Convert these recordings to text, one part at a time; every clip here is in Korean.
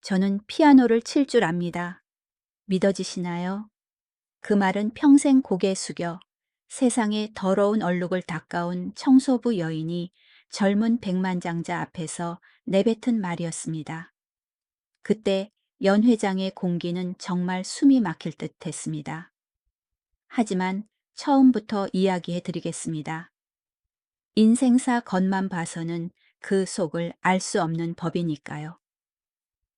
저는 피아노를 칠 줄 압니다. 믿어지시나요? 그 말은 평생 고개 숙여 세상의 더러운 얼룩을 닦아온 청소부 여인이 젊은 백만장자 앞에서 내뱉은 말이었습니다. 그때 연 회장의 공기는 정말 숨이 막힐 듯 했습니다. 하지만 처음부터 이야기해 드리겠습니다. 인생사 겉만 봐서는 그 속을 알 수 없는 법이니까요.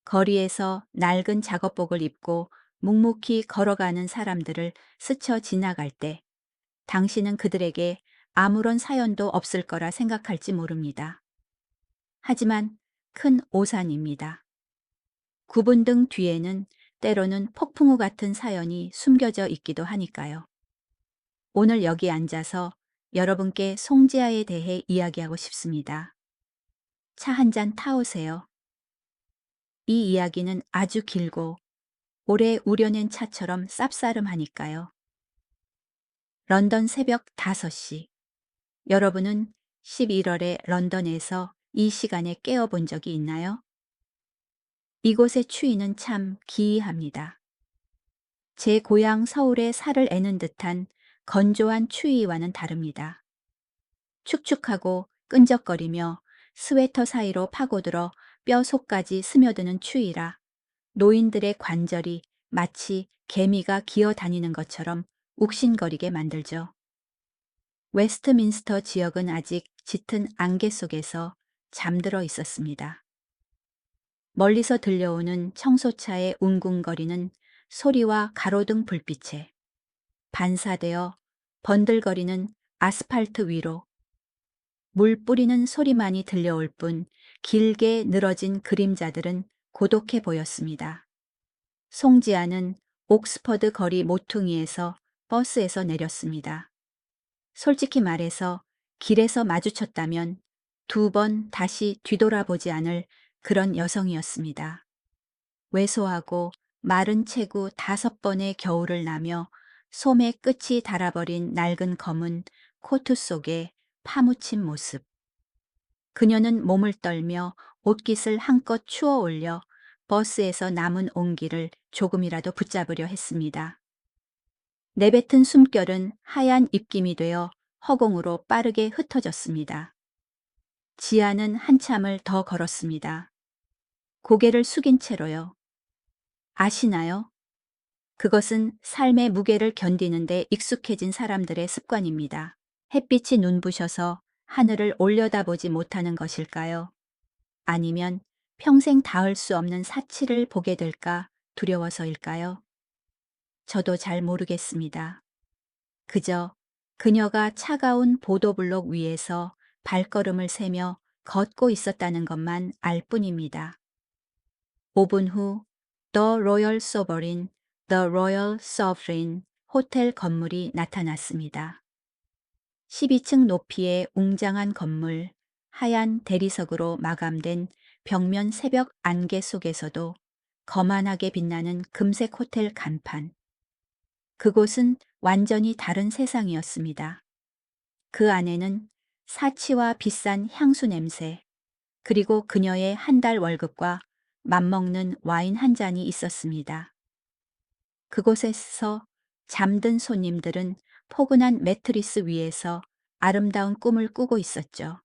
거리에서 낡은 작업복을 입고 묵묵히 걸어가는 사람들을 스쳐 지나갈 때 당신은 그들에게 아무런 사연도 없을 거라 생각할지 모릅니다. 하지만 큰 오산입니다. 구분 등 뒤에는 때로는 폭풍우 같은 사연이 숨겨져 있기도 하니까요. 오늘 여기 앉아서 여러분께 송지아에 대해 이야기하고 싶습니다. 차 한 잔 타오세요. 이 이야기는 아주 길고 오래 우려낸 차처럼 쌉싸름하니까요. 런던 새벽 5시. 여러분은 11월에 런던에서 이 시간에 깨어본 적이 있나요? 이곳의 추위는 참 기이합니다. 제 고향 서울의 살을 애는 듯한 건조한 추위와는 다릅니다. 축축하고 끈적거리며 스웨터 사이로 파고들어 뼈 속까지 스며드는 추위라 노인들의 관절이 마치 개미가 기어다니는 것처럼 욱신거리게 만들죠. 웨스트민스터 지역은 아직 짙은 안개 속에서 잠들어 있었습니다. 멀리서 들려오는 청소차의 웅궁거리는 소리와 가로등 불빛에 반사되어 번들거리는 아스팔트 위로 물 뿌리는 소리만이 들려올 뿐 길게 늘어진 그림자들은 고독해 보였습니다. 송지아는 옥스퍼드 거리 모퉁이에서 버스에서 내렸습니다. 솔직히 말해서 길에서 마주쳤다면 2번 다시 뒤돌아보지 않을 그런 여성이었습니다. 왜소하고 마른 체구 5번의 겨울을 나며 솜의 끝이 닳아버린 낡은 검은 코트 속에 파묻힌 모습. 그녀는 몸을 떨며 옷깃을 한껏 추어 올려 버스에서 남은 온기를 조금이라도 붙잡으려 했습니다. 내뱉은 숨결은 하얀 입김이 되어 허공으로 빠르게 흩어졌습니다. 지아는 한참을 더 걸었습니다. 고개를 숙인 채로요. 아시나요? 그것은 삶의 무게를 견디는데 익숙해진 사람들의 습관입니다. 햇빛이 눈부셔서 하늘을 올려다보지 못하는 것일까요? 아니면 평생 닿을 수 없는 사치를 보게 될까 두려워서일까요? 저도 잘 모르겠습니다. 그저 그녀가 차가운 보도블록 위에서 발걸음을 세며 걷고 있었다는 것만 알 뿐입니다. 5분 후 The Royal Sovereign, The Royal Sovereign 호텔 건물이 나타났습니다. 12층 높이의 웅장한 건물, 하얀 대리석으로 마감된 벽면 새벽 안개 속에서도 거만하게 빛나는 금색 호텔 간판. 그곳은 완전히 다른 세상이었습니다. 그 안에는 사치와 비싼 향수 냄새, 그리고 그녀의 한 달 월급과 맞먹는 와인 한 잔이 있었습니다. 그곳에서 잠든 손님들은 포근한 매트리스 위에서 아름다운 꿈을 꾸고 있었죠.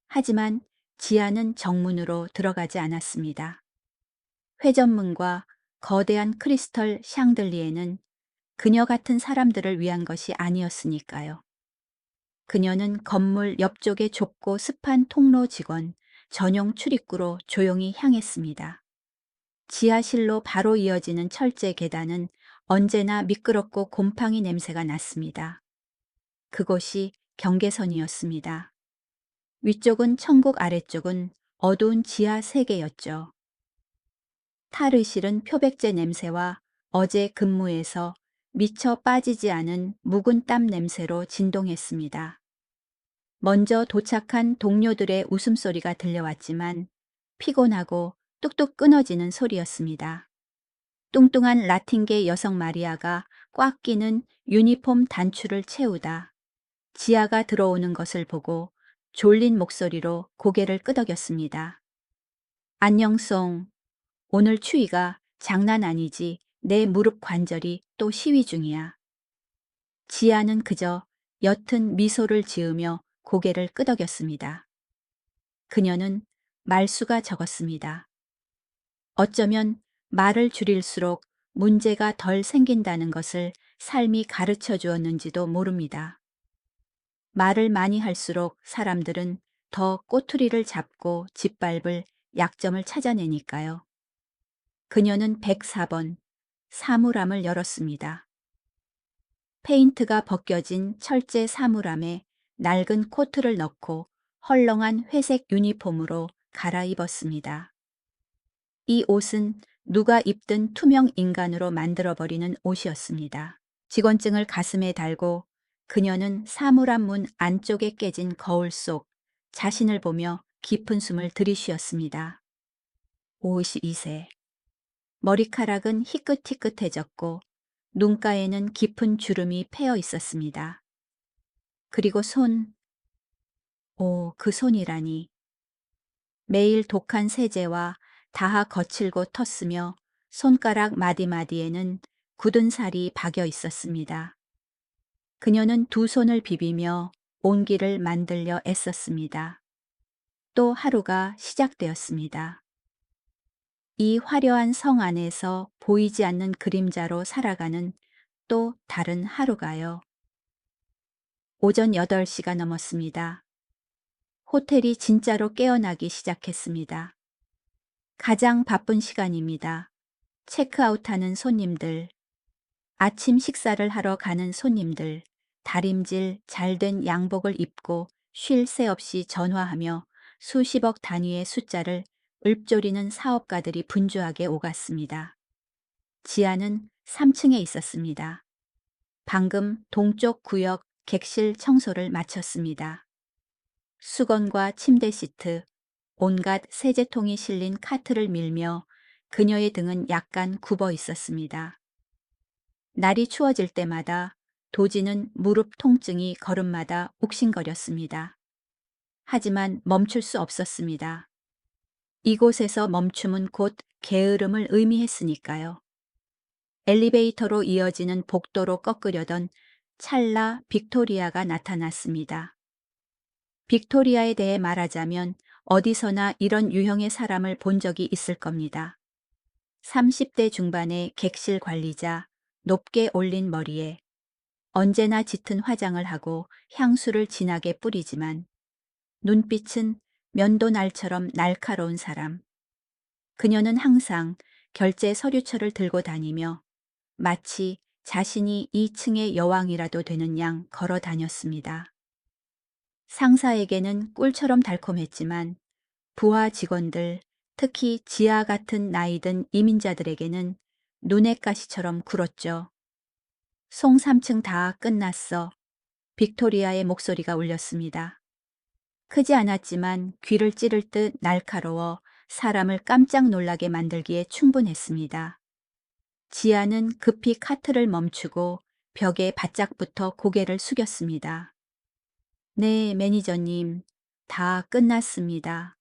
하지만 지아는 정문으로 들어가지 않았습니다. 회전문과 거대한 크리스털 샹들리에는 그녀 같은 사람들을 위한 것이 아니었으니까요. 그녀는 건물 옆쪽의 좁고 습한 통로 직원 전용 출입구로 조용히 향했습니다. 지하실로 바로 이어지는 철제 계단은 언제나 미끄럽고 곰팡이 냄새가 났습니다. 그곳이 경계선이었습니다. 위쪽은 천국, 아래쪽은 어두운 지하 세계였죠. 탈의실은 표백제 냄새와 어제 근무에서 미처 빠지지 않은 묵은 땀 냄새로 진동했습니다. 먼저 도착한 동료들의 웃음소리가 들려왔지만 피곤하고 뚝뚝 끊어지는 소리였습니다. 뚱뚱한 라틴계 여성 마리아가 꽉 끼는 유니폼 단추를 채우다 지아가 들어오는 것을 보고 졸린 목소리로 고개를 끄덕였습니다. 안녕송, 오늘 추위가 장난 아니지. 내 무릎 관절이 또 시위 중이야. 지아는 그저 옅은 미소를 지으며 고개를 끄덕였습니다. 그녀는 말수가 적었습니다. 어쩌면 말을 줄일수록 문제가 덜 생긴다는 것을 삶이 가르쳐 주었는지도 모릅니다. 말을 많이 할수록 사람들은 더 꼬투리를 잡고 짓밟을 약점을 찾아내니까요. 그녀는 104번 사물함을 열었습니다. 페인트가 벗겨진 철제 사물함에 낡은 코트를 넣고 헐렁한 회색 유니폼으로 갈아입었습니다. 이 옷은 누가 입든 투명 인간으로 만들어버리는 옷이었습니다. 직원증을 가슴에 달고 그녀는 사물함 문 안쪽에 깨진 거울 속 자신을 보며 깊은 숨을 들이쉬었습니다. 52세. 머리카락은 희끗희끗해졌고 눈가에는 깊은 주름이 패여 있었습니다. 그리고 그 손이라니. 매일 독한 세제와 다하 거칠고 텄으며 손가락 마디마디에는 굳은 살이 박여 있었습니다. 그녀는 두 손을 비비며 온기를 만들려 애썼습니다. 또 하루가 시작되었습니다. 이 화려한 성 안에서 보이지 않는 그림자로 살아가는 또 다른 하루가요. 오전 8시가 넘었습니다. 호텔이 진짜로 깨어나기 시작했습니다. 가장 바쁜 시간입니다. 체크아웃하는 손님들, 아침 식사를 하러 가는 손님들, 다림질 잘된 양복을 입고 쉴 새 없이 전화하며 수십억 단위의 숫자를 읊조리는 사업가들이 분주하게 오갔습니다. 지아는 3층에 있었습니다. 방금 동쪽 구역 객실 청소를 마쳤습니다. 수건과 침대 시트, 온갖 세제통이 실린 카트를 밀며 그녀의 등은 약간 굽어 있었습니다. 날이 추워질 때마다 도지는 무릎 통증이 걸음마다 욱신거렸습니다. 하지만 멈출 수 없었습니다. 이곳에서 멈춤은 곧 게으름을 의미했으니까요. 엘리베이터로 이어지는 복도로 꺾으려던 찰나 빅토리아가 나타났습니다. 빅토리아에 대해 말하자면 어디서나 이런 유형의 사람을 본 적이 있을 겁니다. 30대 중반의 객실 관리자, 높게 올린 머리에 언제나 짙은 화장을 하고 향수를 진하게 뿌리지만 눈빛은 면도날처럼 날카로운 사람. 그녀는 항상 결제 서류처를 들고 다니며 마치 자신이 2층의 여왕이라도 되는 양 걸어 다녔습니다. 상사에게는 꿀처럼 달콤했지만 부하 직원들, 특히 지하 같은 나이든 이민자들에게는 눈엣 가시처럼 굴었죠. 송 3층 다 끝났어. 빅토리아의 목소리가 울렸습니다. 크지 않았지만 귀를 찌를 듯 날카로워 사람을 깜짝 놀라게 만들기에 충분했습니다. 지아는 급히 카트를 멈추고 벽에 바짝 붙어 고개를 숙였습니다. 네, 매니저님. 다 끝났습니다.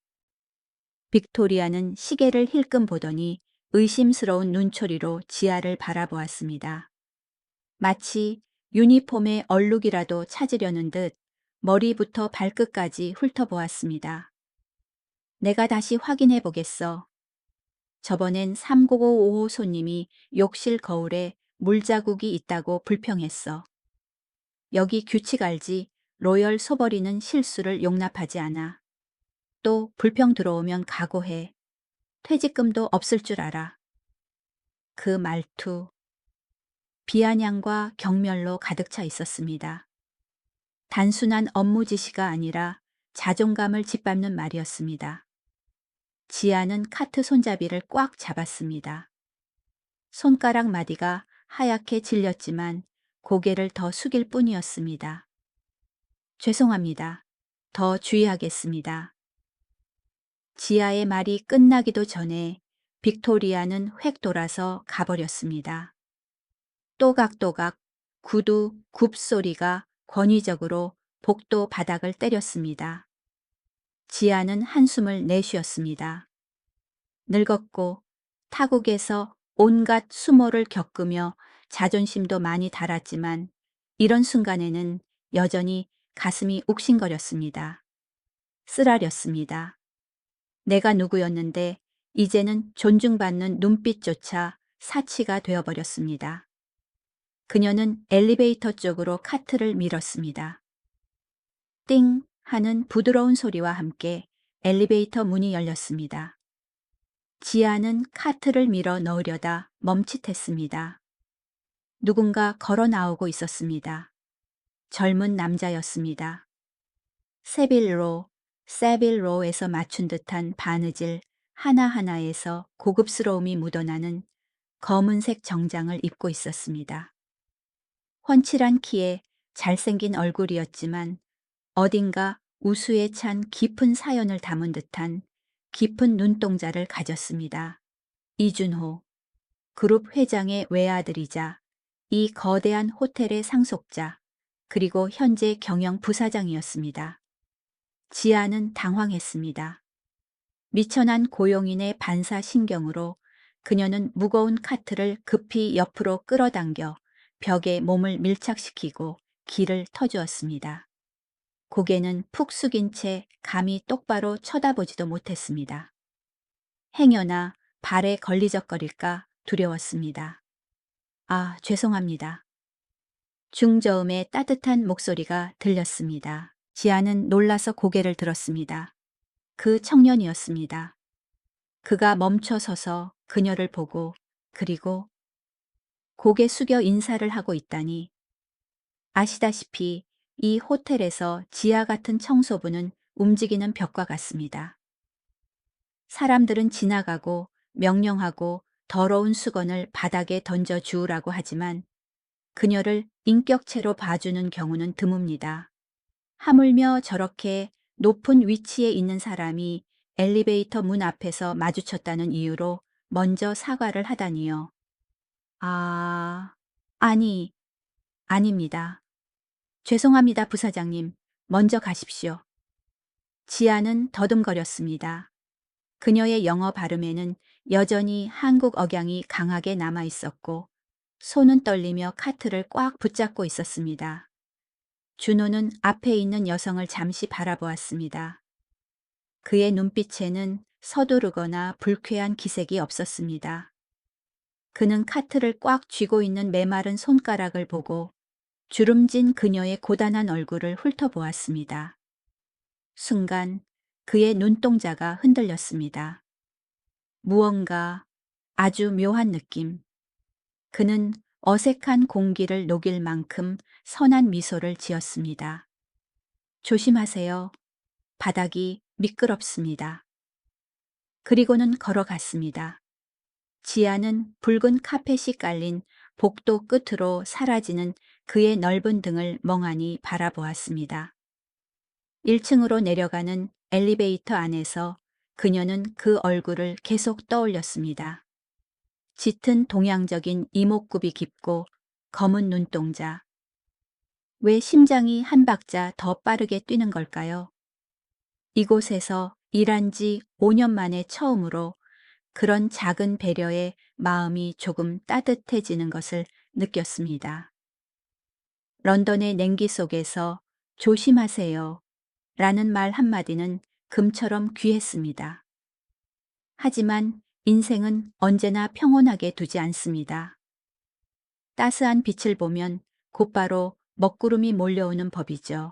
빅토리아는 시계를 힐끔 보더니 의심스러운 눈초리로 지아를 바라보았습니다. 마치 유니폼의 얼룩이라도 찾으려는 듯 머리부터 발끝까지 훑어보았습니다. 내가 다시 확인해 보겠어. 저번엔 305호 손님이 욕실 거울에 물자국이 있다고 불평했어. 여기 규칙 알지? 로열 소버리는 실수를 용납하지 않아. 또 불평 들어오면 각오해. 퇴직금도 없을 줄 알아. 그 말투. 비아냥과 경멸로 가득 차 있었습니다. 단순한 업무 지시가 아니라 자존감을 짓밟는 말이었습니다. 지아는 카트 손잡이를 꽉 잡았습니다. 손가락 마디가 하얗게 질렸지만 고개를 더 숙일 뿐이었습니다. 죄송합니다. 더 주의하겠습니다. 지아의 말이 끝나기도 전에 빅토리아는 획 돌아서 가버렸습니다. 또각또각 구두 굽소리가 권위적으로 복도 바닥을 때렸습니다. 지아는 한숨을 내쉬었습니다. 늙었고 타국에서 온갖 수모를 겪으며 자존심도 많이 달았지만 이런 순간에는 여전히 가슴이 욱신거렸습니다. 쓰라렸습니다. 내가 누구였는데 이제는 존중받는 눈빛조차 사치가 되어버렸습니다. 그녀는 엘리베이터 쪽으로 카트를 밀었습니다. 띵 하는 부드러운 소리와 함께 엘리베이터 문이 열렸습니다. 지아는 카트를 밀어 넣으려다 멈칫했습니다. 누군가 걸어 나오고 있었습니다. 젊은 남자였습니다. 세빌로에서 맞춘 듯한 바느질 하나하나에서 고급스러움이 묻어나는 검은색 정장을 입고 있었습니다. 훤칠한 키에 잘생긴 얼굴이었지만 어딘가 우수에 찬 깊은 사연을 담은 듯한 깊은 눈동자를 가졌습니다. 이준호, 그룹 회장의 외아들이자 이 거대한 호텔의 상속자, 그리고 현재 경영 부사장이었습니다. 지아는 당황했습니다. 미천한 고용인의 반사신경으로 그녀는 무거운 카트를 급히 옆으로 끌어당겨 벽에 몸을 밀착시키고 길을 터주었습니다. 고개는 푹 숙인 채 감히 똑바로 쳐다보지도 못했습니다. 행여나 발에 걸리적거릴까 두려웠습니다. 아, 죄송합니다. 중저음의 따뜻한 목소리가 들렸습니다. 지아는 놀라서 고개를 들었습니다. 그 청년이었습니다. 그가 멈춰 서서 그녀를 보고 그리고 고개 숙여 인사를 하고 있다니. 아시다시피 이 호텔에서 지하 같은 청소부는 움직이는 벽과 같습니다. 사람들은 지나가고 명령하고 더러운 수건을 바닥에 던져 주우라고 하지만 그녀를 인격체로 봐주는 경우는 드뭅니다. 하물며 저렇게 높은 위치에 있는 사람이 엘리베이터 문 앞에서 마주쳤다는 이유로 먼저 사과를 하다니요. 아니, 아닙니다. 죄송합니다, 부사장님. 먼저 가십시오. 지아는 더듬거렸습니다. 그녀의 영어 발음에는 여전히 한국 억양이 강하게 남아 있었고 손은 떨리며 카트를 꽉 붙잡고 있었습니다. 준호는 앞에 있는 여성을 잠시 바라보았습니다. 그의 눈빛에는 서두르거나 불쾌한 기색이 없었습니다. 그는 카트를 꽉 쥐고 있는 메마른 손가락을 보고 주름진 그녀의 고단한 얼굴을 훑어보았습니다. 순간 그의 눈동자가 흔들렸습니다. 무언가 아주 묘한 느낌. 그는 어색한 공기를 녹일 만큼 선한 미소를 지었습니다. 조심하세요. 바닥이 미끄럽습니다. 그리고는 걸어갔습니다. 지아는 붉은 카펫이 깔린 복도 끝으로 사라지는 그의 넓은 등을 멍하니 바라보았습니다. 1층으로 내려가는 엘리베이터 안에서 그녀는 그 얼굴을 계속 떠올렸습니다. 짙은 동양적인 이목구비 깊고 검은 눈동자. 왜 심장이 한 박자 더 빠르게 뛰는 걸까요? 이곳에서 일한 지 5년 만에 처음으로 그런 작은 배려에 마음이 조금 따뜻해지는 것을 느꼈습니다. 런던의 냉기 속에서 조심하세요 라는 말 한마디는 금처럼 귀했습니다. 하지만 인생은 언제나 평온하게 두지 않습니다. 따스한 빛을 보면 곧바로 먹구름이 몰려오는 법이죠.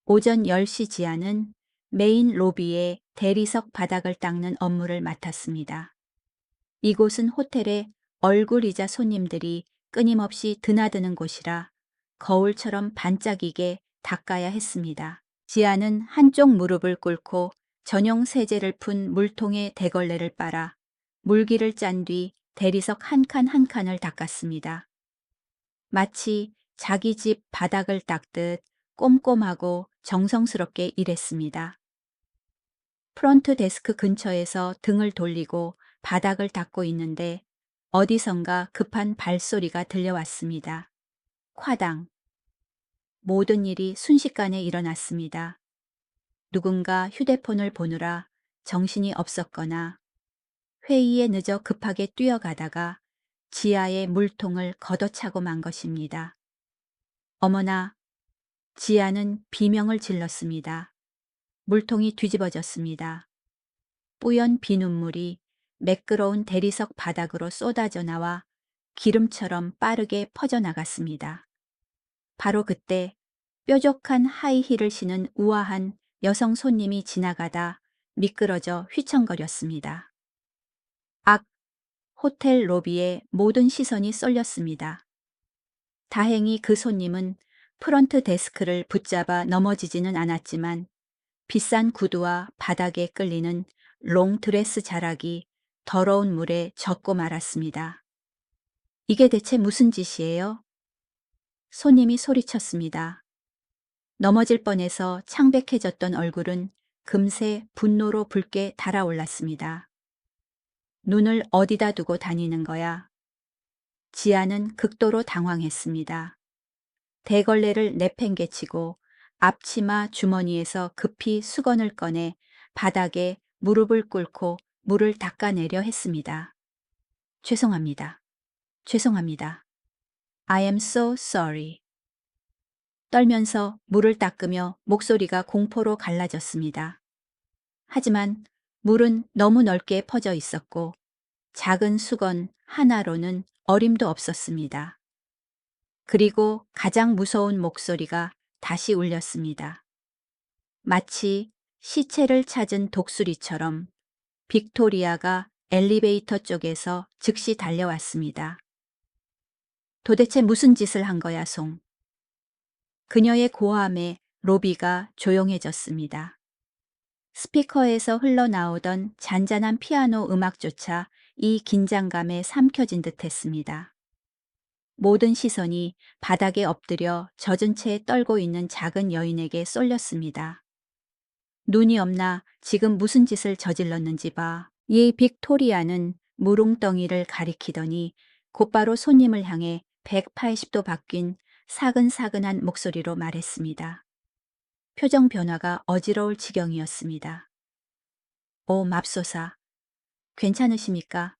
오전 10시 지아는 메인 로비의 대리석 바닥을 닦는 업무를 맡았습니다. 이곳은 호텔의 얼굴이자 손님들이 끊임없이 드나드는 곳이라 거울처럼 반짝이게 닦아야 했습니다. 지아는 한쪽 무릎을 꿇고 전용 세제를 푼 물통에 대걸레를 빨아 물기를 짠 뒤 대리석 한 칸 한 칸을 닦았습니다. 마치 자기 집 바닥을 닦듯 꼼꼼하고 정성스럽게 일했습니다. 프런트 데스크 근처에서 등을 돌리고 바닥을 닦고 있는데 어디선가 급한 발소리가 들려왔습니다. 콰당. 모든 일이 순식간에 일어났습니다. 누군가 휴대폰을 보느라 정신이 없었거나 회의에 늦어 급하게 뛰어가다가 지아의 물통을 걷어차고 만 것입니다. 어머나, 지아는 비명을 질렀습니다. 물통이 뒤집어졌습니다. 뿌연 비눗물이 매끄러운 대리석 바닥으로 쏟아져 나와 기름처럼 빠르게 퍼져나갔습니다. 바로 그때 뾰족한 하이힐을 신은 우아한 여성 손님이 지나가다 미끄러져 휘청거렸습니다. 악! 호텔 로비에 모든 시선이 쏠렸습니다. 다행히 그 손님은 프런트 데스크를 붙잡아 넘어지지는 않았지만 비싼 구두와 바닥에 끌리는 롱드레스 자락이 더러운 물에 젖고 말았습니다. 이게 대체 무슨 짓이에요? 손님이 소리쳤습니다. 넘어질 뻔해서 창백해졌던 얼굴은 금세 분노로 붉게 달아올랐습니다. 눈을 어디다 두고 다니는 거야? 지아는 극도로 당황했습니다. 대걸레를 내팽개치고 앞치마 주머니에서 급히 수건을 꺼내 바닥에 무릎을 꿇고 물을 닦아내려 했습니다. 죄송합니다. 죄송합니다. I am so sorry. 떨면서 물을 닦으며 목소리가 공포로 갈라졌습니다. 하지만 물은 너무 넓게 퍼져 있었고 작은 수건 하나로는 어림도 없었습니다. 그리고 가장 무서운 목소리가 다시 울렸습니다. 마치 시체를 찾은 독수리처럼 빅토리아가 엘리베이터 쪽에서 즉시 달려왔습니다. 도대체 무슨 짓을 한 거야, 송? 그녀의 고함에 로비가 조용해졌습니다. 스피커에서 흘러나오던 잔잔한 피아노 음악조차 이 긴장감에 삼켜진 듯했습니다. 모든 시선이 바닥에 엎드려 젖은 채 떨고 있는 작은 여인에게 쏠렸습니다. 눈이 없나 지금 무슨 짓을 저질렀는지 봐. 이 빅토리아는 무릉덩이를 가리키더니 곧바로 손님을 향해 180도 바뀐 사근사근한 목소리로 말했습니다. 표정 변화가 어지러울 지경이었습니다. 오, 맙소사. 괜찮으십니까?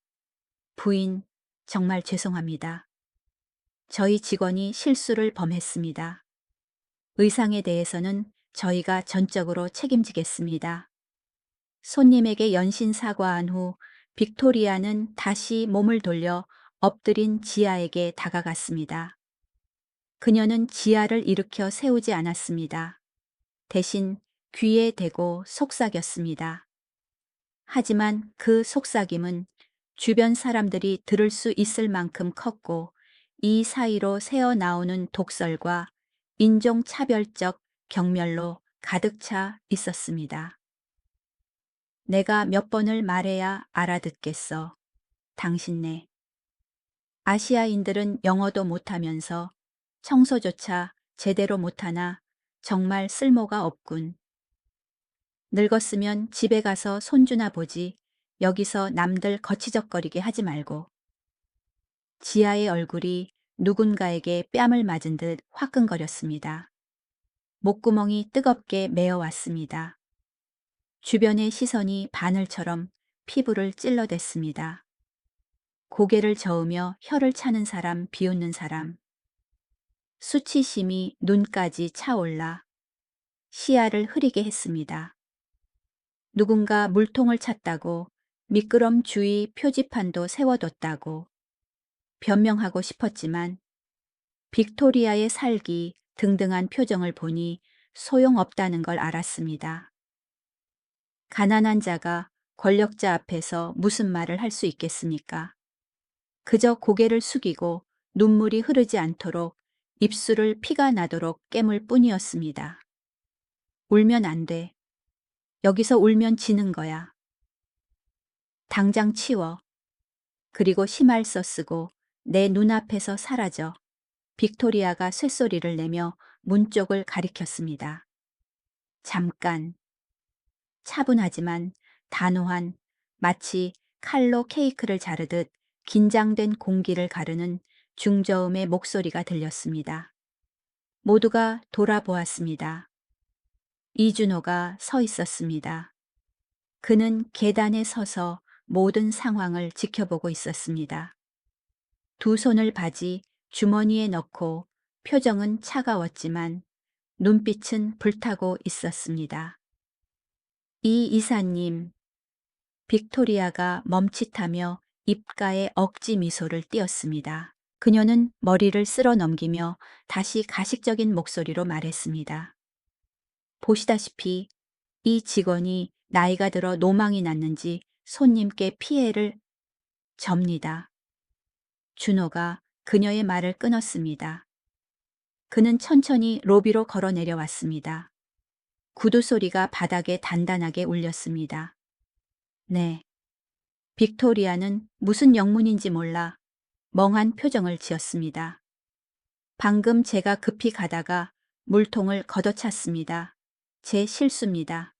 부인, 정말 죄송합니다. 저희 직원이 실수를 범했습니다. 의상에 대해서는 저희가 전적으로 책임지겠습니다. 손님에게 연신 사과한 후 빅토리아는 다시 몸을 돌려 엎드린 지아에게 다가갔습니다. 그녀는 지아를 일으켜 세우지 않았습니다. 대신 귀에 대고 속삭였습니다. 하지만 그 속삭임은 주변 사람들이 들을 수 있을 만큼 컸고 이 사이로 새어나오는 독설과 인종차별적 경멸로 가득 차 있었습니다. 내가 몇 번을 말해야 알아듣겠어. 당신네. 아시아인들은 영어도 못하면서 청소조차 제대로 못하나 정말 쓸모가 없군. 늙었으면 집에 가서 손주나 보지 여기서 남들 거치적거리게 하지 말고. 지아의 얼굴이 누군가에게 뺨을 맞은 듯 화끈거렸습니다. 목구멍이 뜨겁게 메어왔습니다. 주변의 시선이 바늘처럼 피부를 찔러댔습니다. 고개를 저으며 혀를 차는 사람, 비웃는 사람. 수치심이 눈까지 차올라 시야를 흐리게 했습니다. 누군가 물통을 찼다고 미끄럼 주의 표지판도 세워뒀다고 변명하고 싶었지만 빅토리아의 살기 등등한 표정을 보니 소용없다는 걸 알았습니다. 가난한 자가 권력자 앞에서 무슨 말을 할 수 있겠습니까? 그저 고개를 숙이고 눈물이 흐르지 않도록 입술을 피가 나도록 깨물 뿐이었습니다. 울면 안 돼. 여기서 울면 지는 거야. 당장 치워. 그리고 심할서 쓰고 내 눈앞에서 사라져. 빅토리아가 쇳소리를 내며 문 쪽을 가리켰습니다. 잠깐. 차분하지만 단호한 마치 칼로 케이크를 자르듯 긴장된 공기를 가르는 중저음의 목소리가 들렸습니다. 모두가 돌아보았습니다. 이준호가 서 있었습니다. 그는 계단에 서서 모든 상황을 지켜보고 있었습니다. 두 손을 바지 주머니에 넣고 표정은 차가웠지만 눈빛은 불타고 있었습니다. 이 이사님, 빅토리아가 멈칫하며 입가에 억지 미소를 띄었습니다. 그녀는 머리를 쓸어 넘기며 다시 가식적인 목소리로 말했습니다. 보시다시피 이 직원이 나이가 들어 노망이 났는지 손님께 피해를 접니다. 준호가 그녀의 말을 끊었습니다. 그는 천천히 로비로 걸어 내려왔습니다. 구두 소리가 바닥에 단단하게 울렸습니다. 네. 빅토리아는 무슨 영문인지 몰라 멍한 표정을 지었습니다. 방금 제가 급히 가다가 물통을 걷어찼습니다. 제 실수입니다.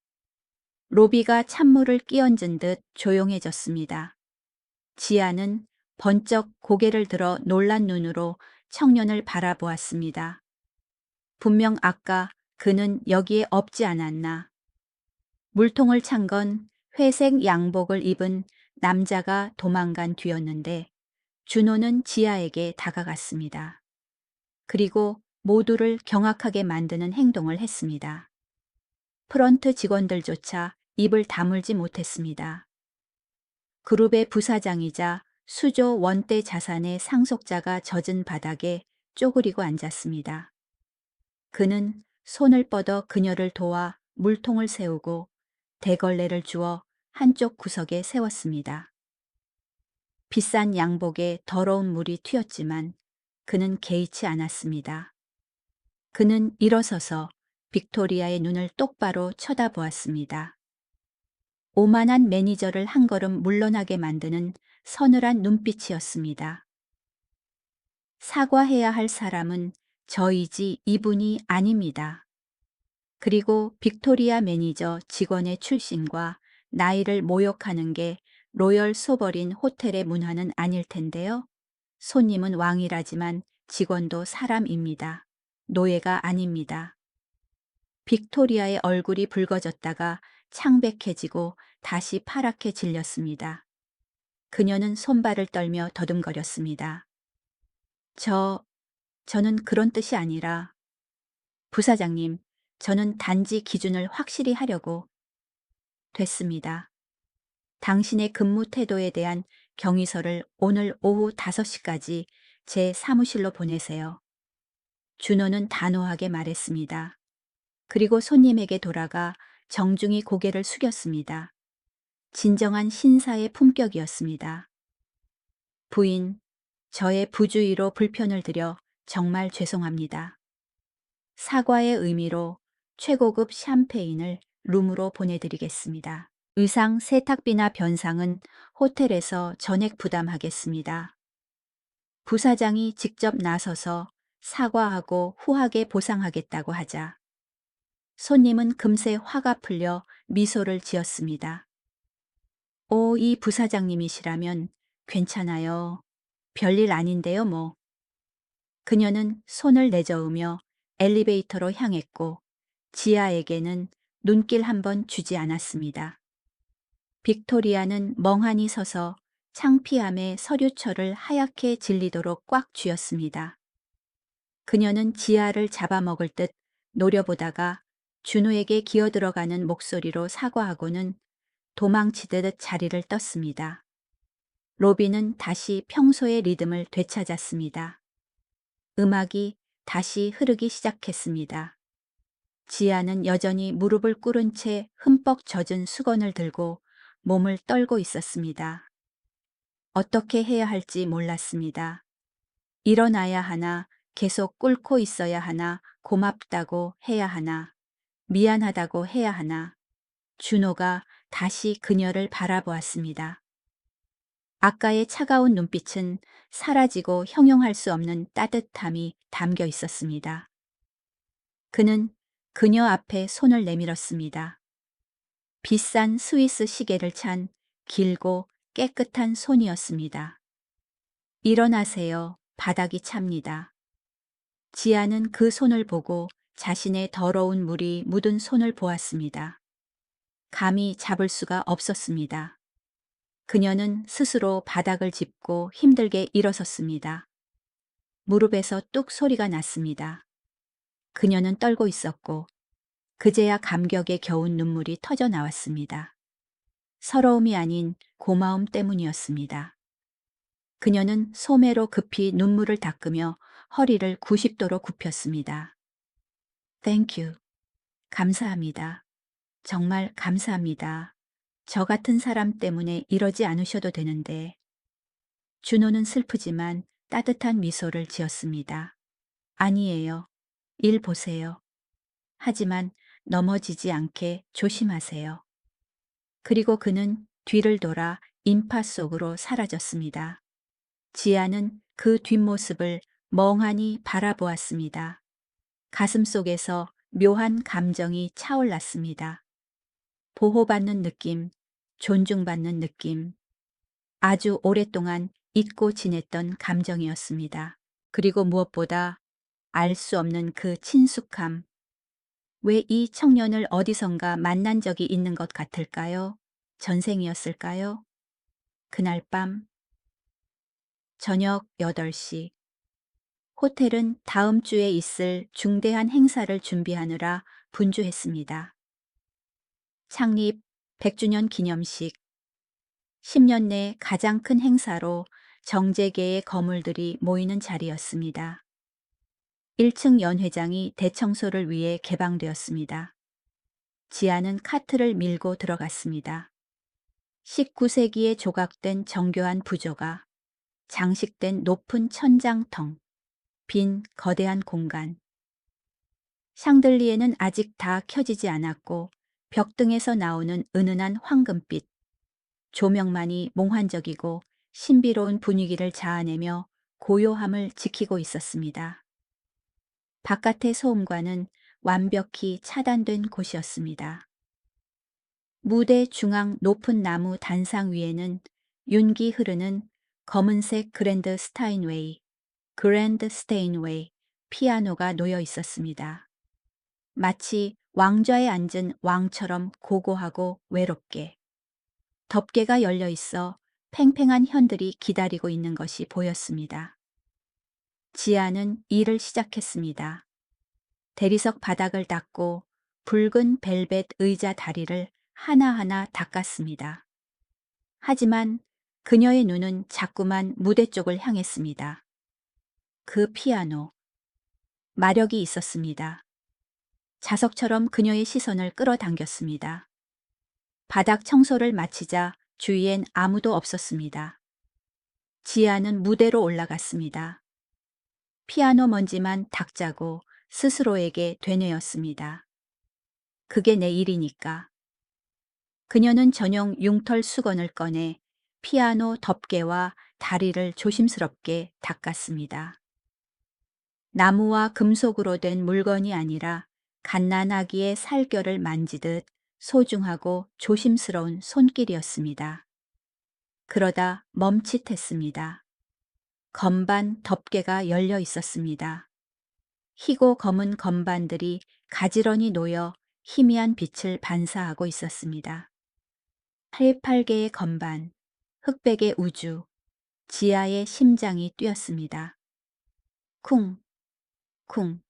로비가 찬물을 끼얹은 듯 조용해졌습니다. 지아는 번쩍 고개를 들어 놀란 눈으로 청년을 바라보았습니다. 분명 아까 그는 여기에 없지 않았나. 물통을 찬 건 회색 양복을 입은 남자가 도망간 뒤였는데 준호는 지아에게 다가갔습니다. 그리고 모두를 경악하게 만드는 행동을 했습니다. 프런트 직원들조차 입을 다물지 못했습니다. 그룹의 부사장이자 수조 원대 자산의 상속자가 젖은 바닥에 쪼그리고 앉았습니다. 그는 손을 뻗어 그녀를 도와 물통을 세우고 대걸레를 주어 한쪽 구석에 세웠습니다. 비싼 양복에 더러운 물이 튀었지만 그는 개의치 않았습니다. 그는 일어서서 빅토리아의 눈을 똑바로 쳐다보았습니다. 오만한 매니저를 한 걸음 물러나게 만드는 서늘한 눈빛이었습니다. 사과해야 할 사람은 저이지 이분이 아닙니다. 그리고 빅토리아 매니저 직원의 출신과 나이를 모욕하는 게 로열 소버린 호텔의 문화는 아닐 텐데요. 손님은 왕이라지만 직원도 사람입니다. 노예가 아닙니다. 빅토리아의 얼굴이 붉어졌다가 창백해지고 다시 파랗게 질렸습니다. 그녀는 손발을 떨며 더듬거렸습니다. 저는 그런 뜻이 아니라. 부사장님, 저는 단지 기준을 확실히 하려고. 됐습니다. 당신의 근무 태도에 대한 경위서를 오늘 오후 5시까지 제 사무실로 보내세요. 준호는 단호하게 말했습니다. 그리고 손님에게 돌아가 정중히 고개를 숙였습니다. 진정한 신사의 품격이었습니다. 부인, 저의 부주의로 불편을 드려 정말 죄송합니다. 사과의 의미로 최고급 샴페인을 룸으로 보내드리겠습니다. 의상 세탁비나 변상은 호텔에서 전액 부담하겠습니다. 부사장이 직접 나서서 사과하고 후하게 보상하겠다고 하자 손님은 금세 화가 풀려 미소를 지었습니다. 오, 이 부사장님이시라면 괜찮아요. 별일 아닌데요, 뭐. 그녀는 손을 내저으며 엘리베이터로 향했고 지아에게는 눈길 한 번 주지 않았습니다. 빅토리아는 멍하니 서서 창피함에 서류철을 하얗게 질리도록 꽉 쥐었습니다. 그녀는 지아를 잡아먹을 듯 노려보다가 준호에게 기어들어가는 목소리로 사과하고는 도망치듯 자리를 떴습니다. 로비는 다시 평소의 리듬을 되찾았습니다. 음악이 다시 흐르기 시작했습니다. 지아는 여전히 무릎을 꿇은 채 흠뻑 젖은 수건을 들고 몸을 떨고 있었습니다. 어떻게 해야 할지 몰랐습니다. 일어나야 하나, 계속 꿇고 있어야 하나, 고맙다고 해야 하나, 미안하다고 해야 하나. 준호가 다시 그녀를 바라보았습니다. 아까의 차가운 눈빛은 사라지고 형용할 수 없는 따뜻함이 담겨 있었습니다. 그는 그녀 앞에 손을 내밀었습니다. 비싼 스위스 시계를 찬 길고 깨끗한 손이었습니다. 일어나세요. 바닥이 찹니다. 지아는 그 손을 보고 자신의 더러운 물이 묻은 손을 보았습니다. 감히 잡을 수가 없었습니다. 그녀는 스스로 바닥을 짚고 힘들게 일어섰습니다. 무릎에서 뚝 소리가 났습니다. 그녀는 떨고 있었고 그제야 감격에 겨운 눈물이 터져 나왔습니다. 서러움이 아닌 고마움 때문이었습니다. 그녀는 소매로 급히 눈물을 닦으며 허리를 90도로 굽혔습니다. Thank you. 감사합니다. 정말 감사합니다. 저 같은 사람 때문에 이러지 않으셔도 되는데. 준호는 슬프지만 따뜻한 미소를 지었습니다. 아니에요. 일 보세요. 하지만 넘어지지 않게 조심하세요. 그리고 그는 뒤를 돌아 인파 속으로 사라졌습니다. 지아는 그 뒷모습을 멍하니 바라보았습니다. 가슴 속에서 묘한 감정이 차올랐습니다. 보호받는 느낌, 존중받는 느낌, 아주 오랫동안 잊고 지냈던 감정이었습니다. 그리고 무엇보다 알 수 없는 그 친숙함. 왜 이 청년을 어디선가 만난 적이 있는 것 같을까요? 전생이었을까요? 그날 밤, 저녁 8시. 호텔은 다음 주에 있을 중대한 행사를 준비하느라 분주했습니다. 창립 100주년 기념식, 10년 내 가장 큰 행사로 정재계의 거물들이 모이는 자리였습니다. 1층 연회장이 대청소를 위해 개방되었습니다. 지아는 카트를 밀고 들어갔습니다. 19세기에 조각된 정교한 부조가, 장식된 높은 천장텅, 빈 거대한 공간. 샹들리에는 아직 다 켜지지 않았고 벽등에서 나오는 은은한 황금빛, 조명만이 몽환적이고 신비로운 분위기를 자아내며 고요함을 지키고 있었습니다. 바깥의 소음과는 완벽히 차단된 곳이었습니다. 무대 중앙 높은 나무 단상 위에는 윤기 흐르는 검은색 그랜드 스테인웨이 피아노가 놓여 있었습니다. 마치 왕좌에 앉은 왕처럼 고고하고 외롭게. 덮개가 열려 있어 팽팽한 현들이 기다리고 있는 것이 보였습니다. 지아는 일을 시작했습니다. 대리석 바닥을 닦고 붉은 벨벳 의자 다리를 하나하나 닦았습니다. 하지만 그녀의 눈은 자꾸만 무대 쪽을 향했습니다. 그 피아노. 마력이 있었습니다. 자석처럼 그녀의 시선을 끌어당겼습니다. 바닥 청소를 마치자 주위엔 아무도 없었습니다. 지아는 무대로 올라갔습니다. 피아노 먼지만 닦자고 스스로에게 되뇌었습니다. 그게 내 일이니까. 그녀는 전용 융털 수건을 꺼내 피아노 덮개와 다리를 조심스럽게 닦았습니다. 나무와 금속으로 된 물건이 아니라 갓난아기의 살결을 만지듯 소중하고 조심스러운 손길이었습니다. 그러다 멈칫했습니다. 건반 덮개가 열려 있었습니다. 희고 검은 건반들이 가지런히 놓여 희미한 빛을 반사하고 있었습니다. 88개의 건반, 흑백의 우주, 지아의 심장이 뛰었습니다. 쿵, 쿵.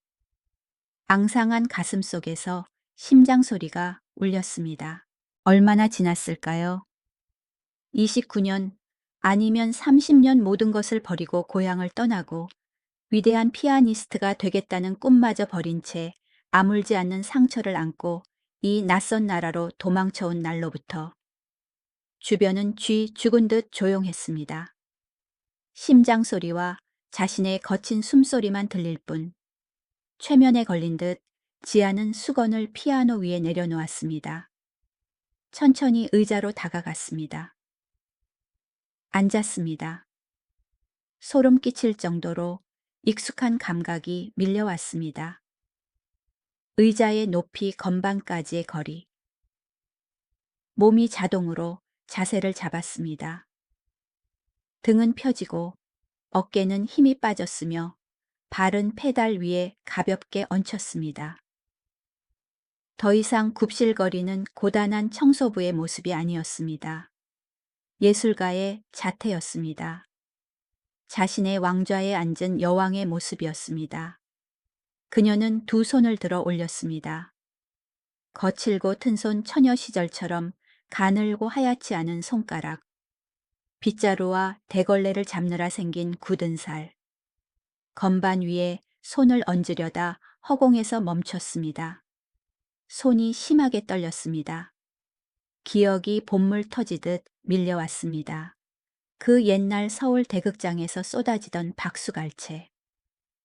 앙상한 가슴 속에서 심장 소리가 울렸습니다. 얼마나 지났을까요? 29년 아니면 30년 모든 것을 버리고 고향을 떠나고 위대한 피아니스트가 되겠다는 꿈마저 버린 채 아물지 않는 상처를 안고 이 낯선 나라로 도망쳐온 날로부터 주변은 쥐 죽은 듯 조용했습니다. 심장 소리와 자신의 거친 숨소리만 들릴 뿐 최면에 걸린 듯 지아는 수건을 피아노 위에 내려놓았습니다. 천천히 의자로 다가갔습니다. 앉았습니다. 소름 끼칠 정도로 익숙한 감각이 밀려왔습니다. 의자의 높이 건반까지의 거리. 몸이 자동으로 자세를 잡았습니다. 등은 펴지고 어깨는 힘이 빠졌으며 발은 페달 위에 가볍게 얹혔습니다. 더 이상 굽실거리는 고단한 청소부의 모습이 아니었습니다. 예술가의 자태였습니다. 자신의 왕좌에 앉은 여왕의 모습이었습니다. 그녀는 두 손을 들어 올렸습니다. 거칠고 튼손 처녀 시절처럼 가늘고 하얗지 않은 손가락, 빗자루와 대걸레를 잡느라 생긴 굳은 살, 건반 위에 손을 얹으려다 허공에서 멈췄습니다. 손이 심하게 떨렸습니다. 기억이 봇물 터지듯 밀려왔습니다. 그 옛날 서울 대극장에서 쏟아지던 박수갈채,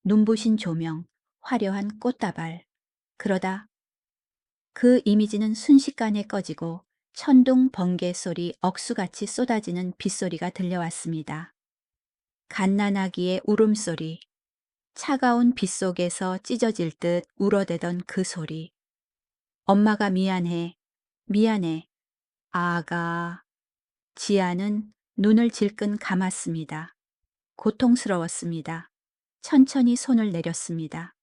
눈부신 조명, 화려한 꽃다발. 그러다 그 이미지는 순식간에 꺼지고 천둥 번개 소리 억수같이 쏟아지는 빗소리가 들려왔습니다. 갓난아기의 울음소리, 차가운 빗속에서 찢어질 듯 울어대던 그 소리. 엄마가 미안해, 미안해, 아가. 지아는 눈을 질끈 감았습니다. 고통스러웠습니다. 천천히 손을 내렸습니다.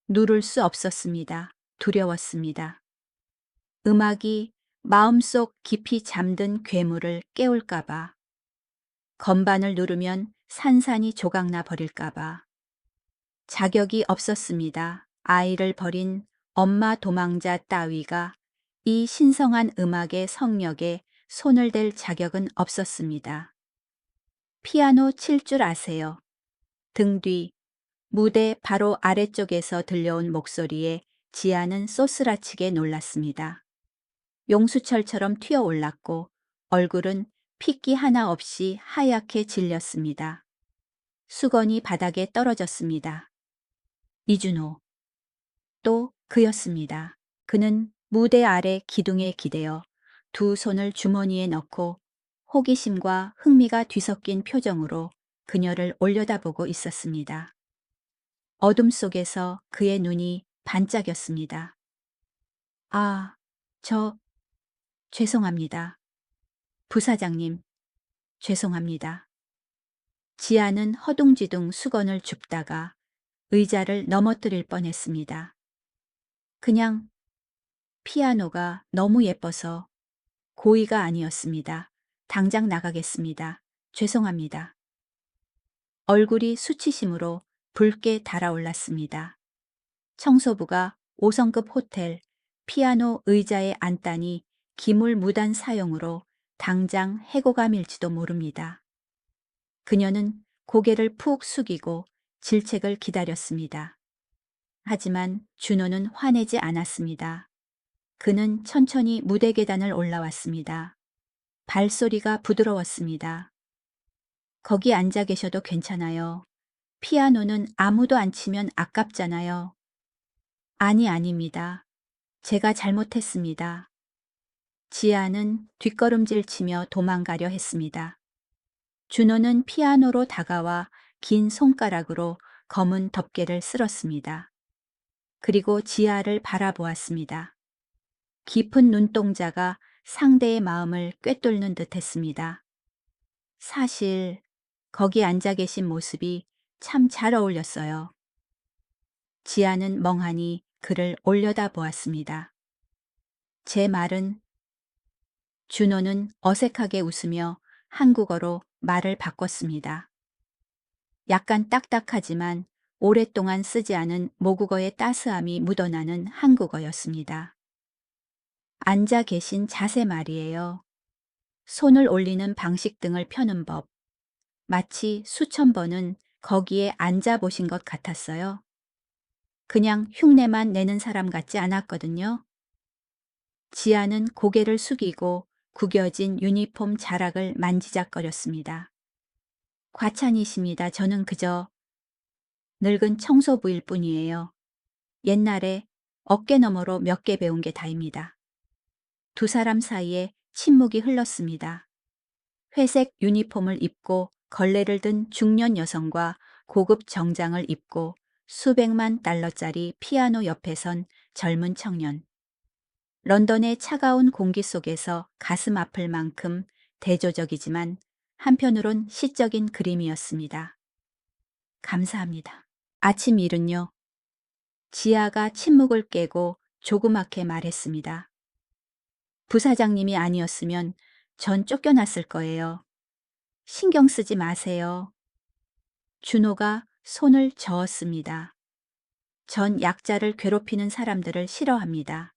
누를 수 없었습니다. 두려웠습니다. 음악이 마음속 깊이 잠든 괴물을 깨울까봐, 건반을 누르면 산산이 조각나 버릴까봐. 자격이 없었습니다. 아이를 버린 엄마 도망자 따위가 이 신성한 음악의 성력에 손을 댈 자격은 없었습니다. 피아노 칠 줄 아세요? 등 뒤, 무대 바로 아래쪽에서 들려온 목소리에 지아는 쏘스라치게 놀랐습니다. 용수철처럼 튀어올랐고 얼굴은 핏기 하나 없이 하얗게 질렸습니다. 수건이 바닥에 떨어졌습니다. 이준호. 또 그였습니다. 그는 무대 아래 기둥에 기대어 두 손을 주머니에 넣고 호기심과 흥미가 뒤섞인 표정으로 그녀를 올려다보고 있었습니다. 어둠 속에서 그의 눈이 반짝였습니다. 아, 죄송합니다. 부사장님, 죄송합니다. 지아는 허둥지둥 수건을 줍다가 의자를 넘어뜨릴 뻔했습니다. 그냥 피아노가 너무 예뻐서 고의가 아니었습니다. 당장 나가겠습니다. 죄송합니다. 얼굴이 수치심으로 붉게 달아올랐습니다. 청소부가 5성급 호텔 피아노 의자에 앉다니 기물무단 사용으로 당장 해고가 밀지도 모릅니다. 그녀는 고개를 푹 숙이고 질책을 기다렸습니다. 하지만 준호는 화내지 않았습니다. 그는 천천히 무대 계단을 올라왔습니다. 발소리가 부드러웠습니다. 거기 앉아 계셔도 괜찮아요. 피아노는 아무도 안 치면 아깝잖아요. 아닙니다. 제가 잘못했습니다. 지아는 뒷걸음질 치며 도망가려 했습니다. 준호는 피아노로 다가와 긴 손가락으로 검은 덮개를 쓸었습니다. 그리고 지아를 바라보았습니다. 깊은 눈동자가 상대의 마음을 꿰뚫는 듯 했습니다. 사실 거기 앉아 계신 모습이 참 잘 어울렸어요. 지아는 멍하니 그를 올려다 보았습니다. 제 말은 준호는 어색하게 웃으며 한국어로 말을 바꿨습니다. 약간 딱딱하지만 오랫동안 쓰지 않은 모국어의 따스함이 묻어나는 한국어였습니다. 앉아 계신 자세 말이에요. 손을 올리는 방식 등을 펴는 법. 마치 수천 번은 거기에 앉아 보신 것 같았어요. 그냥 흉내만 내는 사람 같지 않았거든요. 지아는 고개를 숙이고 구겨진 유니폼 자락을 만지작거렸습니다. 과찬이십니다. 저는 그저 늙은 청소부일 뿐이에요. 옛날에 어깨너머로 몇 개 배운 게 다입니다. 두 사람 사이에 침묵이 흘렀습니다. 회색 유니폼을 입고 걸레를 든 중년 여성과 고급 정장을 입고 수백만 달러짜리 피아노 옆에 선 젊은 청년. 런던의 차가운 공기 속에서 가슴 아플 만큼 대조적이지만 한편으론 시적인 그림이었습니다. 감사합니다. 아침 일은요. 지아가 침묵을 깨고 조그맣게 말했습니다. 부사장님이 아니었으면 전 쫓겨났을 거예요. 신경 쓰지 마세요. 준호가 손을 저었습니다. 전 약자를 괴롭히는 사람들을 싫어합니다.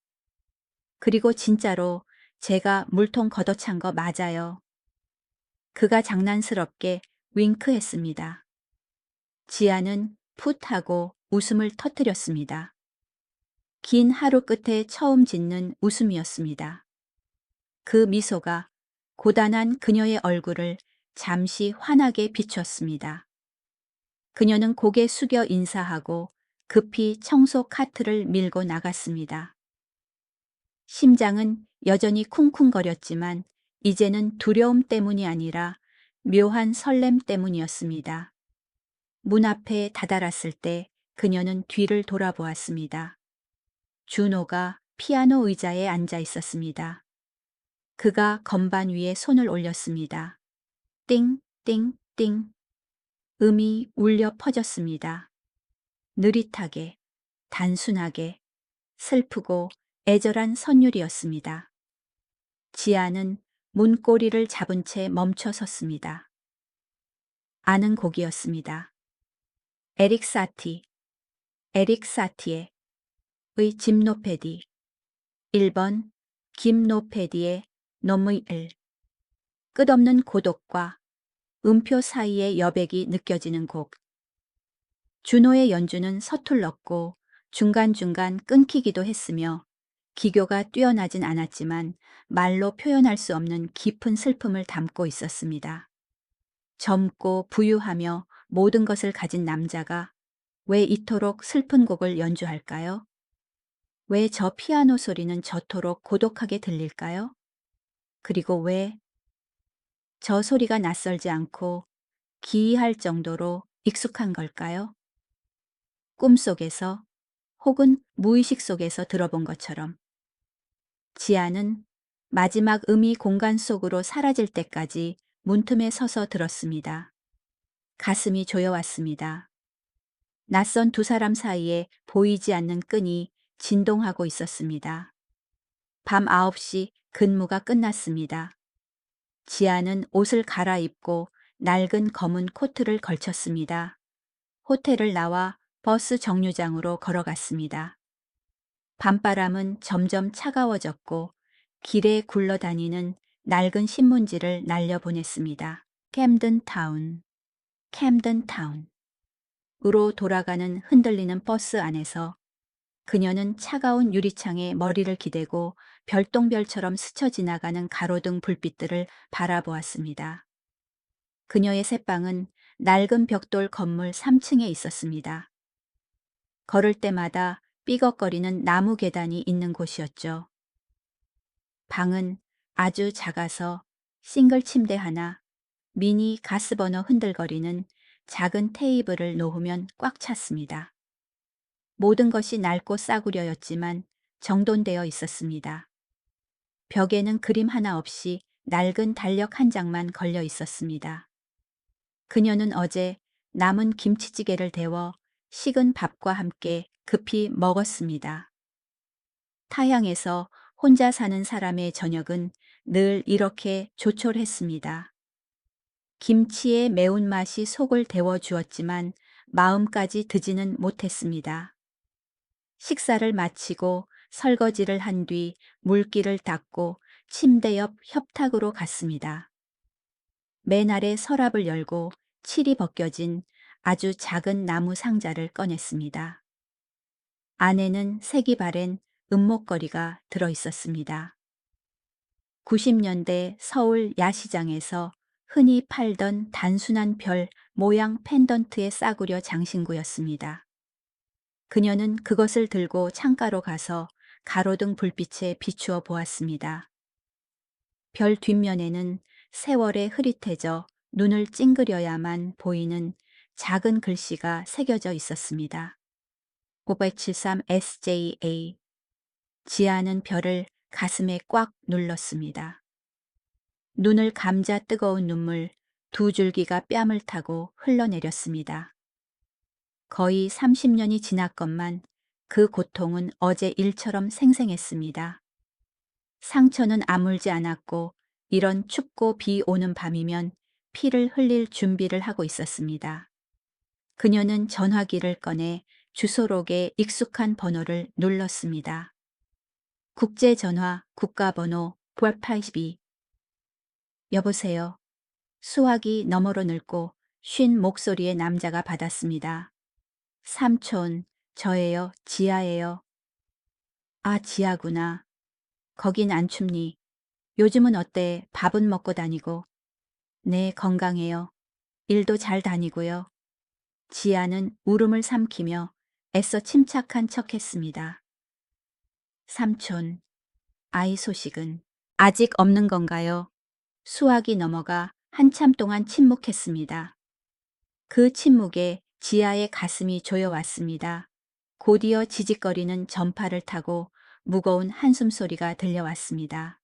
그리고 진짜로 제가 물통 걷어찬 거 맞아요. 그가 장난스럽게 윙크했습니다. 지아는 풋 하고 웃음을 터뜨렸습니다. 긴 하루 끝에 처음 짓는 웃음이었습니다. 그 미소가 고단한 그녀의 얼굴을 잠시 환하게 비췄습니다. 그녀는 고개 숙여 인사하고 급히 청소 카트를 밀고 나갔습니다. 심장은 여전히 쿵쿵거렸지만 이제는 두려움 때문이 아니라 묘한 설렘 때문이었습니다. 문 앞에 다다랐을 때 그녀는 뒤를 돌아보았습니다. 준호가 피아노 의자에 앉아 있었습니다. 그가 건반 위에 손을 올렸습니다. 띵, 띵, 띵. 음이 울려 퍼졌습니다. 느릿하게, 단순하게, 슬프고 애절한 선율이었습니다. 지아는 문고리를 잡은 채 멈춰 섰습니다. 아는 곡이었습니다. 에릭 사티, 에릭 사티의 짐노페디 1번 김노페디의 너무의 일. 끝없는 고독과 음표 사이의 여백이 느껴지는 곡. 준호의 연주는 서툴렀고 중간중간 끊기기도 했으며 기교가 뛰어나진 않았지만 말로 표현할 수 없는 깊은 슬픔을 담고 있었습니다. 젊고 부유하며 모든 것을 가진 남자가 왜 이토록 슬픈 곡을 연주할까요? 왜 저 피아노 소리는 저토록 고독하게 들릴까요? 그리고 왜 저 소리가 낯설지 않고 기이할 정도로 익숙한 걸까요? 꿈속에서 혹은 무의식 속에서 들어본 것처럼. 지아는 마지막 음이 공간 속으로 사라질 때까지 문틈에 서서 들었습니다. 가슴이 조여왔습니다. 낯선 두 사람 사이에 보이지 않는 끈이 진동하고 있었습니다. 밤 9시 근무가 끝났습니다. 지아는 옷을 갈아입고 낡은 검은 코트를 걸쳤습니다. 호텔을 나와 버스 정류장으로 걸어갔습니다. 밤바람은 점점 차가워졌고 길에 굴러다니는 낡은 신문지를 날려보냈습니다. 캠든 타운, 캠든 타운. 으로 돌아가는 흔들리는 버스 안에서 그녀는 차가운 유리창에 머리를 기대고 별똥별처럼 스쳐 지나가는 가로등 불빛들을 바라보았습니다. 그녀의 새방은 낡은 벽돌 건물 3층에 있었습니다. 걸을 때마다 삐걱거리는 나무 계단이 있는 곳이었죠. 방은 아주 작아서 싱글 침대 하나, 미니 가스버너 흔들거리는 작은 테이블을 놓으면 꽉 찼습니다. 모든 것이 낡고 싸구려였지만 정돈되어 있었습니다. 벽에는 그림 하나 없이 낡은 달력 한 장만 걸려 있었습니다. 그녀는 어제 남은 김치찌개를 데워 식은 밥과 함께 급히 먹었습니다. 타향에서 혼자 사는 사람의 저녁은 늘 이렇게 조촐했습니다. 김치의 매운맛이 속을 데워주었지만 마음까지 드지는 못했습니다. 식사를 마치고 설거지를 한 뒤 물기를 닦고 침대 옆 협탁으로 갔습니다. 맨 아래 서랍을 열고 칠이 벗겨진 아주 작은 나무 상자를 꺼냈습니다. 안에는 색이 바랜 은목걸이가 들어 있었습니다. 90년대 서울 야시장에서 흔히 팔던 단순한 별 모양 펜던트의 싸구려 장신구였습니다. 그녀는 그것을 들고 창가로 가서 가로등 불빛에 비추어 보았습니다. 별 뒷면에는 세월에 흐릿해져 눈을 찡그려야만 보이는 작은 글씨가 새겨져 있었습니다. 573 SJA. 지아는 별을 가슴에 꽉 눌렀습니다. 눈을 감자 뜨거운 눈물 두 줄기가 뺨을 타고 흘러내렸습니다. 거의 30년이 지났건만 그 고통은 어제 일처럼 생생했습니다. 상처는 아물지 않았고 이런 춥고 비 오는 밤이면 피를 흘릴 준비를 하고 있었습니다. 그녀는 전화기를 꺼내 주소록에 익숙한 번호를 눌렀습니다. 국제전화 국가번호 482. 여보세요. 수화기 너머로 늙고 쉰 목소리의 남자가 받았습니다. 삼촌, 저예요. 지아예요. 아, 지아구나. 거긴 안 춥니? 요즘은 어때? 밥은 먹고 다니고. 네, 건강해요. 일도 잘 다니고요. 지아는 울음을 삼키며 애써 침착한 척했습니다. 삼촌, 아이 소식은 아직 없는 건가요? 수학이 넘어가 한참 동안 침묵했습니다. 그 침묵에 지아의 가슴이 조여왔습니다. 곧이어 지직거리는 전파를 타고 무거운 한숨 소리가 들려왔습니다.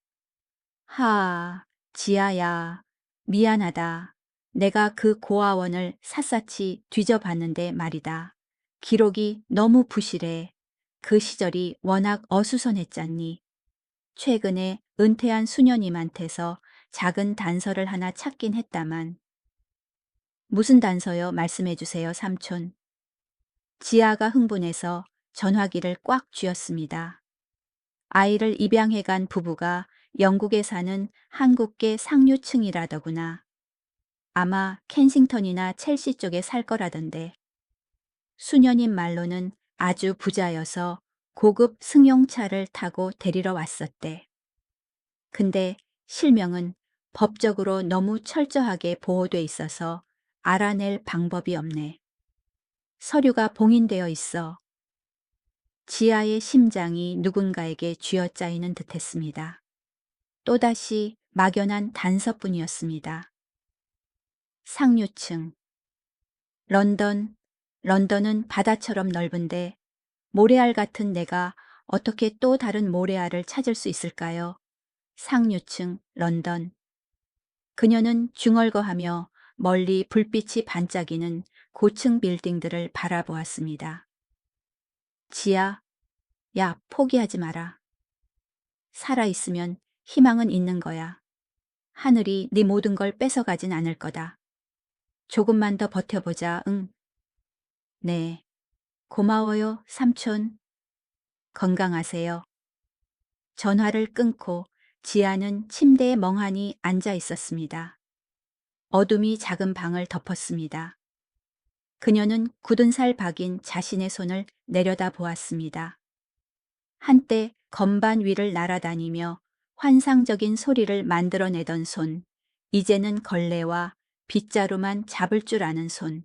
하, 지아야, 미안하다. 내가 그 고아원을 샅샅이 뒤져봤는데 말이다. 기록이 너무 부실해. 그 시절이 워낙 어수선했잖니. 최근에 은퇴한 수녀님한테서 작은 단서를 하나 찾긴 했다만. 무슨 단서요? 말씀해 주세요, 삼촌. 지아가 흥분해서 전화기를 꽉 쥐었습니다. 아이를 입양해간 부부가 영국에 사는 한국계 상류층이라더구나. 아마 켄싱턴이나 첼시 쪽에 살 거라던데. 수녀님 말로는 아주 부자여서 고급 승용차를 타고 데리러 왔었대. 근데 실명은 법적으로 너무 철저하게 보호돼 있어서 알아낼 방법이 없네. 서류가 봉인되어 있어. 지아의 심장이 누군가에게 쥐어짜이는 듯했습니다. 또다시 막연한 단서뿐이었습니다. 상류층. 런던은 바다처럼 넓은데 모래알 같은 내가 어떻게 또 다른 모래알을 찾을 수 있을까요? 상류층, 런던. 그녀는 중얼거하며 멀리 불빛이 반짝이는 고층 빌딩들을 바라보았습니다. 지아, 야, 포기하지 마라. 살아있으면 희망은 있는 거야. 하늘이 네 모든 걸 뺏어가진 않을 거다. 조금만 더 버텨보자, 응. 네. 고마워요, 삼촌. 건강하세요. 전화를 끊고 지아는 침대에 멍하니 앉아 있었습니다. 어둠이 작은 방을 덮었습니다. 그녀는 굳은 살 박인 자신의 손을 내려다 보았습니다. 한때 건반 위를 날아다니며 환상적인 소리를 만들어내던 손, 이제는 걸레와 빗자루만 잡을 줄 아는 손.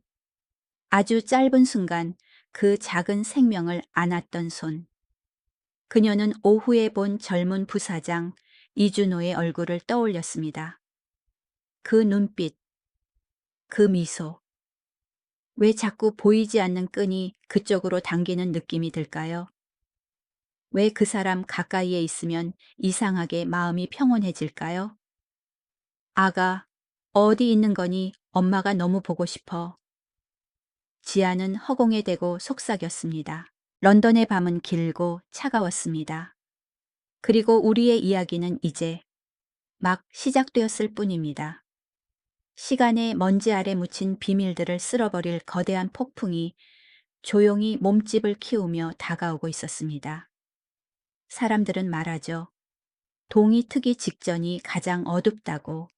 아주 짧은 순간 그 작은 생명을 안았던 손. 그녀는 오후에 본 젊은 부사장 이준호의 얼굴을 떠올렸습니다. 그 눈빛, 그 미소. 왜 자꾸 보이지 않는 끈이 그쪽으로 당기는 느낌이 들까요? 왜 그 사람 가까이에 있으면 이상하게 마음이 평온해질까요? 아가, 어디 있는 거니? 엄마가 너무 보고 싶어. 지아는 허공에 대고 속삭였습니다. 런던의 밤은 길고 차가웠습니다. 그리고 우리의 이야기는 이제 막 시작되었을 뿐입니다. 시간의 먼지 아래 묻힌 비밀들을 쓸어버릴 거대한 폭풍이 조용히 몸집을 키우며 다가오고 있었습니다. 사람들은 말하죠. 동이 트기 직전이 가장 어둡다고.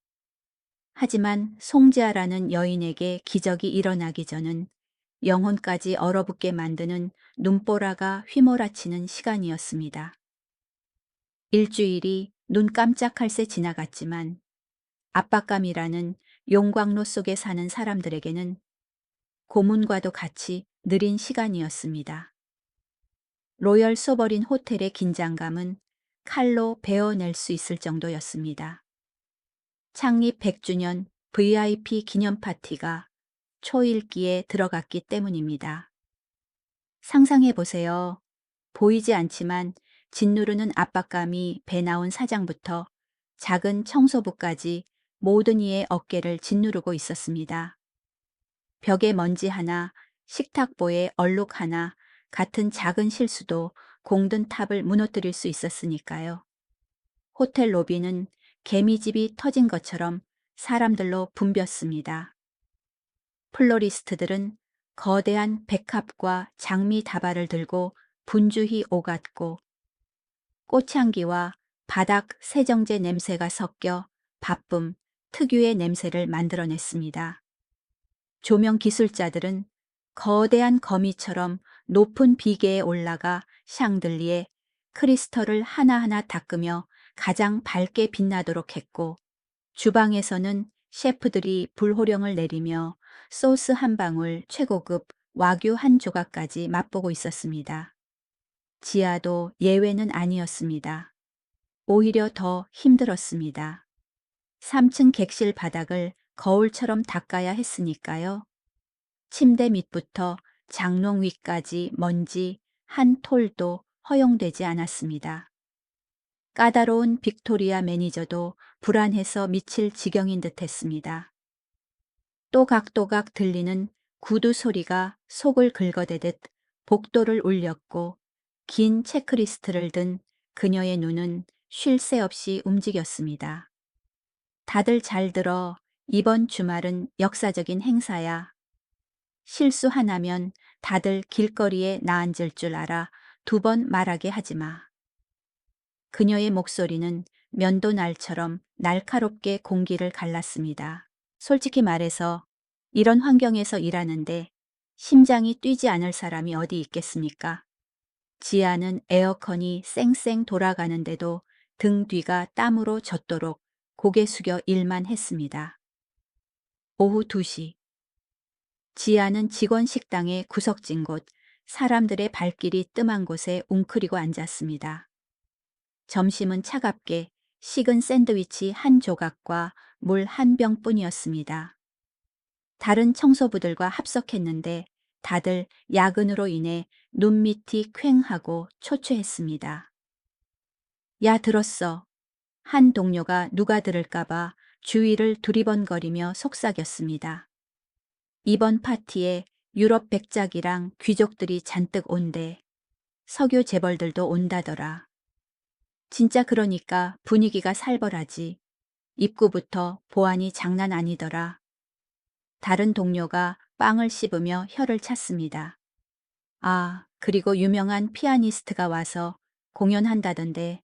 하지만 송지아라는 여인에게 기적이 일어나기 전은 영혼까지 얼어붙게 만드는 눈보라가 휘몰아치는 시간이었습니다. 일주일이 눈 깜짝할 새 지나갔지만 압박감이라는 용광로 속에 사는 사람들에게는 고문과도 같이 느린 시간이었습니다. 로열 소버린 호텔의 긴장감은 칼로 베어낼 수 있을 정도였습니다. 창립 100주년 VIP 기념 파티가 초일기에 들어갔기 때문입니다. 상상해 보세요. 보이지 않지만 짓누르는 압박감이 배 나온 사장부터 작은 청소부까지 모든 이의 어깨를 짓누르고 있었습니다. 벽에 먼지 하나, 식탁보에 얼룩 하나, 같은 작은 실수도 공든 탑을 무너뜨릴 수 있었으니까요. 호텔 로비는 개미집이 터진 것처럼 사람들로 붐볐습니다. 플로리스트들은 거대한 백합과 장미 다발을 들고 분주히 오갔고 꽃향기와 바닥 세정제 냄새가 섞여 바쁨 특유의 냄새를 만들어냈습니다. 조명 기술자들은 거대한 거미처럼 높은 비계에 올라가 샹들리에 크리스털을 하나하나 닦으며 가장 밝게 빛나도록 했고, 주방에서는 셰프들이 불호령을 내리며 소스 한 방울, 최고급 와규 한 조각까지 맛보고 있었습니다. 지아도 예외는 아니었습니다. 오히려 더 힘들었습니다. 3층 객실 바닥을 거울처럼 닦아야 했으니까요. 침대 밑부터 장롱 위까지 먼지 한 톨도 허용되지 않았습니다. 까다로운 빅토리아 매니저도 불안해서 미칠 지경인 듯 했습니다. 또각또각 들리는 구두 소리가 속을 긁어대듯 복도를 울렸고 긴 체크리스트를 든 그녀의 눈은 쉴 새 없이 움직였습니다. 다들 잘 들어. 이번 주말은 역사적인 행사야. 실수 하나면 다들 길거리에 나앉을 줄 알아. 2번 말하게 하지 마. 그녀의 목소리는 면도날처럼 날카롭게 공기를 갈랐습니다. 솔직히 말해서 이런 환경에서 일하는데 심장이 뛰지 않을 사람이 어디 있겠습니까? 지아는 에어컨이 쌩쌩 돌아가는데도 등 뒤가 땀으로 젖도록 고개 숙여 일만 했습니다. 오후 2시. 지아는 직원 식당의 구석진 곳, 사람들의 발길이 뜸한 곳에 웅크리고 앉았습니다. 점심은 차갑게 식은 샌드위치 한 조각과 물 한 병뿐이었습니다. 다른 청소부들과 합석했는데 다들 야근으로 인해 눈밑이 퀭하고 초췌했습니다. 야, 들었어. 한 동료가 누가 들을까봐 주위를 두리번거리며 속삭였습니다. 이번 파티에 유럽 백작이랑 귀족들이 잔뜩 온대. 석유 재벌들도 온다더라. 진짜 그러니까 분위기가 살벌하지. 입구부터 보안이 장난 아니더라. 다른 동료가 빵을 씹으며 혀를 찼습니다. 아, 그리고 유명한 피아니스트가 와서 공연한다던데.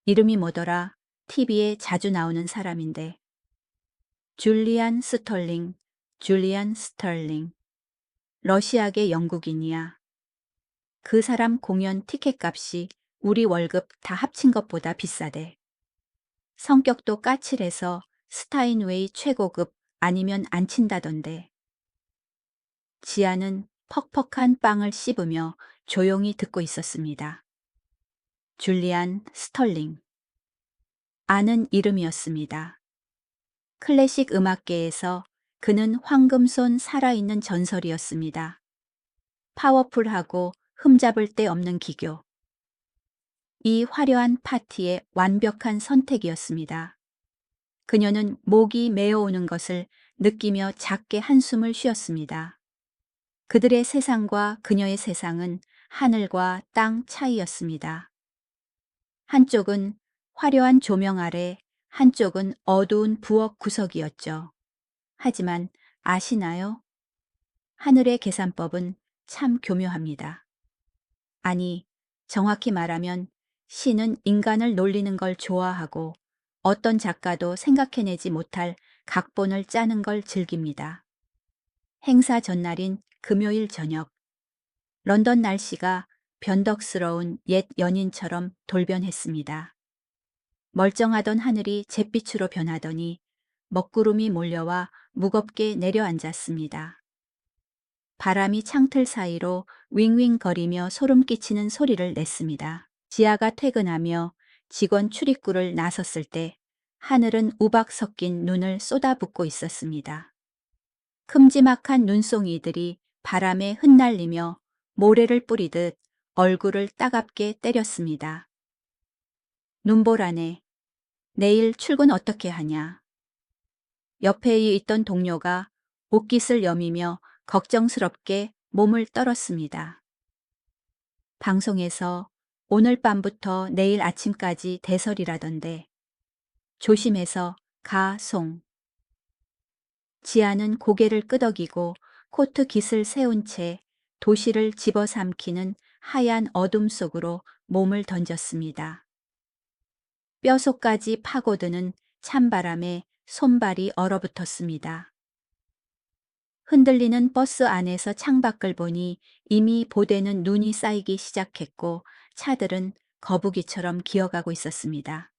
이름이 뭐더라? TV에 자주 나오는 사람인데. 줄리안 스털링, 줄리안 스털링. 러시아계 영국인이야. 그 사람 공연 티켓값이 우리 월급 다 합친 것보다 비싸대. 성격도 까칠해서 스타인웨이 최고급 아니면 안 친다던데. 지아는 퍽퍽한 빵을 씹으며 조용히 듣고 있었습니다. 줄리안 스털링. 아는 이름이었습니다. 클래식 음악계에서 그는 황금손 살아있는 전설이었습니다. 파워풀하고 흠잡을 데 없는 기교. 이 화려한 파티의 완벽한 선택이었습니다. 그녀는 목이 메어오는 것을 느끼며 작게 한숨을 쉬었습니다. 그들의 세상과 그녀의 세상은 하늘과 땅 차이였습니다. 한쪽은 화려한 조명 아래, 한쪽은 어두운 부엌 구석이었죠. 하지만 아시나요? 하늘의 계산법은 참 교묘합니다. 아니, 정확히 말하면 신은 인간을 놀리는 걸 좋아하고 어떤 작가도 생각해내지 못할 각본을 짜는 걸 즐깁니다. 행사 전날인 금요일 저녁, 런던 날씨가 변덕스러운 옛 연인처럼 돌변했습니다. 멀쩡하던 하늘이 잿빛으로 변하더니 먹구름이 몰려와 무겁게 내려앉았습니다. 바람이 창틀 사이로 윙윙거리며 소름 끼치는 소리를 냈습니다. 지아가 퇴근하며 직원 출입구를 나섰을 때 하늘은 우박 섞인 눈을 쏟아붓고 있었습니다. 큼지막한 눈송이들이 바람에 흩날리며 모래를 뿌리듯 얼굴을 따갑게 때렸습니다. 눈보라네. 내일 출근 어떻게 하냐. 옆에 있던 동료가 옷깃을 여미며 걱정스럽게 몸을 떨었습니다. 방송에서 오늘 밤부터 내일 아침까지 대설이라던데. 조심해서 가, 송. 지아는 고개를 끄덕이고 코트 깃을 세운 채 도시를 집어삼키는 하얀 어둠 속으로 몸을 던졌습니다. 뼛속까지 파고드는 찬바람에 손발이 얼어붙었습니다. 흔들리는 버스 안에서 창밖을 보니 이미 보대는 눈이 쌓이기 시작했고 차들은 거북이처럼 기어가고 있었습니다.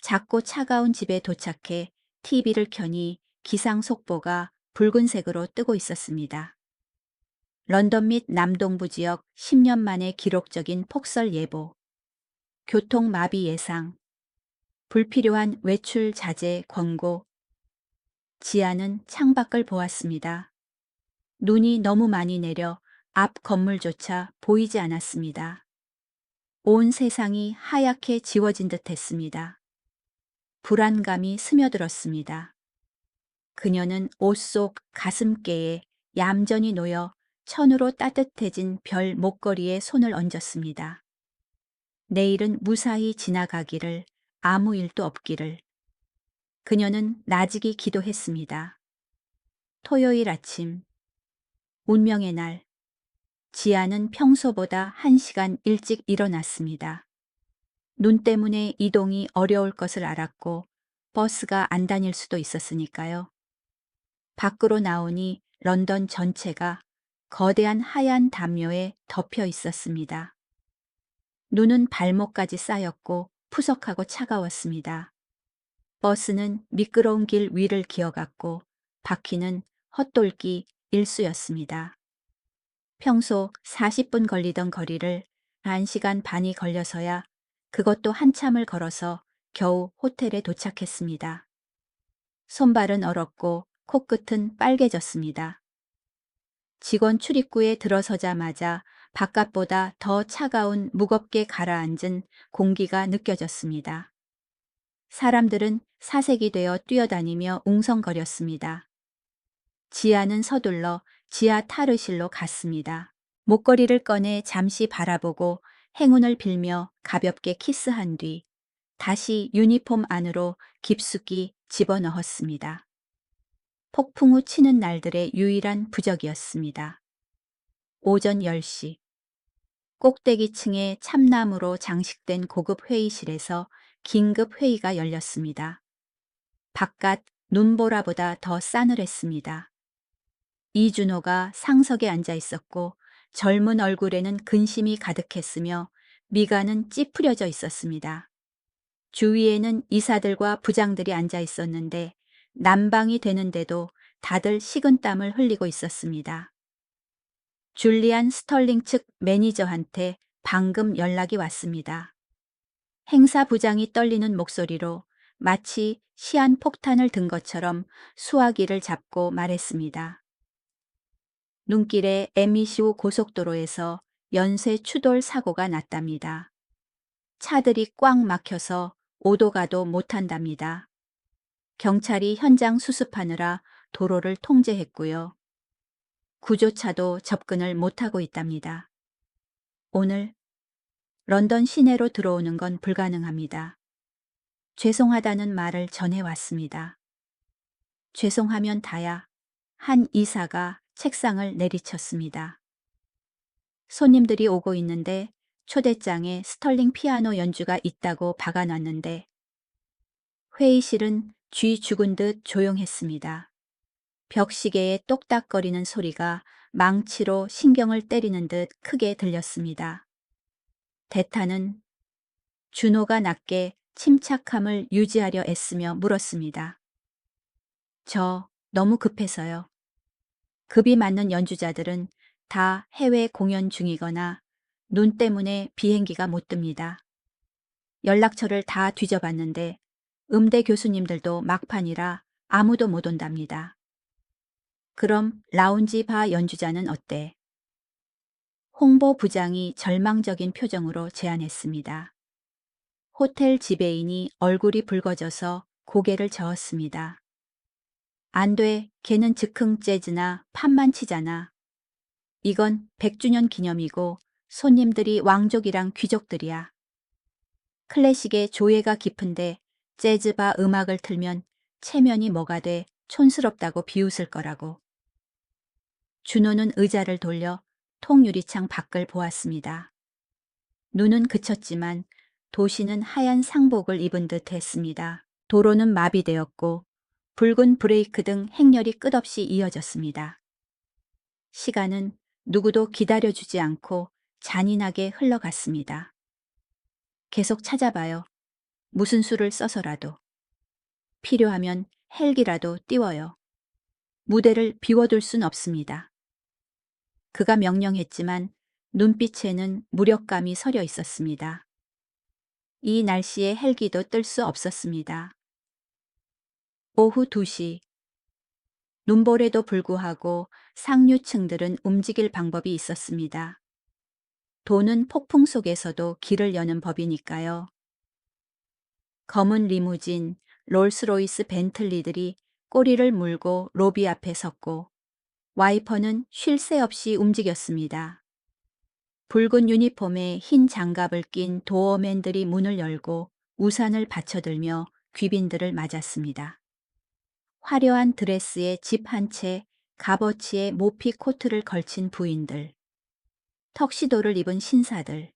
작고 차가운 집에 도착해 TV를 켜니 기상 속보가 붉은색으로 뜨고 있었습니다. 런던 및 남동부 지역 10년 만에 기록적인 폭설 예보, 교통 마비 예상, 불필요한 외출 자제 권고. 지아는 창밖을 보았습니다. 눈이 너무 많이 내려 앞 건물조차 보이지 않았습니다. 온 세상이 하얗게 지워진 듯 했습니다. 불안감이 스며들었습니다. 그녀는 옷 속 가슴께에 얌전히 놓여 천으로 따뜻해진 별 목걸이에 손을 얹었습니다. 내일은 무사히 지나가기를, 아무 일도 없기를. 그녀는 나직이 기도했습니다. 토요일 아침, 운명의 날, 지아는 평소보다 1시간 일찍 일어났습니다. 눈 때문에 이동이 어려울 것을 알았고 버스가 안 다닐 수도 있었으니까요. 밖으로 나오니 런던 전체가 거대한 하얀 담요에 덮여 있었습니다. 눈은 발목까지 쌓였고 푸석하고 차가웠습니다. 버스는 미끄러운 길 위를 기어갔고 바퀴는 헛돌기 일쑤였습니다. 평소 40분 걸리던 거리를 1시간 반이 걸려서야, 그것도 한참을 걸어서 겨우 호텔에 도착했습니다. 손발은 얼었고 코끝은 빨개졌습니다. 직원 출입구에 들어서자마자 바깥보다 더 차가운 무겁게 가라앉은 공기가 느껴졌습니다. 사람들은 사색이 되어 뛰어다니며 웅성거렸습니다. 지아는 서둘러 지하 탈의실로 갔습니다. 목걸이를 꺼내 잠시 바라보고 행운을 빌며 가볍게 키스한 뒤 다시 유니폼 안으로 깊숙이 집어넣었습니다. 폭풍 후 치는 날들의 유일한 부적이었습니다. 오전 10시. 꼭대기층의 참나무로 장식된 고급 회의실에서 긴급 회의가 열렸습니다. 바깥 눈보라보다 더 싸늘했습니다. 이준호가 상석에 앉아 있었고 젊은 얼굴에는 근심이 가득했으며 미간은 찌푸려져 있었습니다. 주위에는 이사들과 부장들이 앉아 있었는데 난방이 되는데도 다들 식은땀을 흘리고 있었습니다. 줄리안 스털링 측 매니저한테 방금 연락이 왔습니다. 행사 부장이 떨리는 목소리로 마치 시한폭탄을 든 것처럼 수화기를 잡고 말했습니다. 눈길에 ME15 고속도로에서 연쇄 추돌 사고가 났답니다. 차들이 꽉 막혀서 오도 가도 못한답니다. 경찰이 현장 수습하느라 도로를 통제했고요. 구조차도 접근을 못하고 있답니다. 오늘 런던 시내로 들어오는 건 불가능합니다. 죄송하다는 말을 전해왔습니다. 죄송하면 다야. 한 이사가 책상을 내리쳤습니다. 손님들이 오고 있는데 초대장에 스털링 피아노 연주가 있다고 박아놨는데. 회의실은 쥐 죽은 듯 조용했습니다. 벽시계의 똑딱거리는 소리가 망치로 신경을 때리는 듯 크게 들렸습니다. 대타는 준호가 낮게 침착함을 유지하려 애쓰며 물었습니다. 저 너무 급해서요. 급이 맞는 연주자들은 다 해외 공연 중이거나 눈 때문에 비행기가 못 뜹니다. 연락처를 다 뒤져봤는데 음대 교수님들도 막판이라 아무도 못 온답니다. 그럼 라운지 바 연주자는 어때? 홍보 부장이 절망적인 표정으로 제안했습니다. 호텔 지배인이 얼굴이 붉어져서 고개를 저었습니다. 안 돼, 걔는 즉흥 재즈나 판만 치잖아. 이건 100주년 기념이고 손님들이 왕족이랑 귀족들이야. 클래식의 조예가 깊은데 재즈바 음악을 틀면 체면이 뭐가 돼 촌스럽다고 비웃을 거라고. 준호는 의자를 돌려 통유리창 밖을 보았습니다. 눈은 그쳤지만 도시는 하얀 상복을 입은 듯 했습니다. 도로는 마비되었고 붉은 브레이크 등 행렬이 끝없이 이어졌습니다. 시간은 누구도 기다려주지 않고 잔인하게 흘러갔습니다. 계속 찾아봐요. 무슨 수를 써서라도. 필요하면 헬기라도 띄워요. 무대를 비워둘 순 없습니다. 그가 명령했지만 눈빛에는 무력감이 서려 있었습니다. 이 날씨에 헬기도 뜰 수 없었습니다. 오후 2시. 눈보라에도 불구하고 상류층들은 움직일 방법이 있었습니다. 도는 폭풍 속에서도 길을 여는 법이니까요. 검은 리무진, 롤스로이스 벤틀리들이 꼬리를 물고 로비 앞에 섰고 와이퍼는 쉴 새 없이 움직였습니다. 붉은 유니폼에 흰 장갑을 낀 도어맨들이 문을 열고 우산을 받쳐들며 귀빈들을 맞았습니다. 화려한 드레스에 집 한 채, 값어치의 모피 코트를 걸친 부인들, 턱시도를 입은 신사들.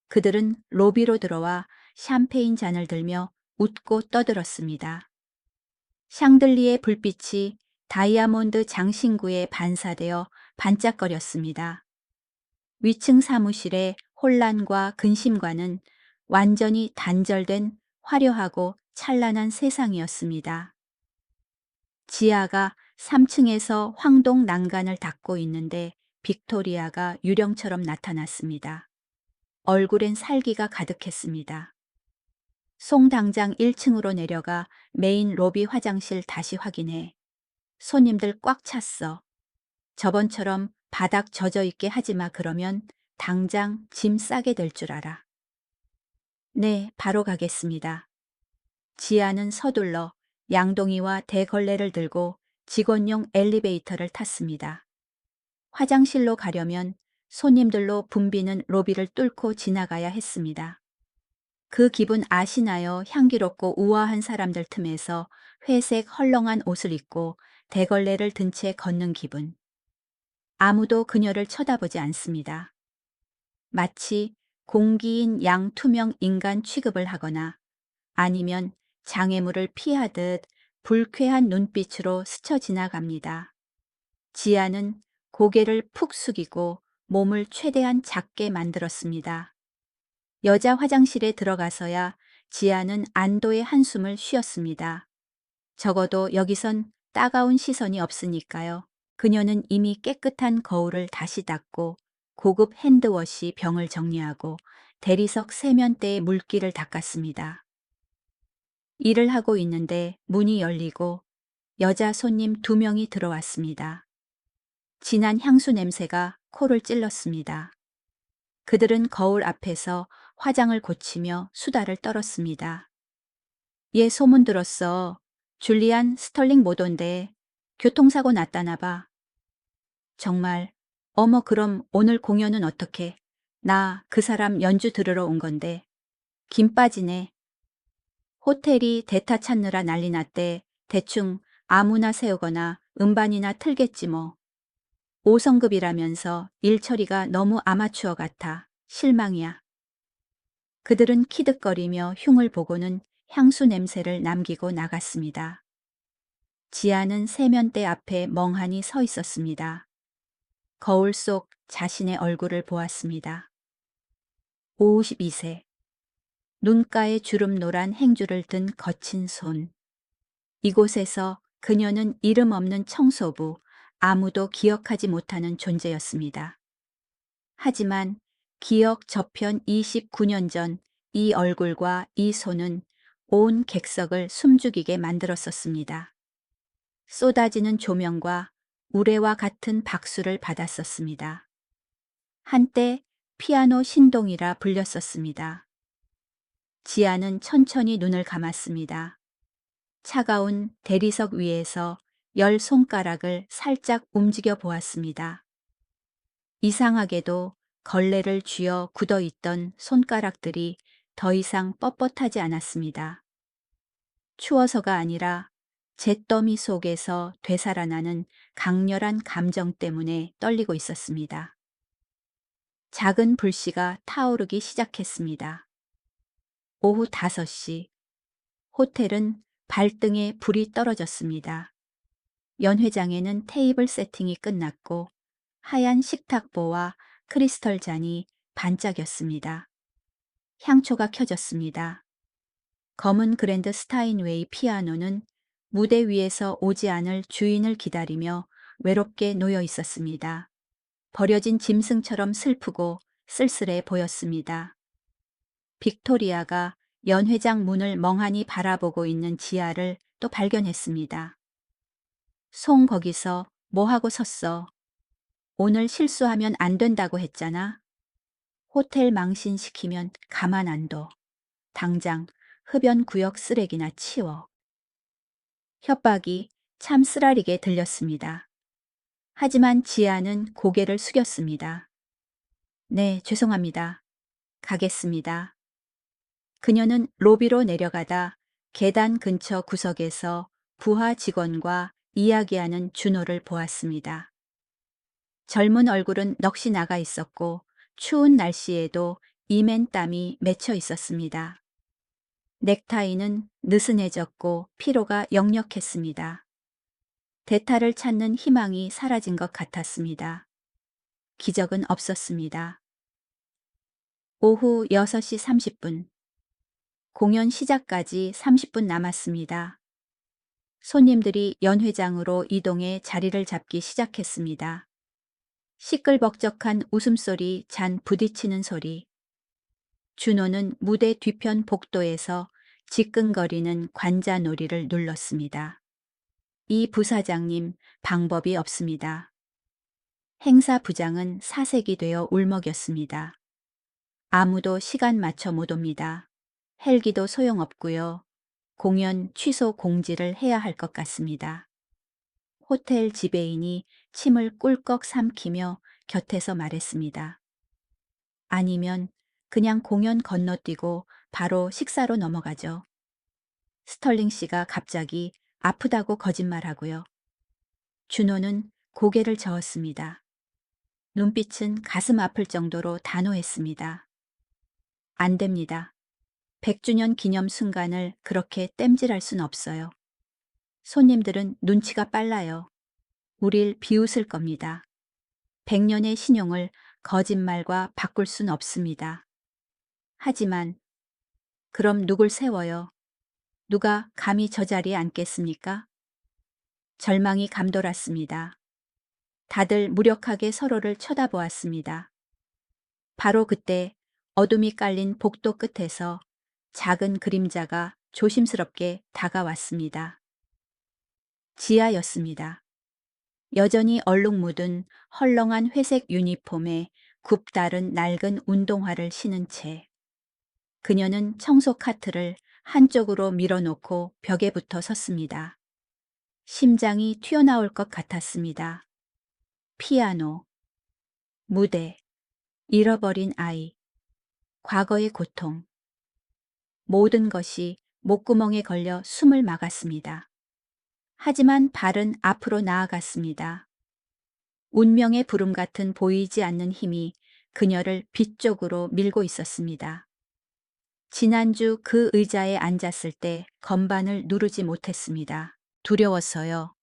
그들은 로비로 들어와 샴페인 잔을 들며 웃고 떠들었습니다. 샹들리에 불빛이 다이아몬드 장신구에 반사되어 반짝거렸습니다. 위층 사무실의 혼란과 근심과는 완전히 단절된 화려하고 찬란한 세상이었습니다. 지아가 3층에서 황동 난간을 닦고 있는데 빅토리아가 유령처럼 나타났습니다. 얼굴엔 살기가 가득했습니다. 송 당장 1층으로 내려가 메인 로비 화장실 다시 확인해. 손님들 꽉 찼어. 저번처럼 바닥 젖어 있게 하지 마. 그러면 당장 짐 싸게 될 줄 알아. 네, 바로 가겠습니다. 지아는 서둘러 양동이와 대걸레를 들고 직원용 엘리베이터를 탔습니다. 화장실로 가려면 손님들로 붐비는 로비를 뚫고 지나가야 했습니다. 그 기분 아시나요? 향기롭고 우아한 사람들 틈에서 회색 헐렁한 옷을 입고 대걸레를 든 채 걷는 기분. 아무도 그녀를 쳐다보지 않습니다. 마치 공기인 양투명 인간 취급을 하거나 아니면 장애물을 피하듯 불쾌한 눈빛으로 스쳐 지나갑니다. 지아는 고개를 푹 숙이고 몸을 최대한 작게 만들었습니다. 여자 화장실에 들어가서야 지아는 안도의 한숨을 쉬었습니다. 적어도 여기선 따가운 시선이 없으니까요. 그녀는 이미 깨끗한 거울을 다시 닦고 고급 핸드워시 병을 정리하고 대리석 세면대에 물기를 닦았습니다. 일을 하고 있는데 문이 열리고 여자 손님 2명이 들어왔습니다. 진한 향수 냄새가 코를 찔렀습니다. 그들은 거울 앞에서 화장을 고치며 수다를 떨었습니다. 얘 소문 들었어. 줄리안 스털링 모던데 교통사고 났다나 봐. 정말. 어머, 그럼 오늘 공연은 어떻게? 나 그 사람 연주 들으러 온 건데. 김 빠지네. 호텔이 대타 찾느라 난리 났대. 대충 아무나 세우거나 음반이나 틀겠지 뭐. 5성급이라면서 일 처리가 너무 아마추어 같아. 실망이야. 그들은 키득거리며 흉을 보고는 향수 냄새를 남기고 나갔습니다. 지아는 세면대 앞에 멍하니 서 있었습니다. 거울 속 자신의 얼굴을 보았습니다. 52세. 눈가에 주름 노란 행주를 든 거친 손. 이곳에서 그녀는 이름 없는 청소부, 아무도 기억하지 못하는 존재였습니다. 하지만 기억 저편 29년 전 이 얼굴과 이 손은 온 객석을 숨죽이게 만들었었습니다. 쏟아지는 조명과 우레와 같은 박수를 받았었습니다. 한때 피아노 신동이라 불렸었습니다. 지아는 천천히 눈을 감았습니다. 차가운 대리석 위에서 10손가락을 살짝 움직여 보았습니다. 이상하게도 걸레를 쥐어 굳어있던 손가락들이 더 이상 뻣뻣하지 않았습니다. 추워서가 아니라 잿더미 속에서 되살아나는 강렬한 감정 때문에 떨리고 있었습니다. 작은 불씨가 타오르기 시작했습니다. 오후 5시, 호텔은 발등에 불이 떨어졌습니다. 연회장에는 테이블 세팅이 끝났고 하얀 식탁보와 크리스털 잔이 반짝였습니다. 향초가 켜졌습니다. 검은 그랜드 스타인웨이 피아노는 무대 위에서 오지 않을 주인을 기다리며 외롭게 놓여 있었습니다. 버려진 짐승처럼 슬프고 쓸쓸해 보였습니다. 빅토리아가 연회장 문을 멍하니 바라보고 있는 지아를 또 발견했습니다. 송 거기서 뭐하고 섰어? 오늘 실수하면 안 된다고 했잖아. 호텔 망신시키면 가만 안 둬. 당장 흡연 구역 쓰레기나 치워. 협박이 참 쓰라리게 들렸습니다. 하지만 지아는 고개를 숙였습니다. 네, 죄송합니다. 가겠습니다. 그녀는 로비로 내려가다 계단 근처 구석에서 부하 직원과 이야기하는 준호를 보았습니다. 젊은 얼굴은 넋이 나가 있었고 추운 날씨에도 이맨 땀이 맺혀 있었습니다. 넥타이는 느슨해졌고 피로가 역력했습니다. 대타를 찾는 희망이 사라진 것 같았습니다. 기적은 없었습니다. 오후 6시 30분. 공연 시작까지 30분 남았습니다. 손님들이 연회장으로 이동해 자리를 잡기 시작했습니다. 시끌벅적한 웃음소리, 잔 부딪히는 소리. 준호는 무대 뒤편 복도에서 지끈거리는 관자놀이를 눌렀습니다. 이 부사장님, 방법이 없습니다. 행사 부장은 사색이 되어 울먹였습니다. 아무도 시간 맞춰 못 옵니다. 헬기도 소용없고요. 공연 취소 공지를 해야 할 것 같습니다. 호텔 지배인이 침을 꿀꺽 삼키며 곁에서 말했습니다. 아니면 그냥 공연 건너뛰고 바로 식사로 넘어가죠. 스털링 씨가 갑자기 아프다고 거짓말하고요. 준호는 고개를 저었습니다. 눈빛은 가슴 아플 정도로 단호했습니다. 안 됩니다. 100주년 기념 순간을 그렇게 땜질할 순 없어요. 손님들은 눈치가 빨라요. 우릴 비웃을 겁니다. 100년의 신용을 거짓말과 바꿀 순 없습니다. 하지만 그럼 누굴 세워요? 누가 감히 저 자리에 앉겠습니까? 절망이 감돌았습니다. 다들 무력하게 서로를 쳐다보았습니다. 바로 그때 어둠이 깔린 복도 끝에서 작은 그림자가 조심스럽게 다가왔습니다. 지아였습니다. 여전히 얼룩 묻은 헐렁한 회색 유니폼에 굽다른 낡은 운동화를 신은 채 그녀는 청소 카트를 한쪽으로 밀어놓고 벽에 붙어 섰습니다. 심장이 튀어나올 것 같았습니다. 피아노, 무대, 잃어버린 아이, 과거의 고통. 모든 것이 목구멍에 걸려 숨을 막았습니다. 하지만 발은 앞으로 나아갔습니다. 운명의 부름 같은 보이지 않는 힘이 그녀를 빛 쪽으로 밀고 있었습니다. 지난주 그 의자에 앉았을 때 건반을 누르지 못했습니다. 두려웠어요.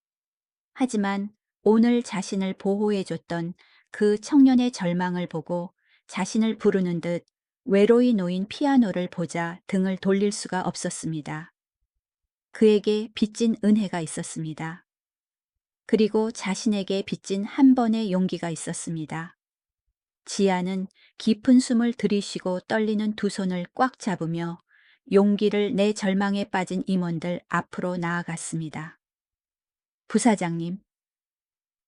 하지만 오늘 자신을 보호해줬던 그 청년의 절망을 보고 자신을 부르는 듯 외로이 놓인 피아노를 보자 등을 돌릴 수가 없었습니다. 그에게 빚진 은혜가 있었습니다. 그리고 자신에게 빚진 한 번의 용기가 있었습니다. 지아는 깊은 숨을 들이쉬고 떨리는 두 손을 꽉 잡으며 용기를 내 절망에 빠진 임원들 앞으로 나아갔습니다. 부사장님.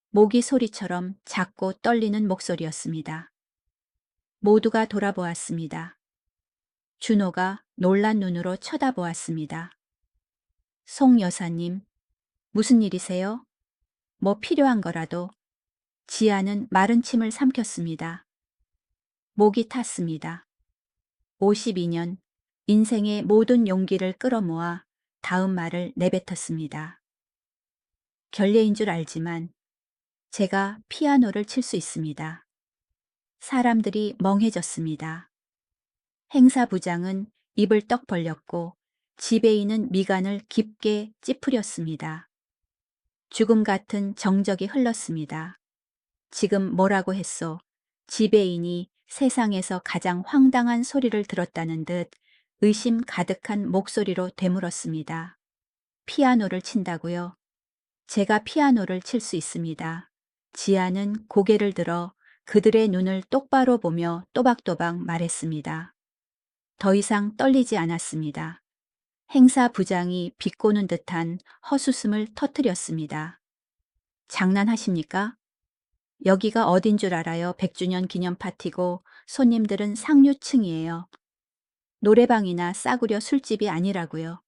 모기 소리처럼 작고 떨리는 목소리였습니다. 모두가 돌아보았습니다. 준호가 놀란 눈으로 쳐다보았습니다. 송 여사님, 무슨 일이세요? 뭐 필요한 거라도. 지아는 마른 침을 삼켰습니다. 목이 탔습니다. 52년, 인생의 모든 용기를 끌어모아 다음 말을 내뱉었습니다. 결례인 줄 알지만 제가 피아노를 칠 수 있습니다. 사람들이 멍해졌습니다. 행사부장은 입을 떡 벌렸고 지배인은 미간을 깊게 찌푸렸습니다. 죽음 같은 정적이 흘렀습니다. 지금 뭐라고 했소? 지배인이 세상에서 가장 황당한 소리를 들었다는 듯 의심 가득한 목소리로 되물었습니다. 피아노를 친다고요? 제가 피아노를 칠 수 있습니다. 지아는 고개를 들어 그들의 눈을 똑바로 보며 또박또박 말했습니다. 더 이상 떨리지 않았습니다. 행사부장이 비꼬는 듯한 헛웃음을 터뜨렸습니다. 장난하십니까? 여기가 어딘 줄 알아요? 100주년 기념 파티고 손님들은 상류층이에요. 노래방이나 싸구려 술집이 아니라고요.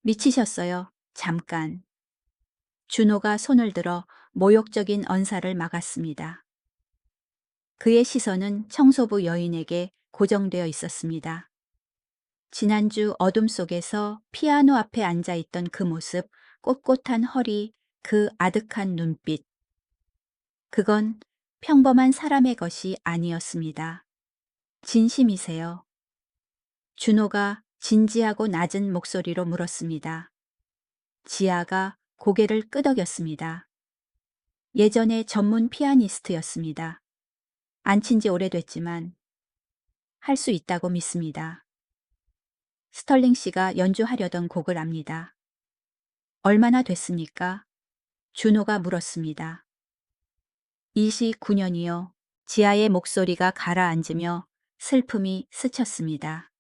미치셨어요. 잠깐. 준호가 손을 들어 모욕적인 언사를 막았습니다. 그의 시선은 청소부 여인에게 고정되어 있었습니다. 지난주 어둠 속에서 피아노 앞에 앉아있던 그 모습, 꼿꼿한 허리, 그 아득한 눈빛. 그건 평범한 사람의 것이 아니었습니다. 진심이세요? 준호가 진지하고 낮은 목소리로 물었습니다. 지아가 고개를 끄덕였습니다. 예전에 전문 피아니스트였습니다. 안 친 지 오래됐지만 할 수 있다고 믿습니다. 스털링 씨가 연주하려던 곡을 압니다. 얼마나 됐습니까? 준호가 물었습니다. 29년이요. 지아의 목소리가 가라앉으며 슬픔이 스쳤습니다.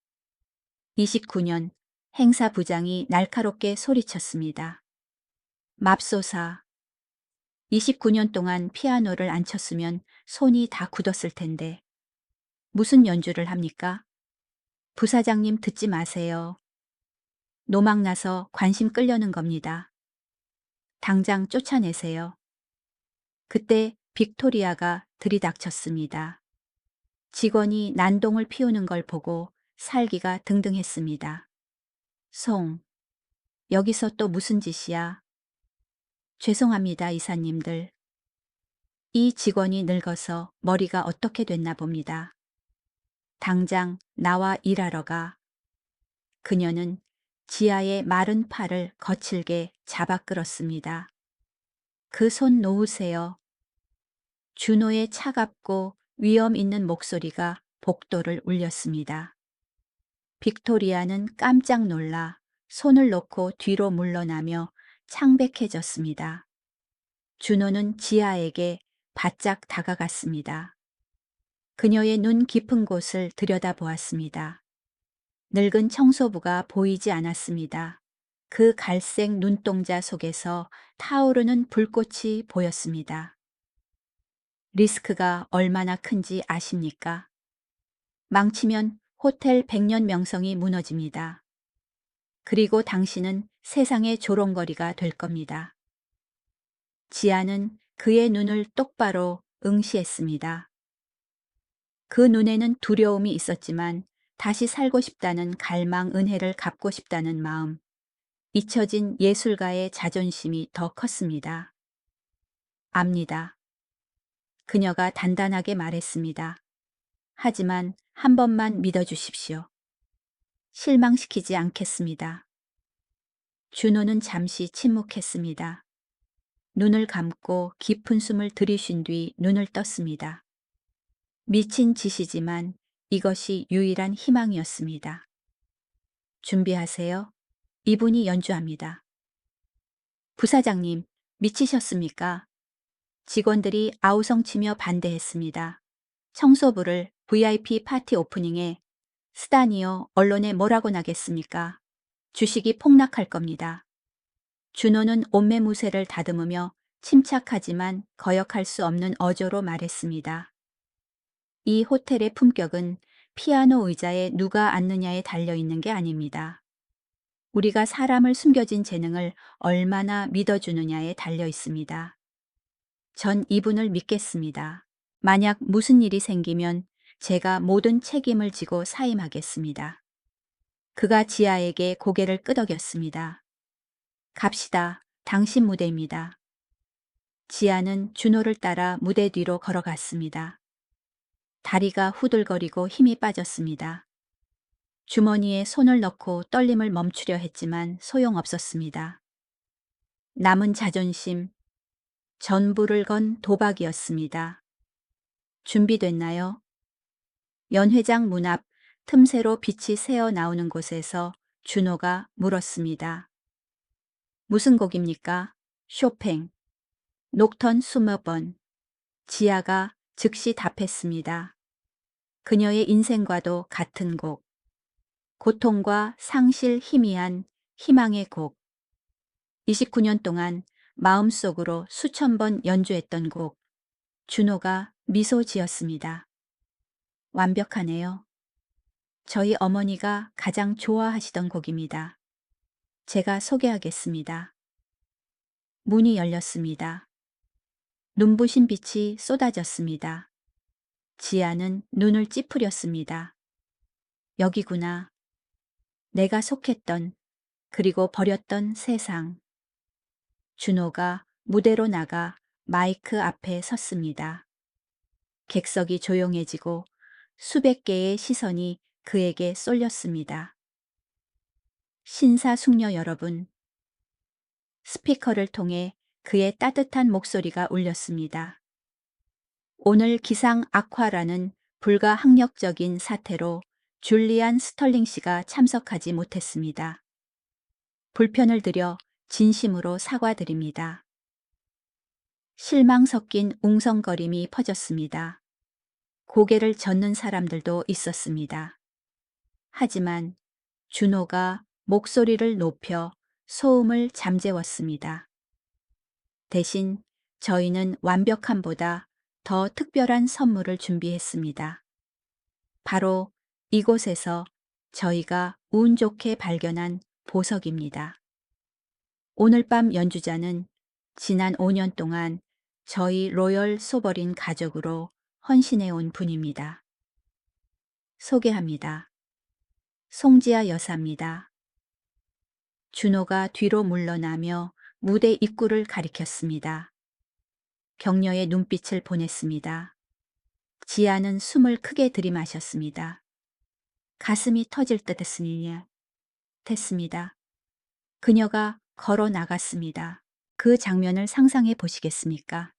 29년, 행사부장이 날카롭게 소리쳤습니다. 맙소사. 29년 동안 피아노를 안 쳤으면 손이 다 굳었을 텐데. 무슨 연주를 합니까? 부사장님 듣지 마세요. 노망나서 관심 끌려는 겁니다. 당장 쫓아내세요. 그때 빅토리아가 들이닥쳤습니다. 직원이 난동을 피우는 걸 보고 살기가 등등했습니다. 송, 여기서 또 무슨 짓이야? 죄송합니다, 이사님들. 이 직원이 늙어서 머리가 어떻게 됐나 봅니다. 당장 나와 일하러 가. 그녀는 지아의 마른 팔을 거칠게 잡아 끌었습니다. 그 손 놓으세요. 준호의 차갑고 위험 있는 목소리가 복도를 울렸습니다. 빅토리아는 깜짝 놀라 손을 놓고 뒤로 물러나며 창백해졌습니다. 준호는 지아에게 바짝 다가갔습니다. 그녀의 눈 깊은 곳을 들여다보았습니다. 늙은 청소부가 보이지 않았습니다. 그 갈색 눈동자 속에서 타오르는 불꽃이 보였습니다. 리스크가 얼마나 큰지 아십니까? 망치면 호텔 100년 명성이 무너집니다. 그리고 당신은 세상의 조롱거리가 될 겁니다. 지아는 그의 눈을 똑바로 응시했습니다. 그 눈에는 두려움이 있었지만 다시 살고 싶다는 갈망, 은혜를 갚고 싶다는 마음, 잊혀진 예술가의 자존심이 더 컸습니다. 압니다. 그녀가 단단하게 말했습니다. 하지만 한 번만 믿어주십시오. 실망시키지 않겠습니다. 준호는 잠시 침묵했습니다. 눈을 감고 깊은 숨을 들이쉰 뒤 눈을 떴습니다. 미친 짓이지만 이것이 유일한 희망이었습니다. 준비하세요. 이분이 연주합니다. 부사장님, 미치셨습니까? 직원들이 아우성치며 반대했습니다. 청소부를 VIP 파티 오프닝에 스다니요, 언론에 뭐라고 나겠습니까? 주식이 폭락할 겁니다. 준호는 옷매무새를 다듬으며 침착하지만 거역할 수 없는 어조로 말했습니다. 이 호텔의 품격은 피아노 의자에 누가 앉느냐에 달려있는 게 아닙니다. 우리가 사람을 숨겨진 재능을 얼마나 믿어주느냐에 달려 있습니다. 전 이분을 믿겠습니다. 만약 무슨 일이 생기면 제가 모든 책임을 지고 사임하겠습니다. 그가 지아에게 고개를 끄덕였습니다. 갑시다. 당신 무대입니다. 지아는 준호를 따라 무대 뒤로 걸어갔습니다. 다리가 후들거리고 힘이 빠졌습니다. 주머니에 손을 넣고 떨림을 멈추려 했지만 소용없었습니다. 남은 자존심, 전부를 건 도박이었습니다. 준비됐나요? 연회장 문 앞 틈새로 빛이 새어 나오는 곳에서 준호가 물었습니다. 무슨 곡입니까? 쇼팽. 녹턴 20번. 지아가 즉시 답했습니다. 그녀의 인생과도 같은 곡. 고통과 상실 희미한 희망의 곡. 29년 동안 마음속으로 수천 번 연주했던 곡. 준호가 미소 지었습니다. 완벽하네요. 저희 어머니가 가장 좋아하시던 곡입니다. 제가 소개하겠습니다. 문이 열렸습니다. 눈부신 빛이 쏟아졌습니다. 지아는 눈을 찌푸렸습니다. 여기구나. 내가 속했던 그리고 버렸던 세상. 준호가 무대로 나가 마이크 앞에 섰습니다. 객석이 조용해지고 수백 개의 시선이 그에게 쏠렸습니다. 신사숙녀 여러분. 스피커를 통해 그의 따뜻한 목소리가 울렸습니다. 오늘 기상 악화라는 불가항력적인 사태로 줄리안 스털링 씨가 참석하지 못했습니다. 불편을 드려 진심으로 사과드립니다. 실망 섞인 웅성거림이 퍼졌습니다. 고개를 젓는 사람들도 있었습니다. 하지만 준호가 목소리를 높여 소음을 잠재웠습니다. 대신 저희는 완벽함보다 더 특별한 선물을 준비했습니다. 바로 이곳에서 저희가 운 좋게 발견한 보석입니다. 오늘 밤 연주자는 지난 5년 동안 저희 로열 소버린 가족으로 헌신해 온 분입니다. 소개합니다. 송지아 여사입니다. 준호가 뒤로 물러나며 무대 입구를 가리켰습니다. 격려의 눈빛을 보냈습니다. 지아는 숨을 크게 들이마셨습니다. 가슴이 터질 듯 했습니다. 그녀가 걸어 나갔습니다. 그 장면을 상상해 보시겠습니까?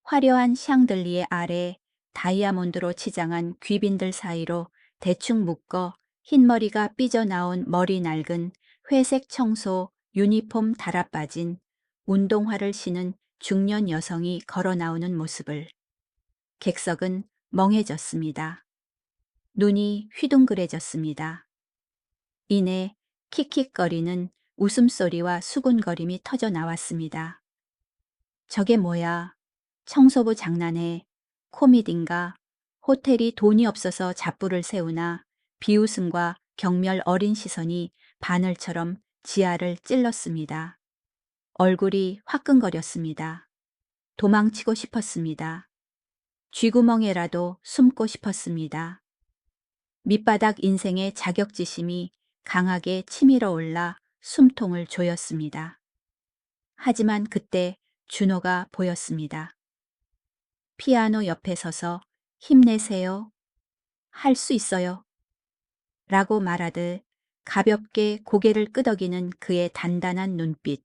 화려한 샹들리에 아래 다이아몬드로 치장한 귀빈들 사이로 대충 묶어 흰머리가 삐져나온 머리 낡은 회색 청소 유니폼 달아빠진 운동화를 신은 중년 여성이 걸어 나오는 모습을. 객석은 멍해졌습니다. 눈이 휘둥그레졌습니다. 이내 킥킥거리는 웃음소리와 수군거림이 터져 나왔습니다. 저게 뭐야? 청소부 장난해. 코미딘가? 호텔이 돈이 없어서 잡부를 세우나 비웃음과 경멸 어린 시선이 바늘처럼 지아를 찔렀습니다. 얼굴이 화끈거렸습니다. 도망치고 싶었습니다. 쥐구멍에라도 숨고 싶었습니다. 밑바닥 인생의 자격지심이 강하게 치밀어 올라 숨통을 조였습니다. 하지만 그때 준호가 보였습니다. 피아노 옆에 서서 힘내세요. 할 수 있어요. 라고 말하듯 가볍게 고개를 끄덕이는 그의 단단한 눈빛.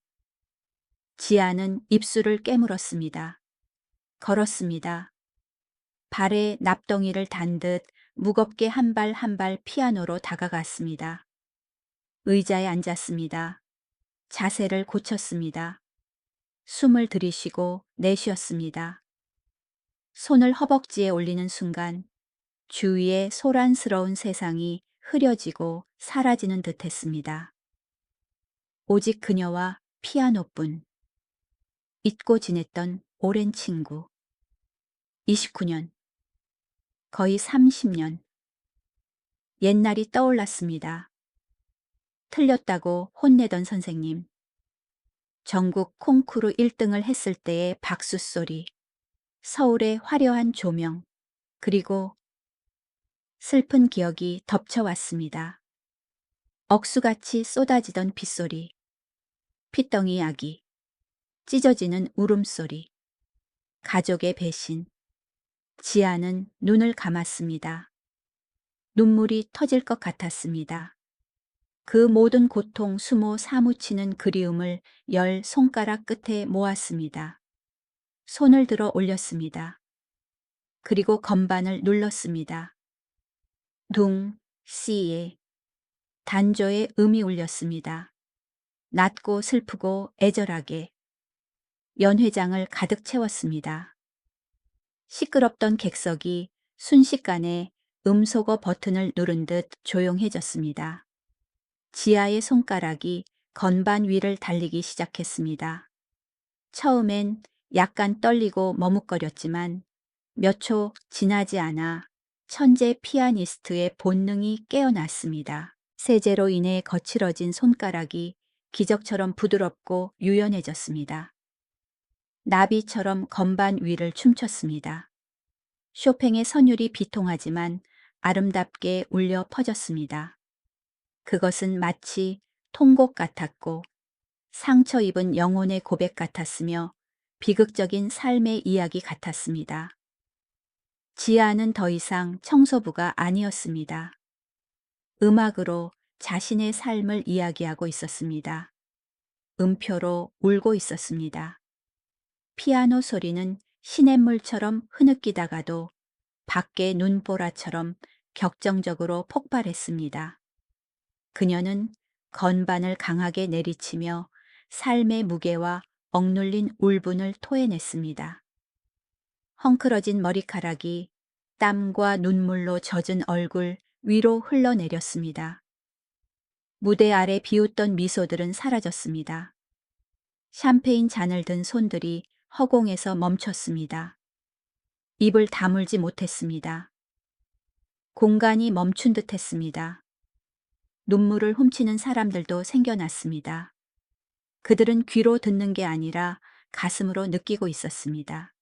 지아는 입술을 깨물었습니다. 걸었습니다. 발에 납덩이를 단 듯 무겁게 한 발 한 발 피아노로 다가갔습니다. 의자에 앉았습니다. 자세를 고쳤습니다. 숨을 들이쉬고 내쉬었습니다. 손을 허벅지에 올리는 순간 주위의 소란스러운 세상이 흐려지고 사라지는 듯 했습니다. 오직 그녀와 피아노뿐. 잊고 지냈던 오랜 친구. 29년. 거의 30년. 옛날이 떠올랐습니다. 틀렸다고 혼내던 선생님. 전국 콩쿠르 1등을 했을 때의 박수 소리. 서울의 화려한 조명. 그리고 슬픈 기억이 덮쳐왔습니다. 억수같이 쏟아지던 빗소리, 핏덩이 야기, 찢어지는 울음소리, 가족의 배신. 지아는 눈을 감았습니다. 눈물이 터질 것 같았습니다. 그 모든 고통 수모 사무치는 그리움을 10손가락 끝에 모았습니다. 손을 들어 올렸습니다. 그리고 건반을 눌렀습니다. 둥, 씨에 단조의 음이 울렸습니다. 낮고 슬프고 애절하게 연회장을 가득 채웠습니다. 시끄럽던 객석이 순식간에 음소거 버튼을 누른 듯 조용해졌습니다. 지아의 손가락이 건반 위를 달리기 시작했습니다. 처음엔 약간 떨리고 머뭇거렸지만 몇 초 지나지 않아 천재 피아니스트의 본능이 깨어났습니다. 세제로 인해 거칠어진 손가락이 기적처럼 부드럽고 유연해졌습니다. 나비처럼 건반 위를 춤췄습니다. 쇼팽의 선율이 비통하지만 아름답게 울려 퍼졌습니다. 그것은 마치 통곡 같았고 상처 입은 영혼의 고백 같았으며 비극적인 삶의 이야기 같았습니다. 지아는 더 이상 청소부가 아니었습니다. 음악으로 자신의 삶을 이야기하고 있었습니다. 음표로 울고 있었습니다. 피아노 소리는 시냇물처럼 흐느끼다가도 밖의 눈보라처럼 격정적으로 폭발했습니다. 그녀는 건반을 강하게 내리치며 삶의 무게와 억눌린 울분을 토해냈습니다. 헝클어진 머리카락이 땀과 눈물로 젖은 얼굴 위로 흘러내렸습니다. 무대 아래 비웃던 미소들은 사라졌습니다. 샴페인 잔을 든 손들이 허공에서 멈췄습니다. 입을 다물지 못했습니다. 공간이 멈춘 듯 했습니다. 눈물을 훔치는 사람들도 생겨났습니다. 그들은 귀로 듣는 게 아니라 가슴으로 느끼고 있었습니다.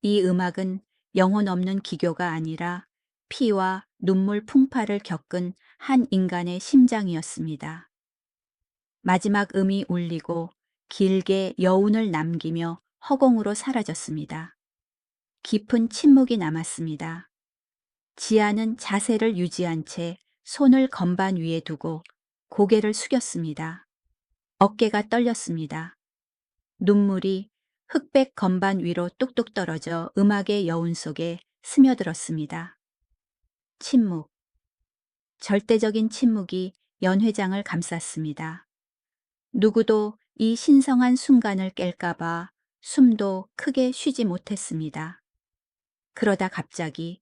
이 음악은 영혼 없는 기교가 아니라 피와 눈물 풍파를 겪은 한 인간의 심장이었습니다. 마지막 음이 울리고 길게 여운을 남기며 허공으로 사라졌습니다. 깊은 침묵이 남았습니다. 지아는 자세를 유지한 채 손을 건반 위에 두고 고개를 숙였습니다. 어깨가 떨렸습니다. 눈물이 흑백 건반 위로 뚝뚝 떨어져 음악의 여운 속에 스며들었습니다. 침묵. 절대적인 침묵이 연회장을 감쌌습니다. 누구도 이 신성한 순간을 깰까봐 숨도 크게 쉬지 못했습니다. 그러다 갑자기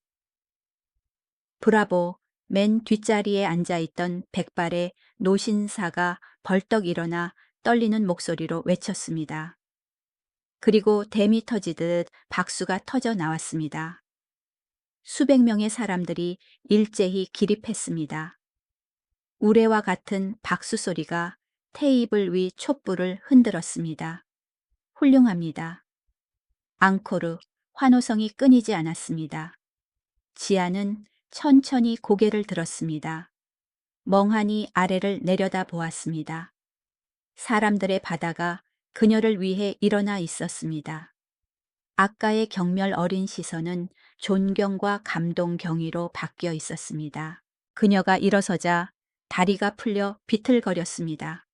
브라보 맨 뒷자리에 앉아있던 백발의 노신사가 벌떡 일어나 떨리는 목소리로 외쳤습니다. 그리고 댐이 터지듯 박수가 터져 나왔습니다. 수백 명의 사람들이 일제히 기립했습니다. 우레와 같은 박수 소리가 테이블 위 촛불을 흔들었습니다. 훌륭합니다. 앙코르, 환호성이 끊이지 않았습니다. 지아는 천천히 고개를 들었습니다. 멍하니 아래를 내려다 보았습니다. 사람들의 바다가 그녀를 위해 일어나 있었습니다. 아까의 경멸 어린 시선은 존경과 감동 경의로 바뀌어 있었습니다. 그녀가 일어서자 다리가 풀려 비틀거렸습니다.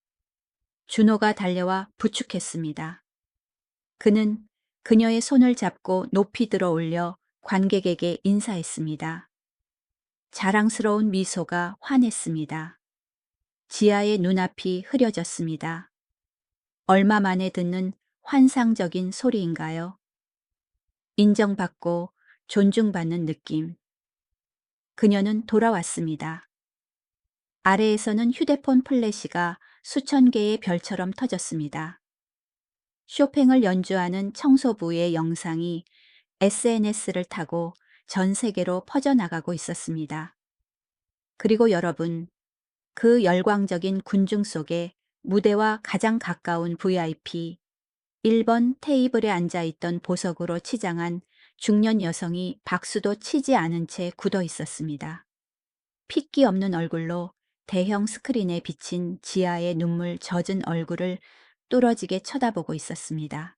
준호가 달려와 부축했습니다. 그는 그녀의 손을 잡고 높이 들어 올려 관객에게 인사했습니다. 자랑스러운 미소가 환했습니다. 지아의 눈앞이 흐려졌습니다. 얼마 만에 듣는 환상적인 소리인가요? 인정받고 존중받는 느낌. 그녀는 돌아왔습니다. 아래에서는 휴대폰 플래시가 수천 개의 별처럼 터졌습니다. 쇼팽을 연주하는 청소부의 영상이 SNS를 타고 전 세계로 퍼져나가고 있었습니다. 그리고 여러분, 그 열광적인 군중 속에 무대와 가장 가까운 VIP 1번 테이블에 앉아있던 보석으로 치장한 중년 여성이 박수도 치지 않은 채 굳어 있었습니다. 핏기 없는 얼굴로 대형 스크린에 비친 지아의 눈물 젖은 얼굴을 뚫어지게 쳐다보고 있었습니다.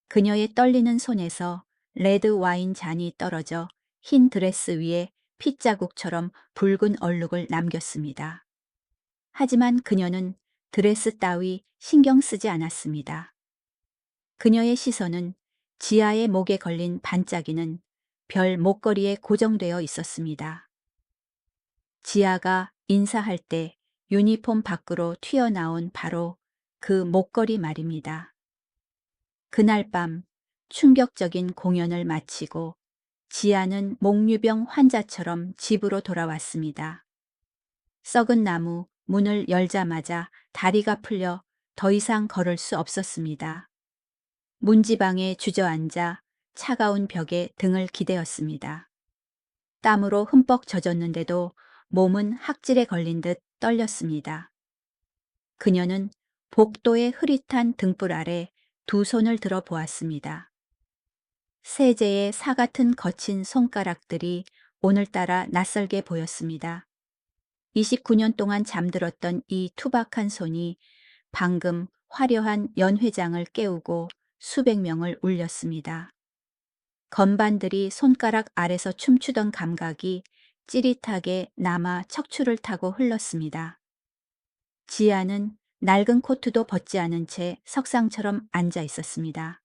그녀의 떨리는 손에서 레드 와인 잔이 떨어져 흰 드레스 위에 핏자국처럼 붉은 얼룩을 남겼습니다. 하지만 그녀는 드레스 따위 신경 쓰지 않았습니다. 그녀의 시선은 지아의 목에 걸린 반짝이는 별 목걸이에 고정되어 있었습니다. 지아가 인사할 때 유니폼 밖으로 튀어나온 바로 그 목걸이 말입니다. 그날 밤 충격적인 공연을 마치고 지아는 목류병 환자처럼 집으로 돌아왔습니다. 썩은 나무 문을 열자마자 다리가 풀려 더 이상 걸을 수 없었습니다. 문지방에 주저앉아 차가운 벽에 등을 기대었습니다. 땀으로 흠뻑 젖었는데도 몸은 학질에 걸린 듯 떨렸습니다. 그녀는 복도의 흐릿한 등불 아래 두 손을 들어 보았습니다. 세제의 사 같은 거친 손가락들이 오늘따라 낯설게 보였습니다. 29년 동안 잠들었던 이 투박한 손이 방금 화려한 연회장을 깨우고 수백 명을 울렸습니다. 건반들이 손가락 아래서 춤추던 감각이 찌릿하게 남아 척추를 타고 흘렀습니다. 지아는 낡은 코트도 벗지 않은 채 석상처럼 앉아 있었습니다.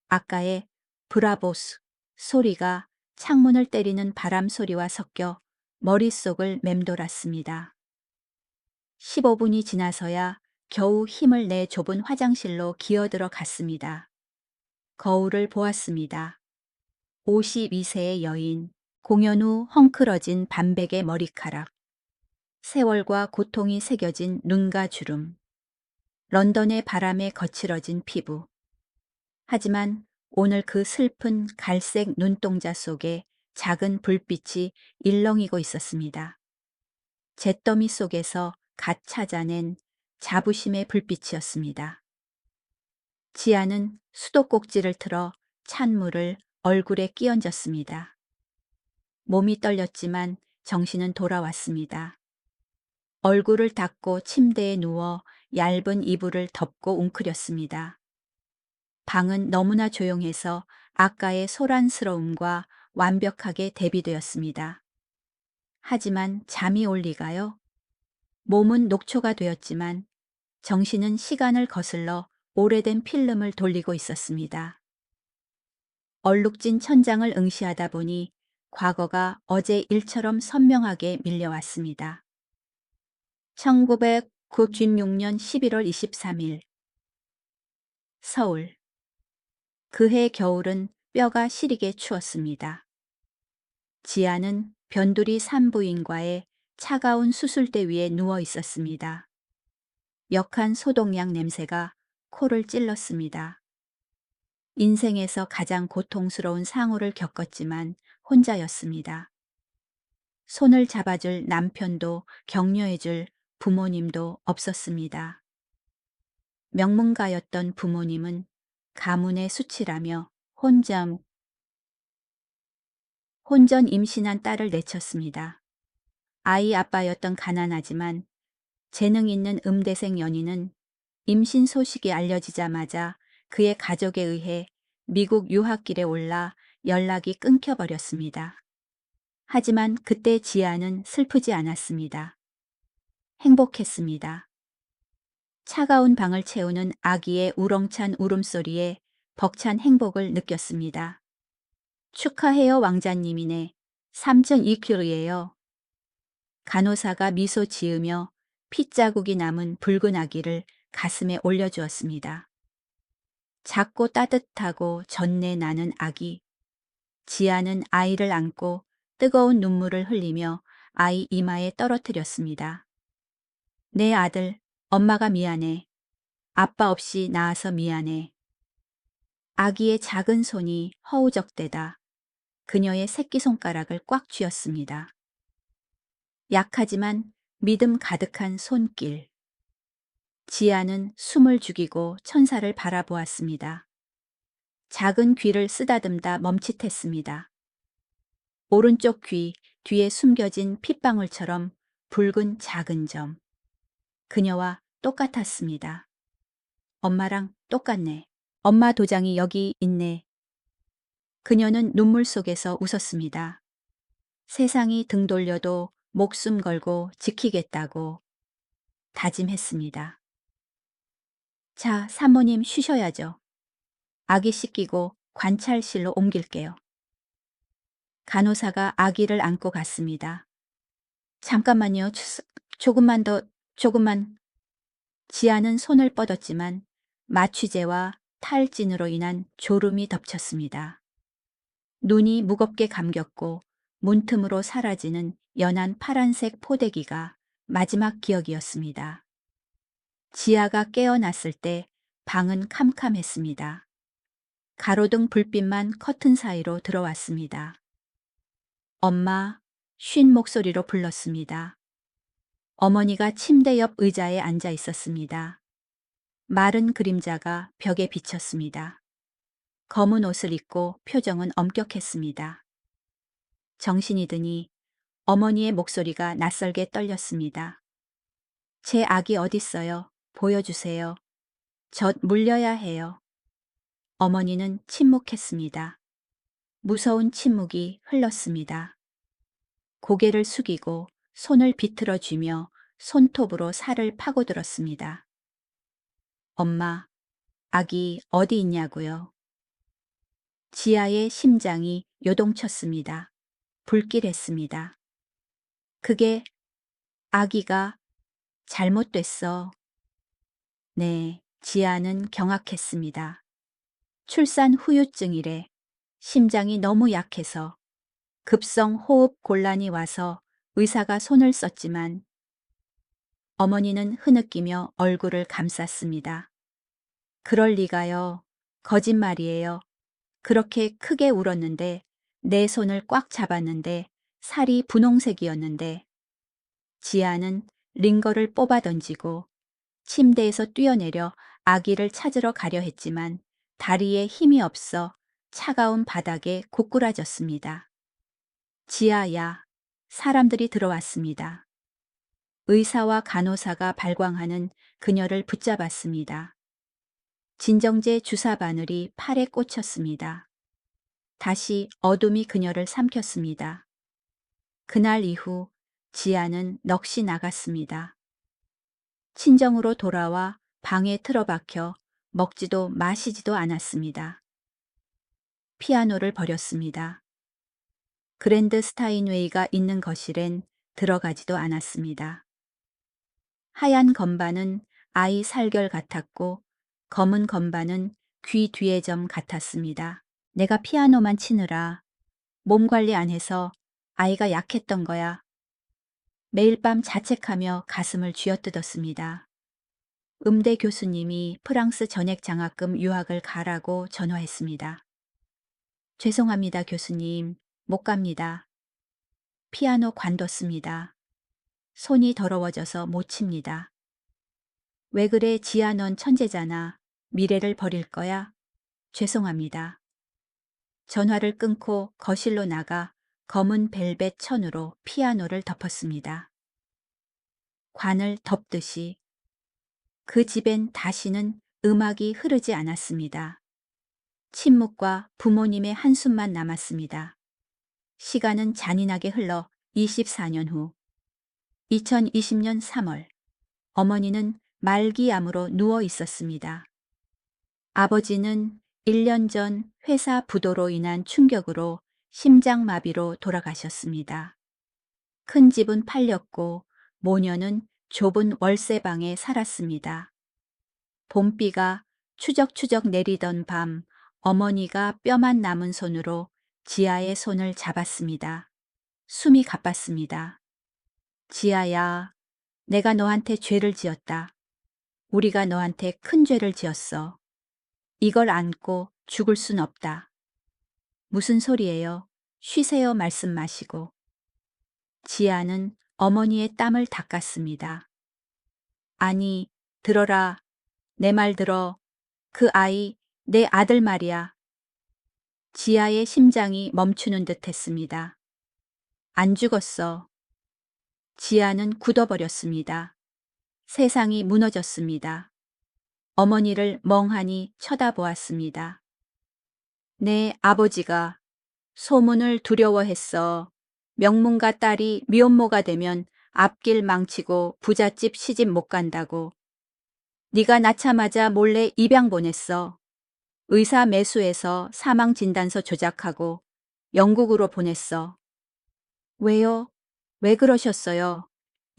아까의 브라보스 소리가 창문을 때리는 바람 소리와 섞여 머릿속을 맴돌았습니다. 15분이 지나서야 겨우 힘을 내 좁은 화장실로 기어들어 갔습니다. 거울을 보았습니다. 52세의 여인, 공연 후 헝클어진 반백의 머리카락, 세월과 고통이 새겨진 눈과 주름, 런던의 바람에 거칠어진 피부. 하지만 오늘 그 슬픈 갈색 눈동자 속에 작은 불빛이 일렁이고 있었습니다. 잿더미 속에서 갓 찾아낸 자부심의 불빛이었습니다. 지아는 수도꼭지를 틀어 찬물을 얼굴에 끼얹었습니다. 몸이 떨렸지만 정신은 돌아왔습니다. 얼굴을 닦고 침대에 누워 얇은 이불을 덮고 웅크렸습니다. 방은 너무나 조용해서 아까의 소란스러움과 완벽하게 대비되었습니다. 하지만 잠이 올 리가요? 몸은 녹초가 되었지만 정신은 시간을 거슬러 오래된 필름을 돌리고 있었습니다. 얼룩진 천장을 응시하다 보니 과거가 어제 일처럼 선명하게 밀려왔습니다. 1996년 11월 23일 서울. 그해 겨울은 뼈가 시리게 추웠습니다. 지아는 변두리 산부인과의 차가운 수술대 위에 누워 있었습니다. 역한 소독약 냄새가 코를 찔렀습니다. 인생에서 가장 고통스러운 상호를 겪었지만 혼자였습니다. 손을 잡아줄 남편도 격려해줄 부모님도 없었습니다. 명문가였던 부모님은 가문의 수치라며 혼전 임신한 딸을 내쳤습니다. 아이 아빠였던 가난하지만 재능 있는 음대생 연인은 임신 소식이 알려지자마자 그의 가족에 의해 미국 유학길에 올라 연락이 끊겨버렸습니다. 하지만 그때 지아는 슬프지 않았습니다. 행복했습니다. 차가운 방을 채우는 아기의 우렁찬 울음소리에 벅찬 행복을 느꼈습니다. 축하해요 왕자님이네. 3.2kg예요. 간호사가 미소 지으며 핏자국이 남은 붉은 아기를 가슴에 올려주었습니다. 작고 따뜻하고 전내 나는 아기. 지아는 아이를 안고 뜨거운 눈물을 흘리며 아이 이마에 떨어뜨렸습니다. 내 아들, 엄마가 미안해. 아빠 없이 낳아서 미안해. 아기의 작은 손이 허우적대다 그녀의 새끼손가락을 꽉 쥐었습니다. 약하지만 믿음 가득한 손길. 지아는 숨을 죽이고 천사를 바라보았습니다. 작은 귀를 쓰다듬다 멈칫했습니다. 오른쪽 귀 뒤에 숨겨진 핏방울처럼 붉은 작은 점. 그녀와 똑같았습니다. 엄마랑 똑같네. 엄마 도장이 여기 있네. 그녀는 눈물 속에서 웃었습니다. 세상이 등 돌려도 목숨 걸고 지키겠다고 다짐했습니다. 자, 사모님 쉬셔야죠. 아기 씻기고 관찰실로 옮길게요. 간호사가 아기를 안고 갔습니다. 잠깐만요. 조금만 더, 조금만. 지아는 손을 뻗었지만 마취제와 탈진으로 인한 졸음이 덮쳤습니다. 눈이 무겁게 감겼고 문틈으로 사라지는 연한 파란색 포대기가 마지막 기억이었습니다. 지아가 깨어났을 때 방은 캄캄했습니다. 가로등 불빛만 커튼 사이로 들어왔습니다. 엄마, 쉰 목소리로 불렀습니다. 어머니가 침대 옆 의자에 앉아 있었습니다. 마른 그림자가 벽에 비쳤습니다. 검은 옷을 입고 표정은 엄격했습니다. 정신이 드니 어머니의 목소리가 낯설게 떨렸습니다. 제 아기 어딨어요? 보여주세요. 젖 물려야 해요. 어머니는 침묵했습니다. 무서운 침묵이 흘렀습니다. 고개를 숙이고 손을 비틀어 쥐며 손톱으로 살을 파고들었습니다. 엄마, 아기 어디 있냐고요? 지아의 심장이 요동쳤습니다. 불길했습니다. 그게 아기가 잘못됐어. 네, 지아는 경악했습니다. 출산 후유증이래. 심장이 너무 약해서 급성 호흡 곤란이 와서 의사가 손을 썼지만 어머니는 흐느끼며 얼굴을 감쌌습니다. 그럴 리가요. 거짓말이에요. 그렇게 크게 울었는데 내 손을 꽉 잡았는데 살이 분홍색이었는데 지아는 링거를 뽑아 던지고 침대에서 뛰어내려 아기를 찾으러 가려 했지만 다리에 힘이 없어 차가운 바닥에 고꾸라졌습니다. 지아야, 사람들이 들어왔습니다. 의사와 간호사가 발광하는 그녀를 붙잡았습니다. 진정제 주사 바늘이 팔에 꽂혔습니다. 다시 어둠이 그녀를 삼켰습니다. 그날 이후 지아는 넋이 나갔습니다. 친정으로 돌아와 방에 틀어박혀 먹지도 마시지도 않았습니다. 피아노를 버렸습니다. 그랜드 스타인웨이가 있는 거실엔 들어가지도 않았습니다. 하얀 건반은 아이 살결 같았고 검은 건반은 귀 뒤의 점 같았습니다. 내가 피아노만 치느라 몸 관리 안 해서 아이가 약했던 거야. 매일 밤 자책하며 가슴을 쥐어뜯었습니다. 음대 교수님이 프랑스 전액 장학금 유학을 가라고 전화했습니다. 죄송합니다, 교수님. 못 갑니다. 피아노 관뒀습니다. 손이 더러워져서 못 칩니다. 왜 그래, 지아 넌 천재잖아. 미래를 버릴 거야? 죄송합니다. 전화를 끊고 거실로 나가 검은 벨벳 천으로 피아노를 덮었습니다. 관을 덮듯이 그 집엔 다시는 음악이 흐르지 않았습니다. 침묵과 부모님의 한숨만 남았습니다. 시간은 잔인하게 흘러 24년 후 2020년 3월 어머니는 말기암으로 누워 있었습니다. 아버지는 1년 전 회사 부도로 인한 충격으로 심장마비로 돌아가셨습니다. 큰 집은 팔렸고 모녀는 좁은 월세방에 살았습니다. 봄비가 추적추적 내리던 밤 어머니가 뼈만 남은 손으로 지아의 손을 잡았습니다. 숨이 가빴습니다. 지아야, 내가 너한테 죄를 지었다. 우리가 너한테 큰 죄를 지었어. 이걸 안고 죽을 순 없다. 무슨 소리예요? 쉬세요 말씀 마시고. 지아는 어머니의 땀을 닦았습니다. 아니, 들어라. 내 말 들어. 그 아이, 내 아들 말이야. 지아의 심장이 멈추는 듯 했습니다. 안 죽었어. 지아는 굳어버렸습니다. 세상이 무너졌습니다. 어머니를 멍하니 쳐다보았습니다. 내 아버지가 소문을 두려워했어. 명문가 딸이 미혼모가 되면 앞길 망치고 부잣집 시집 못 간다고. 네가 낳자마자 몰래 입양 보냈어. 의사 매수해서 사망 진단서 조작하고 영국으로 보냈어. 왜요? 왜 그러셨어요?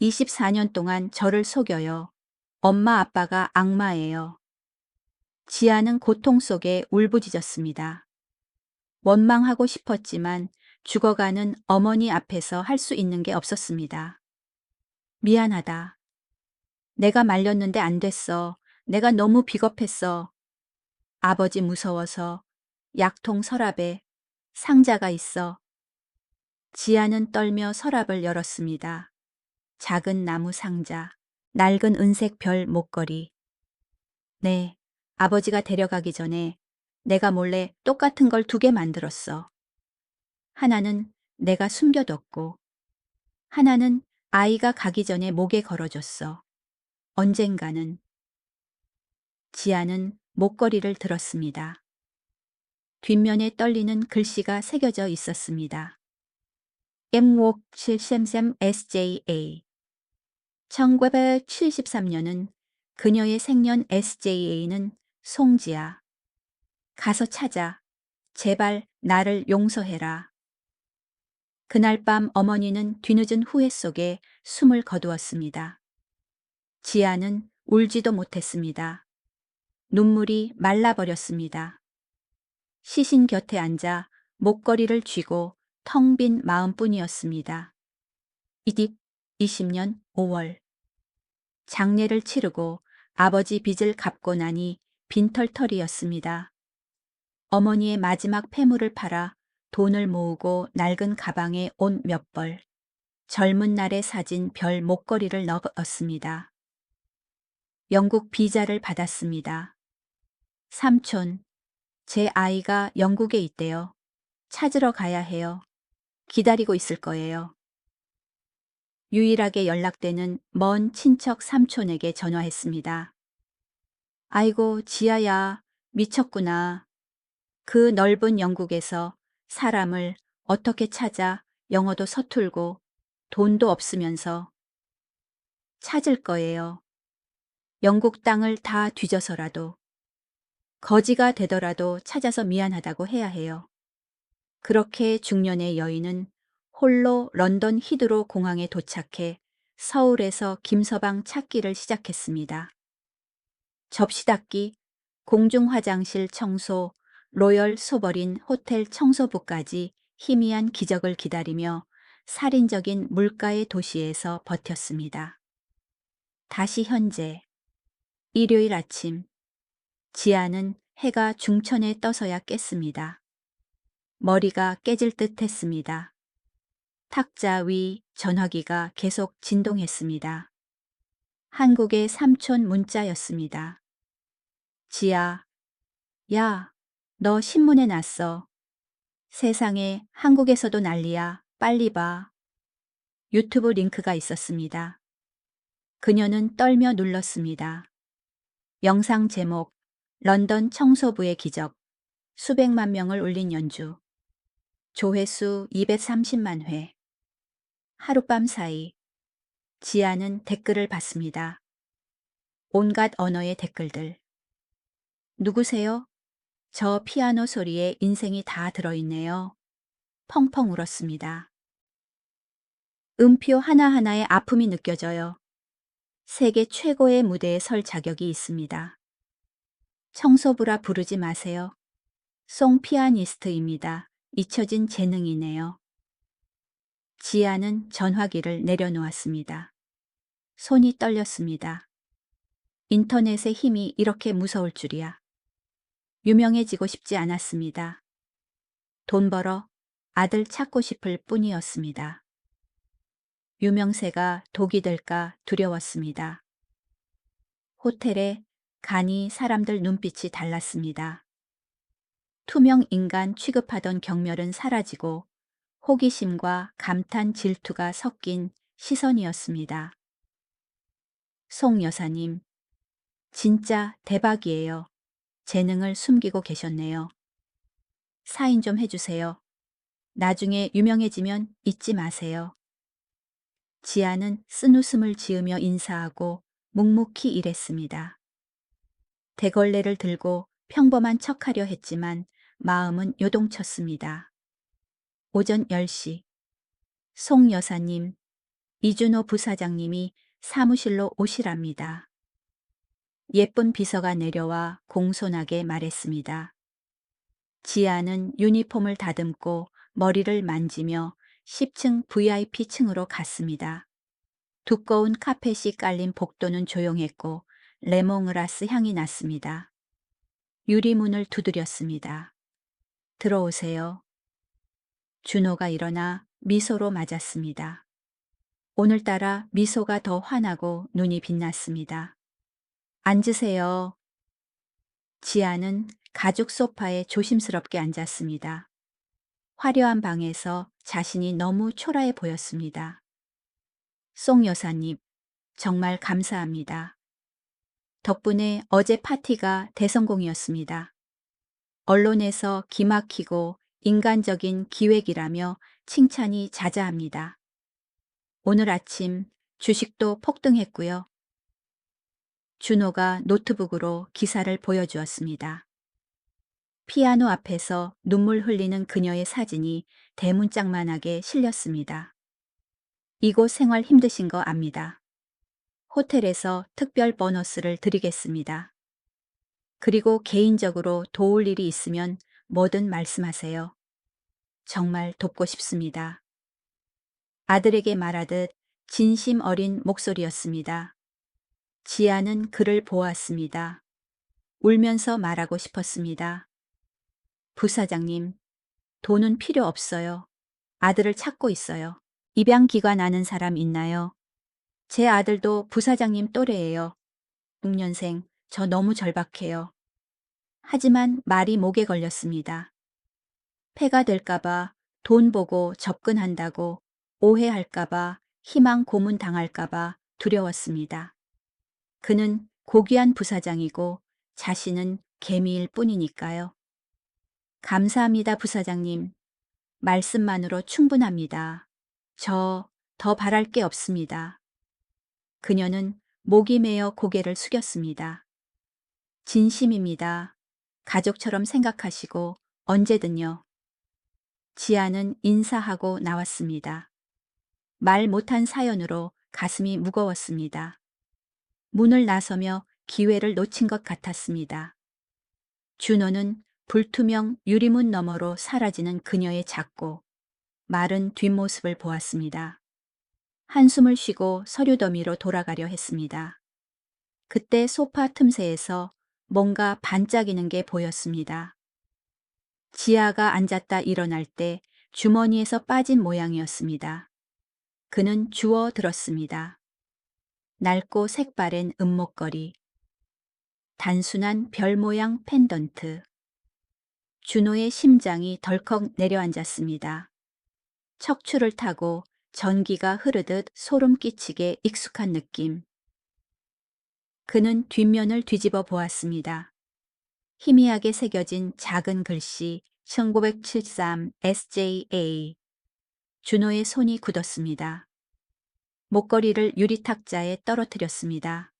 24년 동안 저를 속여요. 엄마 아빠가 악마예요. 지아는 고통 속에 울부짖었습니다. 원망하고 싶었지만 죽어가는 어머니 앞에서 할 수 있는 게 없었습니다. 미안하다. 내가 말렸는데 안 됐어. 내가 너무 비겁했어. 아버지 무서워서 약통 서랍에 상자가 있어. 지아는 떨며 서랍을 열었습니다. 작은 나무 상자, 낡은 은색 별 목걸이. 네, 아버지가 데려가기 전에 내가 몰래 똑같은 걸 2개 만들었어. 하나는 내가 숨겨뒀고, 하나는 아이가 가기 전에 목에 걸어줬어. 언젠가는. 지아는 목걸이를 들었습니다. 뒷면에 떨리는 글씨가 새겨져 있었습니다. 엠웍 7샘샘 SJA. 1973년은 그녀의 생년 SJA는 송지아. 가서 찾아. 제발 나를 용서해라. 그날 밤 어머니는 뒤늦은 후회 속에 숨을 거두었습니다. 지아는 울지도 못했습니다. 눈물이 말라버렸습니다. 시신 곁에 앉아 목걸이를 쥐고 텅 빈 마음뿐이었습니다. 이딕 20년 5월. 장례를 치르고 아버지 빚을 갚고 나니 빈털터리였습니다. 어머니의 마지막 폐물을 팔아 돈을 모으고 낡은 가방에 옷 몇 벌, 젊은 날의 사진 별 목걸이를 넣었습니다. 영국 비자를 받았습니다. 삼촌, 제 아이가 영국에 있대요. 찾으러 가야 해요. 기다리고 있을 거예요. 유일하게 연락되는 먼 친척 삼촌에게 전화했습니다. 아이고, 지아야, 미쳤구나. 그 넓은 영국에서 사람을 어떻게 찾아 영어도 서툴고 돈도 없으면서. 찾을 거예요. 영국 땅을 다 뒤져서라도. 거지가 되더라도 찾아서 미안하다고 해야 해요. 그렇게 중년의 여인은 홀로 런던 히드로 공항에 도착해 서울에서 김서방 찾기를 시작했습니다. 접시 닦기, 공중 화장실 청소, 로열 소버린 호텔 청소부까지 희미한 기적을 기다리며 살인적인 물가의 도시에서 버텼습니다. 다시 현재. 일요일 아침. 지아는 해가 중천에 떠서야 깼습니다. 머리가 깨질 듯 했습니다. 탁자 위 전화기가 계속 진동했습니다. 한국의 삼촌 문자였습니다. 지아, 야, 너 신문에 났어. 세상에 한국에서도 난리야. 빨리 봐. 유튜브 링크가 있었습니다. 그녀는 떨며 눌렀습니다. 영상 제목, 런던 청소부의 기적, 수백만 명을 울린 연주. 조회수 230만 회. 하룻밤 사이 지아는 댓글을 받습니다. 온갖 언어의 댓글들. 누구세요? 저 피아노 소리에 인생이 다 들어있네요. 펑펑 울었습니다. 음표 하나하나에 아픔이 느껴져요. 세계 최고의 무대에 설 자격이 있습니다. 청소부라 부르지 마세요. 송 피아니스트입니다. 잊혀진 재능이네요. 지아는 전화기를 내려놓았습니다. 손이 떨렸습니다. 인터넷의 힘이 이렇게 무서울 줄이야. 유명해지고 싶지 않았습니다. 돈 벌어 아들 찾고 싶을 뿐이었습니다. 유명세가 독이 될까 두려웠습니다. 호텔에 가니 사람들 눈빛이 달랐습니다. 투명 인간 취급하던 경멸은 사라지고 호기심과 감탄 질투가 섞인 시선이었습니다. 송 여사님, 진짜 대박이에요. 재능을 숨기고 계셨네요. 사인 좀 해주세요. 나중에 유명해지면 잊지 마세요. 지아는 쓴웃음을 지으며 인사하고 묵묵히 일했습니다. 대걸레를 들고 평범한 척하려 했지만 마음은 요동쳤습니다. 오전 10시. 송 여사님, 이준호 부사장님이 사무실로 오시랍니다. 예쁜 비서가 내려와 공손하게 말했습니다. 지아는 유니폼을 다듬고 머리를 만지며 10층 VIP층으로 갔습니다. 두꺼운 카펫이 깔린 복도는 조용했고 레몬그라스 향이 났습니다. 유리문을 두드렸습니다. 들어오세요. 준호가 일어나 미소로 맞았습니다. 오늘따라 미소가 더 환하고 눈이 빛났습니다. 앉으세요. 지아는 가죽 소파에 조심스럽게 앉았습니다. 화려한 방에서 자신이 너무 초라해 보였습니다. 송 여사님, 정말 감사합니다. 덕분에 어제 파티가 대성공이었습니다. 언론에서 기막히고 인간적인 기획이라며 칭찬이 자자합니다. 오늘 아침 주식도 폭등했고요. 준호가 노트북으로 기사를 보여주었습니다. 피아노 앞에서 눈물 흘리는 그녀의 사진이 대문짝만하게 실렸습니다. 이곳 생활 힘드신 거 압니다. 호텔에서 특별 보너스를 드리겠습니다. 그리고 개인적으로 도울 일이 있으면 뭐든 말씀하세요. 정말 돕고 싶습니다. 아들에게 말하듯 진심 어린 목소리였습니다. 지아는 그를 보았습니다. 울면서 말하고 싶었습니다. 부사장님, 돈은 필요 없어요. 아들을 찾고 있어요. 입양 기간 아는 사람 있나요? 제 아들도 부사장님 또래예요. 6년생, 저 너무 절박해요. 하지만 말이 목에 걸렸습니다. 폐가 될까봐 돈 보고 접근한다고 오해할까봐 희망 고문 당할까봐 두려웠습니다. 그는 고귀한 부사장이고 자신은 개미일 뿐이니까요. 감사합니다, 부사장님. 말씀만으로 충분합니다. 저 더 바랄 게 없습니다. 그녀는 목이 메어 고개를 숙였습니다. 진심입니다. 가족처럼 생각하시고 언제든요. 지아는 인사하고 나왔습니다. 말 못한 사연으로 가슴이 무거웠습니다. 문을 나서며 기회를 놓친 것 같았습니다. 준호는 불투명 유리문 너머로 사라지는 그녀의 작고 마른 뒷모습을 보았습니다. 한숨을 쉬고 서류 더미로 돌아가려 했습니다. 그때 소파 틈새에서 뭔가 반짝이는 게 보였습니다. 지아가 앉았다 일어날 때 주머니에서 빠진 모양이었습니다. 그는 주워 들었습니다. 낡고 색바랜 은목걸이, 단순한 별 모양 펜던트. 준호의 심장이 덜컥 내려앉았습니다. 척추를 타고 전기가 흐르듯 소름 끼치게 익숙한 느낌. 그는 뒷면을 뒤집어 보았습니다. 희미하게 새겨진 작은 글씨 1973 SJA. 준호의 손이 굳었습니다. 목걸이를 유리탁자에 떨어뜨렸습니다.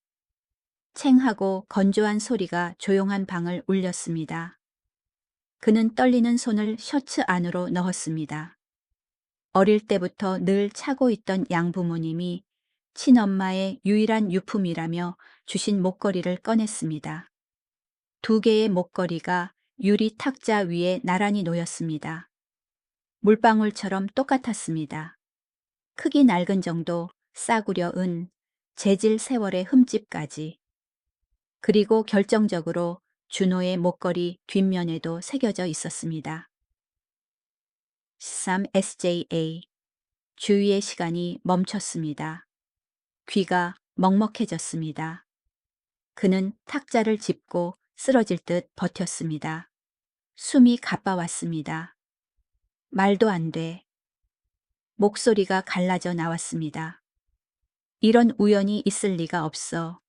챙하고 건조한 소리가 조용한 방을 울렸습니다. 그는 떨리는 손을 셔츠 안으로 넣었습니다. 어릴 때부터 늘 차고 있던 양부모님이 친엄마의 유일한 유품이라며 주신 목걸이를 꺼냈습니다. 2개의 목걸이가 유리 탁자 위에 나란히 놓였습니다. 물방울처럼 똑같았습니다. 크기 낡은 정도, 싸구려 은, 재질 세월의 흠집까지. 그리고 결정적으로 준호의 목걸이 뒷면에도 새겨져 있었습니다. 13 SJA. 주위의 시간이 멈췄습니다. 귀가 먹먹해졌습니다. 그는 탁자를 짚고 쓰러질 듯 버텼습니다. 숨이 가빠왔습니다. 말도 안 돼. 목소리가 갈라져 나왔습니다. 이런 우연이 있을 리가 없어.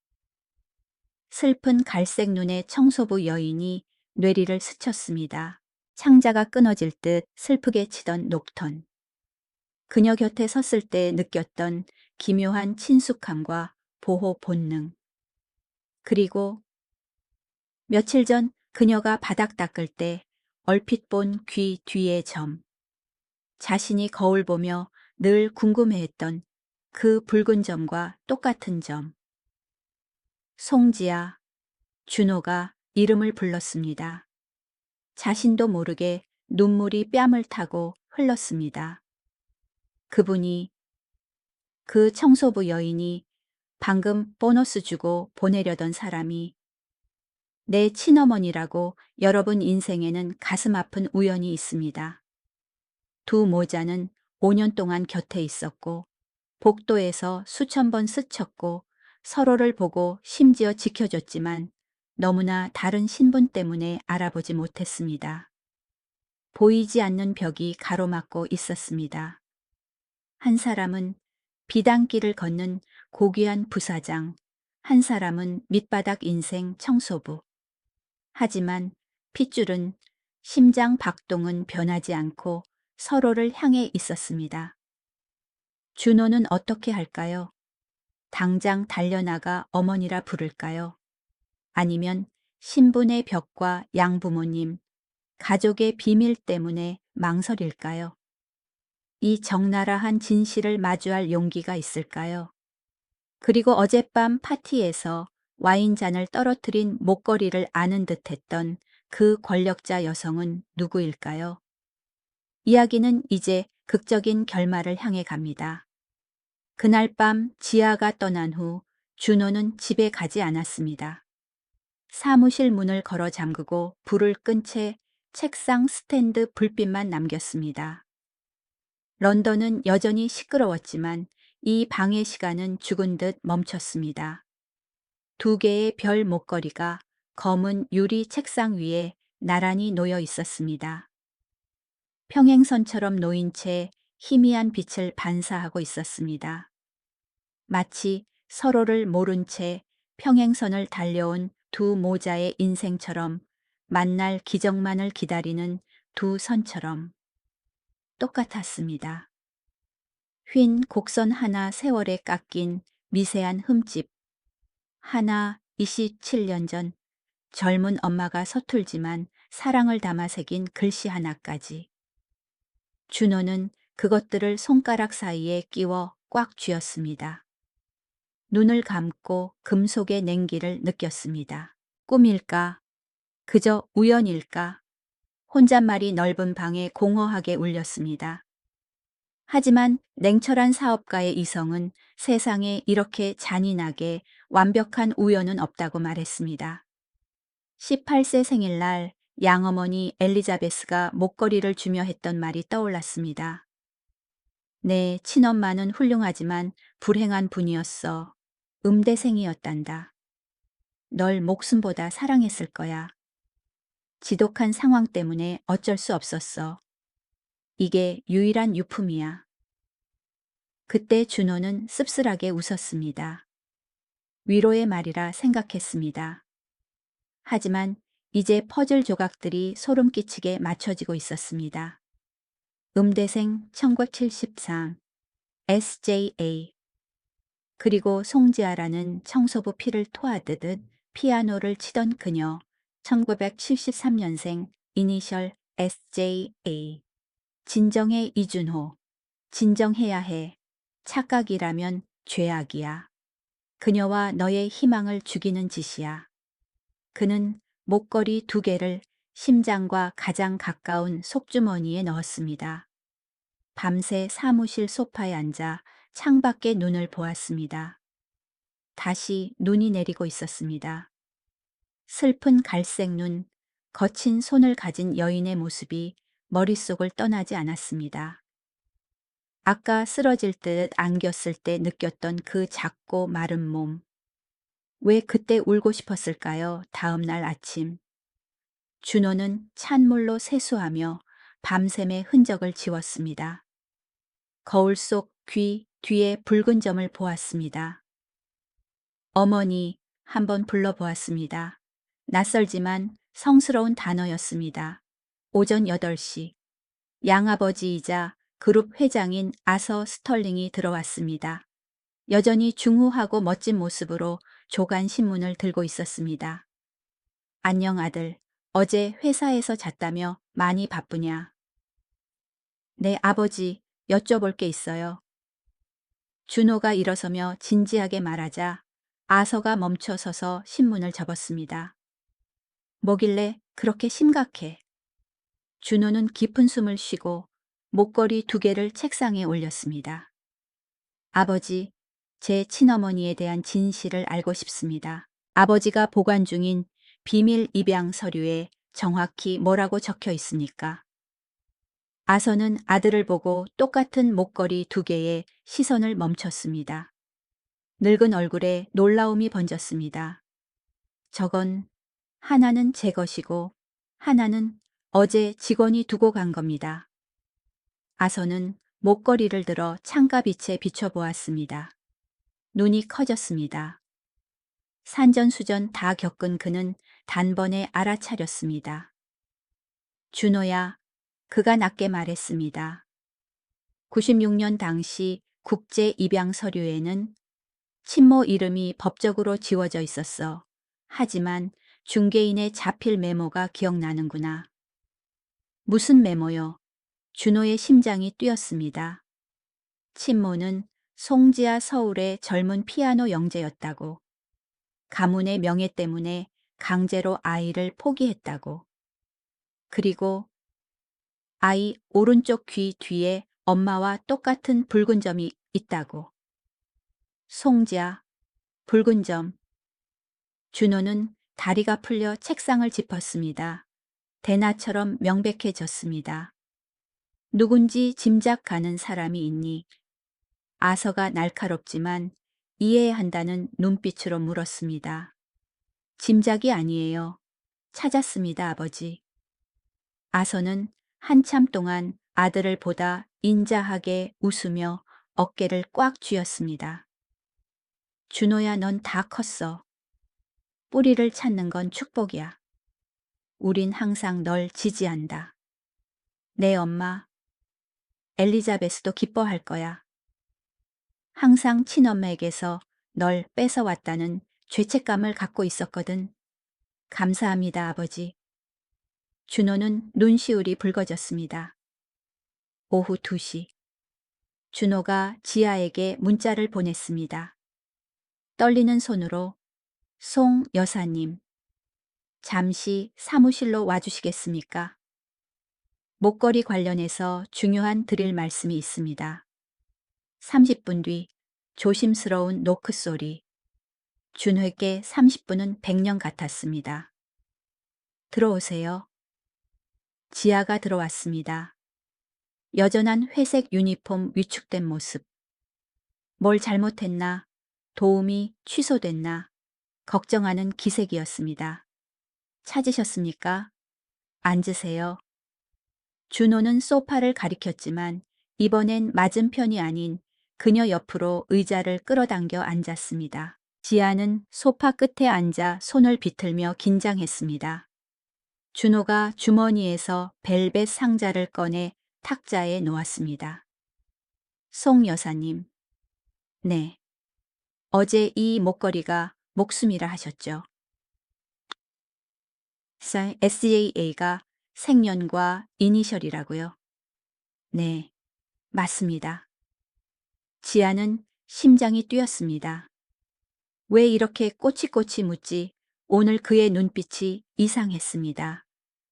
슬픈 갈색 눈의 청소부 여인이 뇌리를 스쳤습니다. 창자가 끊어질 듯 슬프게 치던 녹턴. 그녀 곁에 섰을 때 느꼈던 기묘한 친숙함과 보호 본능. 그리고 며칠 전 그녀가 바닥 닦을 때 얼핏 본 귀 뒤의 점. 자신이 거울 보며 늘 궁금해했던 그 붉은 점과 똑같은 점. 송지아, 준호가 이름을 불렀습니다. 자신도 모르게 눈물이 뺨을 타고 흘렀습니다. 그분이, 그 청소부 여인이 방금 보너스 주고 보내려던 사람이 내 친어머니라고 여러분 인생에는 가슴 아픈 우연이 있습니다. 두 모자는 5년 동안 곁에 있었고 복도에서 수천 번 스쳤고 서로를 보고 심지어 지켜줬지만 너무나 다른 신분 때문에 알아보지 못했습니다. 보이지 않는 벽이 가로막고 있었습니다. 한 사람은 비단길을 걷는 고귀한 부사장, 한 사람은 밑바닥 인생 청소부. 하지만 핏줄은, 심장 박동은 변하지 않고 서로를 향해 있었습니다. 준호는 어떻게 할까요? 당장 달려나가 어머니라 부를까요? 아니면 신분의 벽과 양부모님, 가족의 비밀 때문에 망설일까요? 이 적나라한 진실을 마주할 용기가 있을까요? 그리고 어젯밤 파티에서 와인잔을 떨어뜨린 목걸이를 아는 듯했던 그 권력자 여성은 누구일까요? 이야기는 이제 극적인 결말을 향해 갑니다. 그날 밤 지아가 떠난 후 준호는 집에 가지 않았습니다. 사무실 문을 걸어 잠그고 불을 끈 채 책상 스탠드 불빛만 남겼습니다. 런던은 여전히 시끄러웠지만 이 방의 시간은 죽은 듯 멈췄습니다. 두 개의 별 목걸이가 검은 유리 책상 위에 나란히 놓여 있었습니다. 평행선처럼 놓인 채 희미한 빛을 반사하고 있었습니다. 마치 서로를 모른 채 평행선을 달려온 두 모자의 인생처럼 만날 기적만을 기다리는 두 선처럼 똑같았습니다. 휜 곡선 하나 세월에 깎인 미세한 흠집. 하나 27년 전 젊은 엄마가 서툴지만 사랑을 담아 새긴 글씨 하나까지. 준호는 그것들을 손가락 사이에 끼워 꽉 쥐었습니다. 눈을 감고 금속의 냉기를 느꼈습니다. 꿈일까? 그저 우연일까? 혼잣말이 넓은 방에 공허하게 울렸습니다. 하지만 냉철한 사업가의 이성은 세상에 이렇게 잔인하게 완벽한 우연은 없다고 말했습니다. 18세 생일날 양어머니 엘리자베스가 목걸이를 주며 했던 말이 떠올랐습니다. 내 친엄마는 훌륭하지만 불행한 분이었어. 음대생이었단다. 널 목숨보다 사랑했을 거야. 지독한 상황 때문에 어쩔 수 없었어. 이게 유일한 유품이야. 그때 준호는 씁쓸하게 웃었습니다. 위로의 말이라 생각했습니다. 하지만 이제 퍼즐 조각들이 소름 끼치게 맞춰지고 있었습니다. 음대생 1973 SJA. 그리고 송지아라는 청소부 피를 토하듯 피아노를 치던 그녀 1973년생 이니셜 SJA. 진정해 이준호. 진정해야 해. 착각이라면 죄악이야. 그녀와 너의 희망을 죽이는 짓이야. 그는 목걸이 2개를 심장과 가장 가까운 속주머니에 넣었습니다. 밤새 사무실 소파에 앉아 창밖에 눈을 보았습니다. 다시 눈이 내리고 있었습니다. 슬픈 갈색 눈, 거친 손을 가진 여인의 모습이 머릿속을 떠나지 않았습니다. 아까 쓰러질 듯 안겼을 때 느꼈던 그 작고 마른 몸. 왜 그때 울고 싶었을까요? 다음 날 아침. 준호는 찬물로 세수하며 밤샘의 흔적을 지웠습니다. 거울 속 귀 뒤에 붉은 점을 보았습니다. 어머니 한번 불러보았습니다. 낯설지만 성스러운 단어였습니다. 오전 8시 양아버지이자 그룹 회장인 아서 스털링이 들어왔습니다. 여전히 중후하고 멋진 모습으로 조간 신문을 들고 있었습니다. 안녕 아들. 어제 회사에서 잤다며 많이 바쁘냐? 네 아버지, 여쭤볼 게 있어요. 준호가 일어서며 진지하게 말하자 아서가 멈춰 서서 신문을 접었습니다. 뭐길래 그렇게 심각해? 준호는 깊은 숨을 쉬고 목걸이 2개를 책상에 올렸습니다. 아버지, 제 친어머니에 대한 진실을 알고 싶습니다. 아버지가 보관 중인 비밀 입양 서류에 정확히 뭐라고 적혀 있습니까? 아서는 아들을 보고 똑같은 목걸이 2개에 시선을 멈췄습니다. 늙은 얼굴에 놀라움이 번졌습니다. 저건 하나는 제 것이고 하나는 어제 직원이 두고 간 겁니다. 아서는 목걸이를 들어 창가빛에 비춰보았습니다. 눈이 커졌습니다. 산전수전 다 겪은 그는 단번에 알아차렸습니다. 준호야, 그가 낮게 말했습니다. 96년 당시 국제 입양 서류에는 친모 이름이 법적으로 지워져 있었어. 하지만 중개인의 자필 메모가 기억나는구나. 무슨 메모요? 준호의 심장이 뛰었습니다. 친모는 송지아 서울의 젊은 피아노 영재였다고. 가문의 명예 때문에 강제로 아이를 포기했다고. 그리고 아이 오른쪽 귀 뒤에 엄마와 똑같은 붉은 점이 있다고. 송지아, 붉은 점. 준호는 다리가 풀려 책상을 짚었습니다. 대나처럼 명백해졌습니다. 누군지 짐작 가는 사람이 있니? 아서가 날카롭지만 이해해야 한다는 눈빛으로 물었습니다. 짐작이 아니에요. 찾았습니다, 아버지. 아서는 한참 동안 아들을 보다 인자하게 웃으며 어깨를 꽉 쥐었습니다. 준호야, 넌 다 컸어. 뿌리를 찾는 건 축복이야. 우린 항상 널 지지한다. 내 엄마, 엘리자베스도 기뻐할 거야. 항상 친엄마에게서 널 뺏어왔다는 죄책감을 갖고 있었거든. 감사합니다, 아버지. 준호는 눈시울이 붉어졌습니다. 오후 2시. 준호가 지아에게 문자를 보냈습니다. 떨리는 손으로 송 여사님, 잠시 사무실로 와주시겠습니까? 목걸이 관련해서 중요한 드릴 말씀이 있습니다. 30분 뒤 조심스러운 노크 소리. 준호에게 30분은 100년 같았습니다. 들어오세요. 지아가 들어왔습니다. 여전한 회색 유니폼 위축된 모습. 뭘 잘못했나? 도움이 취소됐나? 걱정하는 기색이었습니다. 찾으셨습니까? 앉으세요. 준호는 소파를 가리켰지만 이번엔 맞은편이 아닌 그녀 옆으로 의자를 끌어당겨 앉았습니다. 지아는 소파 끝에 앉아 손을 비틀며 긴장했습니다. 준호가 주머니에서 벨벳 상자를 꺼내 탁자에 놓았습니다. 송 여사님. 네. 어제 이 목걸이가 목숨이라 하셨죠. SAA가 생년과 이니셜이라고요. 네, 맞습니다. 지아는 심장이 뛰었습니다. 왜 이렇게 꼬치꼬치 묻지? 오늘 그의 눈빛이 이상했습니다.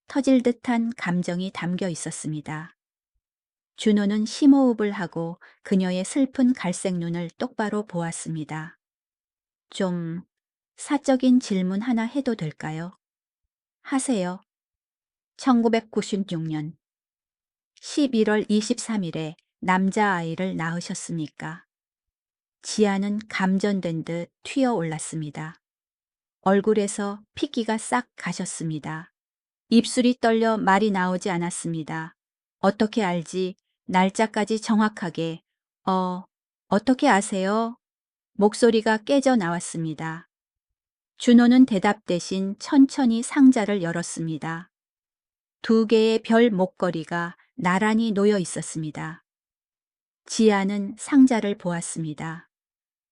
터질 듯한 감정이 담겨 있었습니다. 준호는 심호흡을 하고 그녀의 슬픈 갈색 눈을 똑바로 보았습니다. 좀 사적인 질문 하나 해도 될까요? 하세요. 1996년 11월 23일에 남자아이를 낳으셨습니까? 지아는 감전된 듯 튀어 올랐습니다. 얼굴에서 핏기가 싹 가셨습니다. 입술이 떨려 말이 나오지 않았습니다. 어떻게 알지? 날짜까지 정확하게 어, 어떻게 아세요? 목소리가 깨져 나왔습니다. 준호는 대답 대신 천천히 상자를 열었습니다. 두 개의 별 목걸이가 나란히 놓여 있었습니다. 지아는 상자를 보았습니다.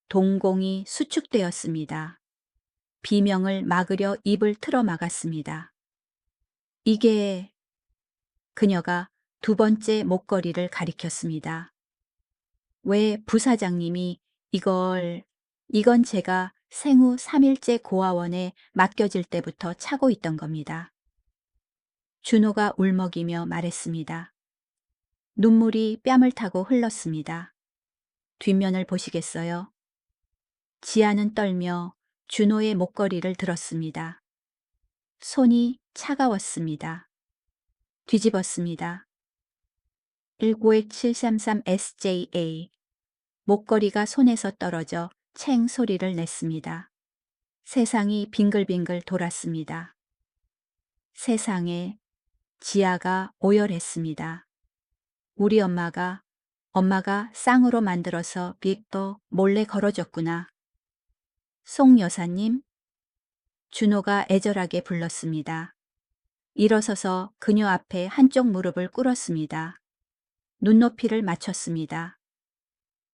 동공이 수축되었습니다. 비명을 막으려 입을 틀어 막았습니다. 이게... 그녀가 두 번째 목걸이를 가리켰습니다. 왜 부사장님이 이건 제가 생후 3일째 고아원에 맡겨질 때부터 차고 있던 겁니다. 준호가 울먹이며 말했습니다. 눈물이 뺨을 타고 흘렀습니다. 뒷면을 보시겠어요? 지아는 떨며 준호의 목걸이를 들었습니다. 손이 차가웠습니다. 뒤집었습니다. 191733SJA. 목걸이가 손에서 떨어져 챙 소리를 냈습니다. 세상이 빙글빙글 돌았습니다. 세상에 지아가 오열했습니다. 우리 엄마가 쌍으로 만들어서 빅도 몰래 걸어줬구나. 송 여사님? 준호가 애절하게 불렀습니다. 일어서서 그녀 앞에 한쪽 무릎을 꿇었습니다. 눈높이를 맞췄습니다.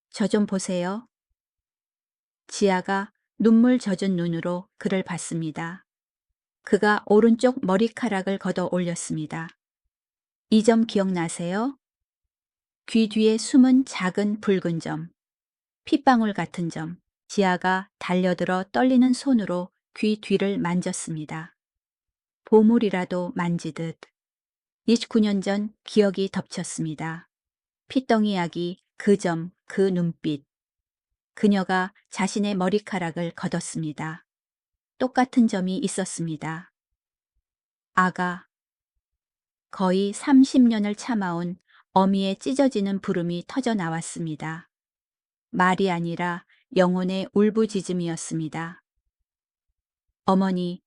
저 좀 보세요. 지아가 눈물 젖은 눈으로 그를 봤습니다. 그가 오른쪽 머리카락을 걷어 올렸습니다. 이 점 기억나세요? 귀 뒤에 숨은 작은 붉은 점, 핏방울 같은 점. 지아가 달려들어 떨리는 손으로 귀 뒤를 만졌습니다. 보물이라도 만지듯. 29년 전 기억이 덮쳤습니다. 핏덩이약이 그 점, 그 눈빛. 그녀가 자신의 머리카락을 걷었습니다. 똑같은 점이 있었습니다. 아가. 거의 30년을 참아온 어미의 찢어지는 부름이 터져 나왔습니다. 말이 아니라 영혼의 울부짖음이었습니다. 어머니,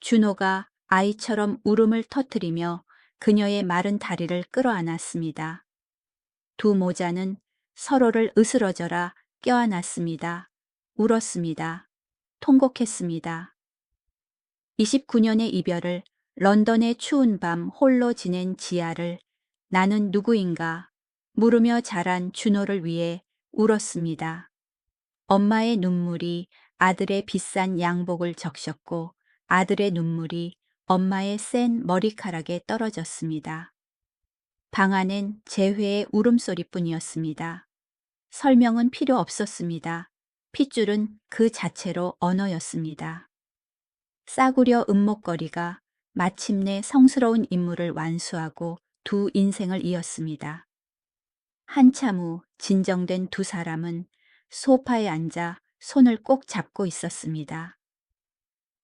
준호가 아이처럼 울음을 터뜨리며 그녀의 마른 다리를 끌어안았습니다. 두 모자는 서로를 으스러져라 껴안았습니다. 울었습니다. 통곡했습니다. 29년의 이별을 런던의 추운 밤 홀로 지낸 지아를 나는 누구인가 물으며 자란 준호를 위해 울었습니다. 엄마의 눈물이 아들의 비싼 양복을 적셨고 아들의 눈물이 엄마의 센 머리카락에 떨어졌습니다. 방 안엔 재회의 울음소리뿐이었습니다. 설명은 필요 없었습니다. 핏줄은 그 자체로 언어였습니다. 싸구려 은목걸이가 마침내 성스러운 임무를 완수하고 두 인생을 이었습니다. 한참 후 진정된 두 사람은 소파에 앉아 손을 꼭 잡고 있었습니다.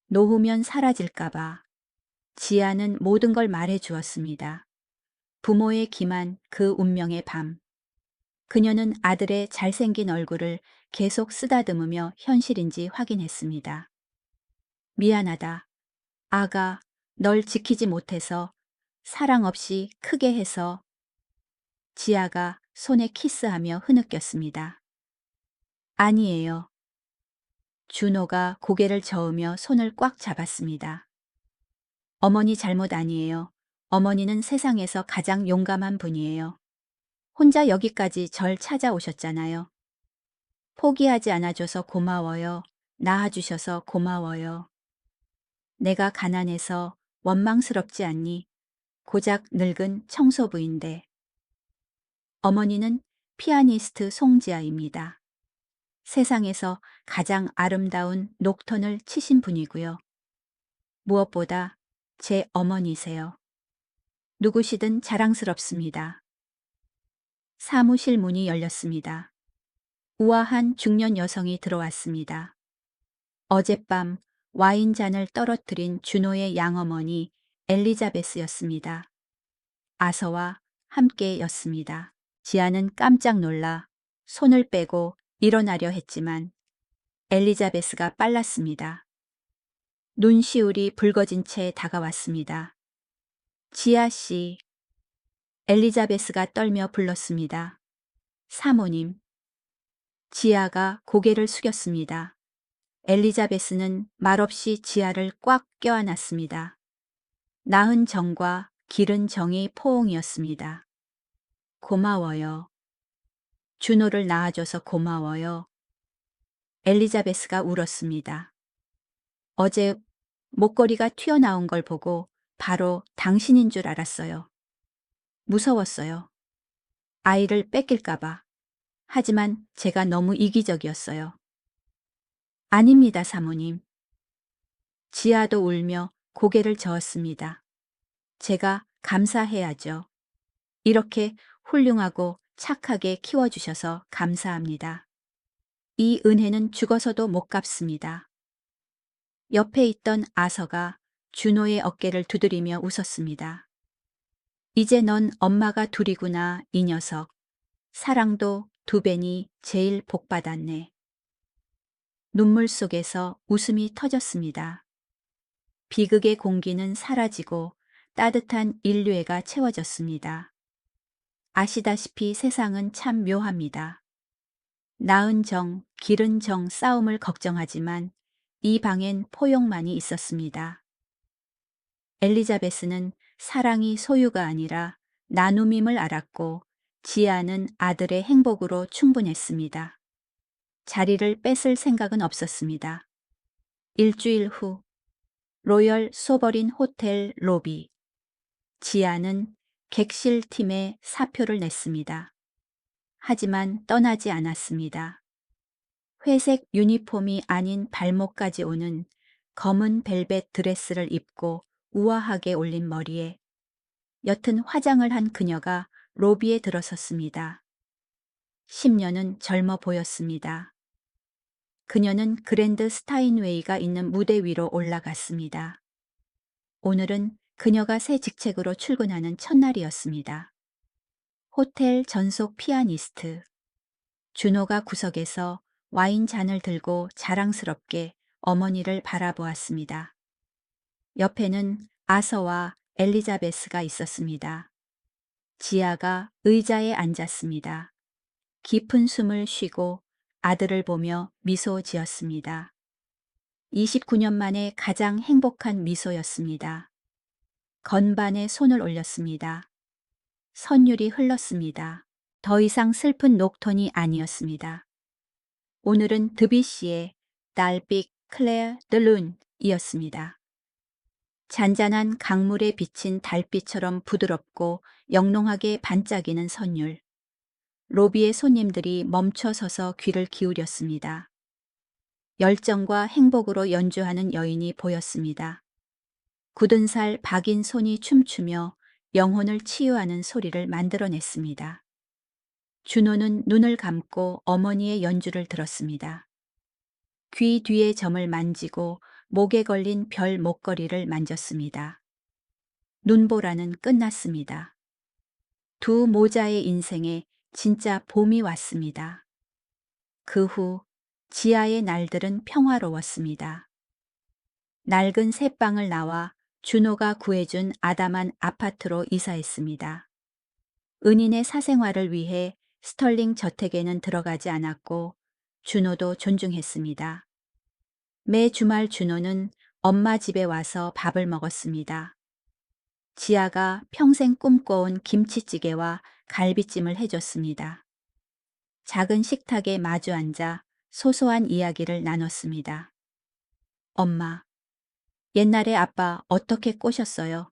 놓으면 사라질까봐 지아는 모든 걸 말해 주었습니다. 부모의 기만 그 운명의 밤. 그녀는 아들의 잘생긴 얼굴을 계속 쓰다듬으며 현실인지 확인했습니다. 미안하다. 아가, 널 지키지 못해서, 사랑 없이 크게 해서. 지아가 손에 키스하며 흐느꼈습니다. 아니에요. 준호가 고개를 저으며 손을 꽉 잡았습니다. 어머니 잘못 아니에요. 어머니는 세상에서 가장 용감한 분이에요. 혼자 여기까지 절 찾아오셨잖아요. 포기하지 않아줘서 고마워요. 낳아주셔서 고마워요. 내가 가난해서 원망스럽지 않니? 고작 늙은 청소부인데. 어머니는 피아니스트 송지아입니다. 세상에서 가장 아름다운 녹턴을 치신 분이고요. 무엇보다 제 어머니세요. 누구시든 자랑스럽습니다. 사무실 문이 열렸습니다. 우아한 중년 여성이 들어왔습니다. 어젯밤 와인잔을 떨어뜨린 준호의 양어머니 엘리자베스였습니다. 아서와 함께였습니다. 지아는 깜짝 놀라 손을 빼고 일어나려 했지만 엘리자베스가 빨랐습니다. 눈시울이 붉어진 채 다가왔습니다. 지아 씨. 엘리자베스가 떨며 불렀습니다. 사모님. 지아가 고개를 숙였습니다. 엘리자베스는 말없이 지아를 꽉 껴안았습니다. 낳은 정과 기른 정이 포옹이었습니다. 고마워요. 준호를 낳아줘서 고마워요. 엘리자베스가 울었습니다. 어제 목걸이가 튀어나온 걸 보고 바로 당신인 줄 알았어요. 무서웠어요. 아이를 뺏길까봐. 하지만 제가 너무 이기적이었어요. 아닙니다, 사모님. 지아도 울며 고개를 저었습니다. 제가 감사해야죠. 이렇게 훌륭하고 착하게 키워주셔서 감사합니다. 이 은혜는 죽어서도 못 갚습니다. 옆에 있던 아서가 준호의 어깨를 두드리며 웃었습니다. 이제 넌 엄마가 둘이구나, 이 녀석. 사랑도 두 배니 제일 복받았네. 눈물 속에서 웃음이 터졌습니다. 비극의 공기는 사라지고 따뜻한 인류애가 채워졌습니다. 아시다시피 세상은 참 묘합니다. 낳은 정, 기른 정 싸움을 걱정하지만 이 방엔 포용만이 있었습니다. 엘리자베스는 사랑이 소유가 아니라 나눔임을 알았고 지아는 아들의 행복으로 충분했습니다. 자리를 뺏을 생각은 없었습니다. 일주일 후 로열 소버린 호텔 로비. 지아는 객실 팀에 사표를 냈습니다. 하지만 떠나지 않았습니다. 회색 유니폼이 아닌 발목까지 오는 검은 벨벳 드레스를 입고 우아하게 올린 머리에 옅은 화장을 한 그녀가 로비에 들어섰습니다. 10년은 젊어 보였습니다. 그녀는 그랜드 스타인웨이가 있는 무대 위로 올라갔습니다. 오늘은 그녀가 새 직책으로 출근하는 첫날이었습니다. 호텔 전속 피아니스트. 준호가 구석에서 와인 잔을 들고 자랑스럽게 어머니를 바라보았습니다. 옆에는 아서와 엘리자베스가 있었습니다. 지아가 의자에 앉았습니다. 깊은 숨을 쉬고 아들을 보며 미소 지었습니다. 29년 만에 가장 행복한 미소였습니다. 건반에 손을 올렸습니다. 선율이 흘렀습니다. 더 이상 슬픈 녹톤이 아니었습니다. 오늘은 드뷔시의 달빛 클레어 드 룬이었습니다. 잔잔한 강물에 비친 달빛처럼 부드럽고 영롱하게 반짝이는 선율. 로비의 손님들이 멈춰 서서 귀를 기울였습니다. 열정과 행복으로 연주하는 여인이 보였습니다. 굳은 살 박인 손이 춤추며 영혼을 치유하는 소리를 만들어냈습니다. 준호는 눈을 감고 어머니의 연주를 들었습니다. 귀 뒤의 점을 만지고 목에 걸린 별 목걸이를 만졌습니다. 눈보라는 끝났습니다. 두 모자의 인생에 진짜 봄이 왔습니다. 그 후 지아의 날들은 평화로웠습니다. 낡은 새방을 나와 준호가 구해준 아담한 아파트로 이사했습니다. 은인의 사생활을 위해 스털링 저택에는 들어가지 않았고 준호도 존중했습니다. 매 주말 준호는 엄마 집에 와서 밥을 먹었습니다. 지아가 평생 꿈꿔온 김치찌개와 갈비찜을 해줬습니다. 작은 식탁에 마주 앉아 소소한 이야기를 나눴습니다. 엄마, 옛날에 아빠 어떻게 꼬셨어요?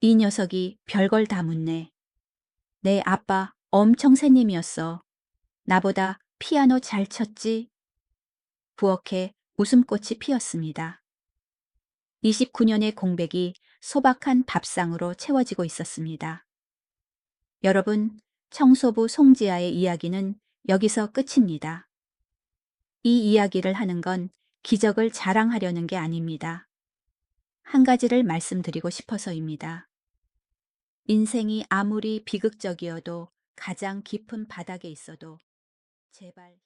이 녀석이 별걸 다 묻네. 내 아빠 엄청 새님이었어. 나보다 피아노 잘 쳤지? 부엌에 웃음꽃이 피었습니다. 29년의 공백이 소박한 밥상으로 채워지고 있었습니다. 여러분, 청소부 송지아의 이야기는 여기서 끝입니다. 이 이야기를 하는 건 기적을 자랑하려는 게 아닙니다. 한 가지를 말씀드리고 싶어서입니다. 인생이 아무리 비극적이어도 가장 깊은 바닥에 있어도 제발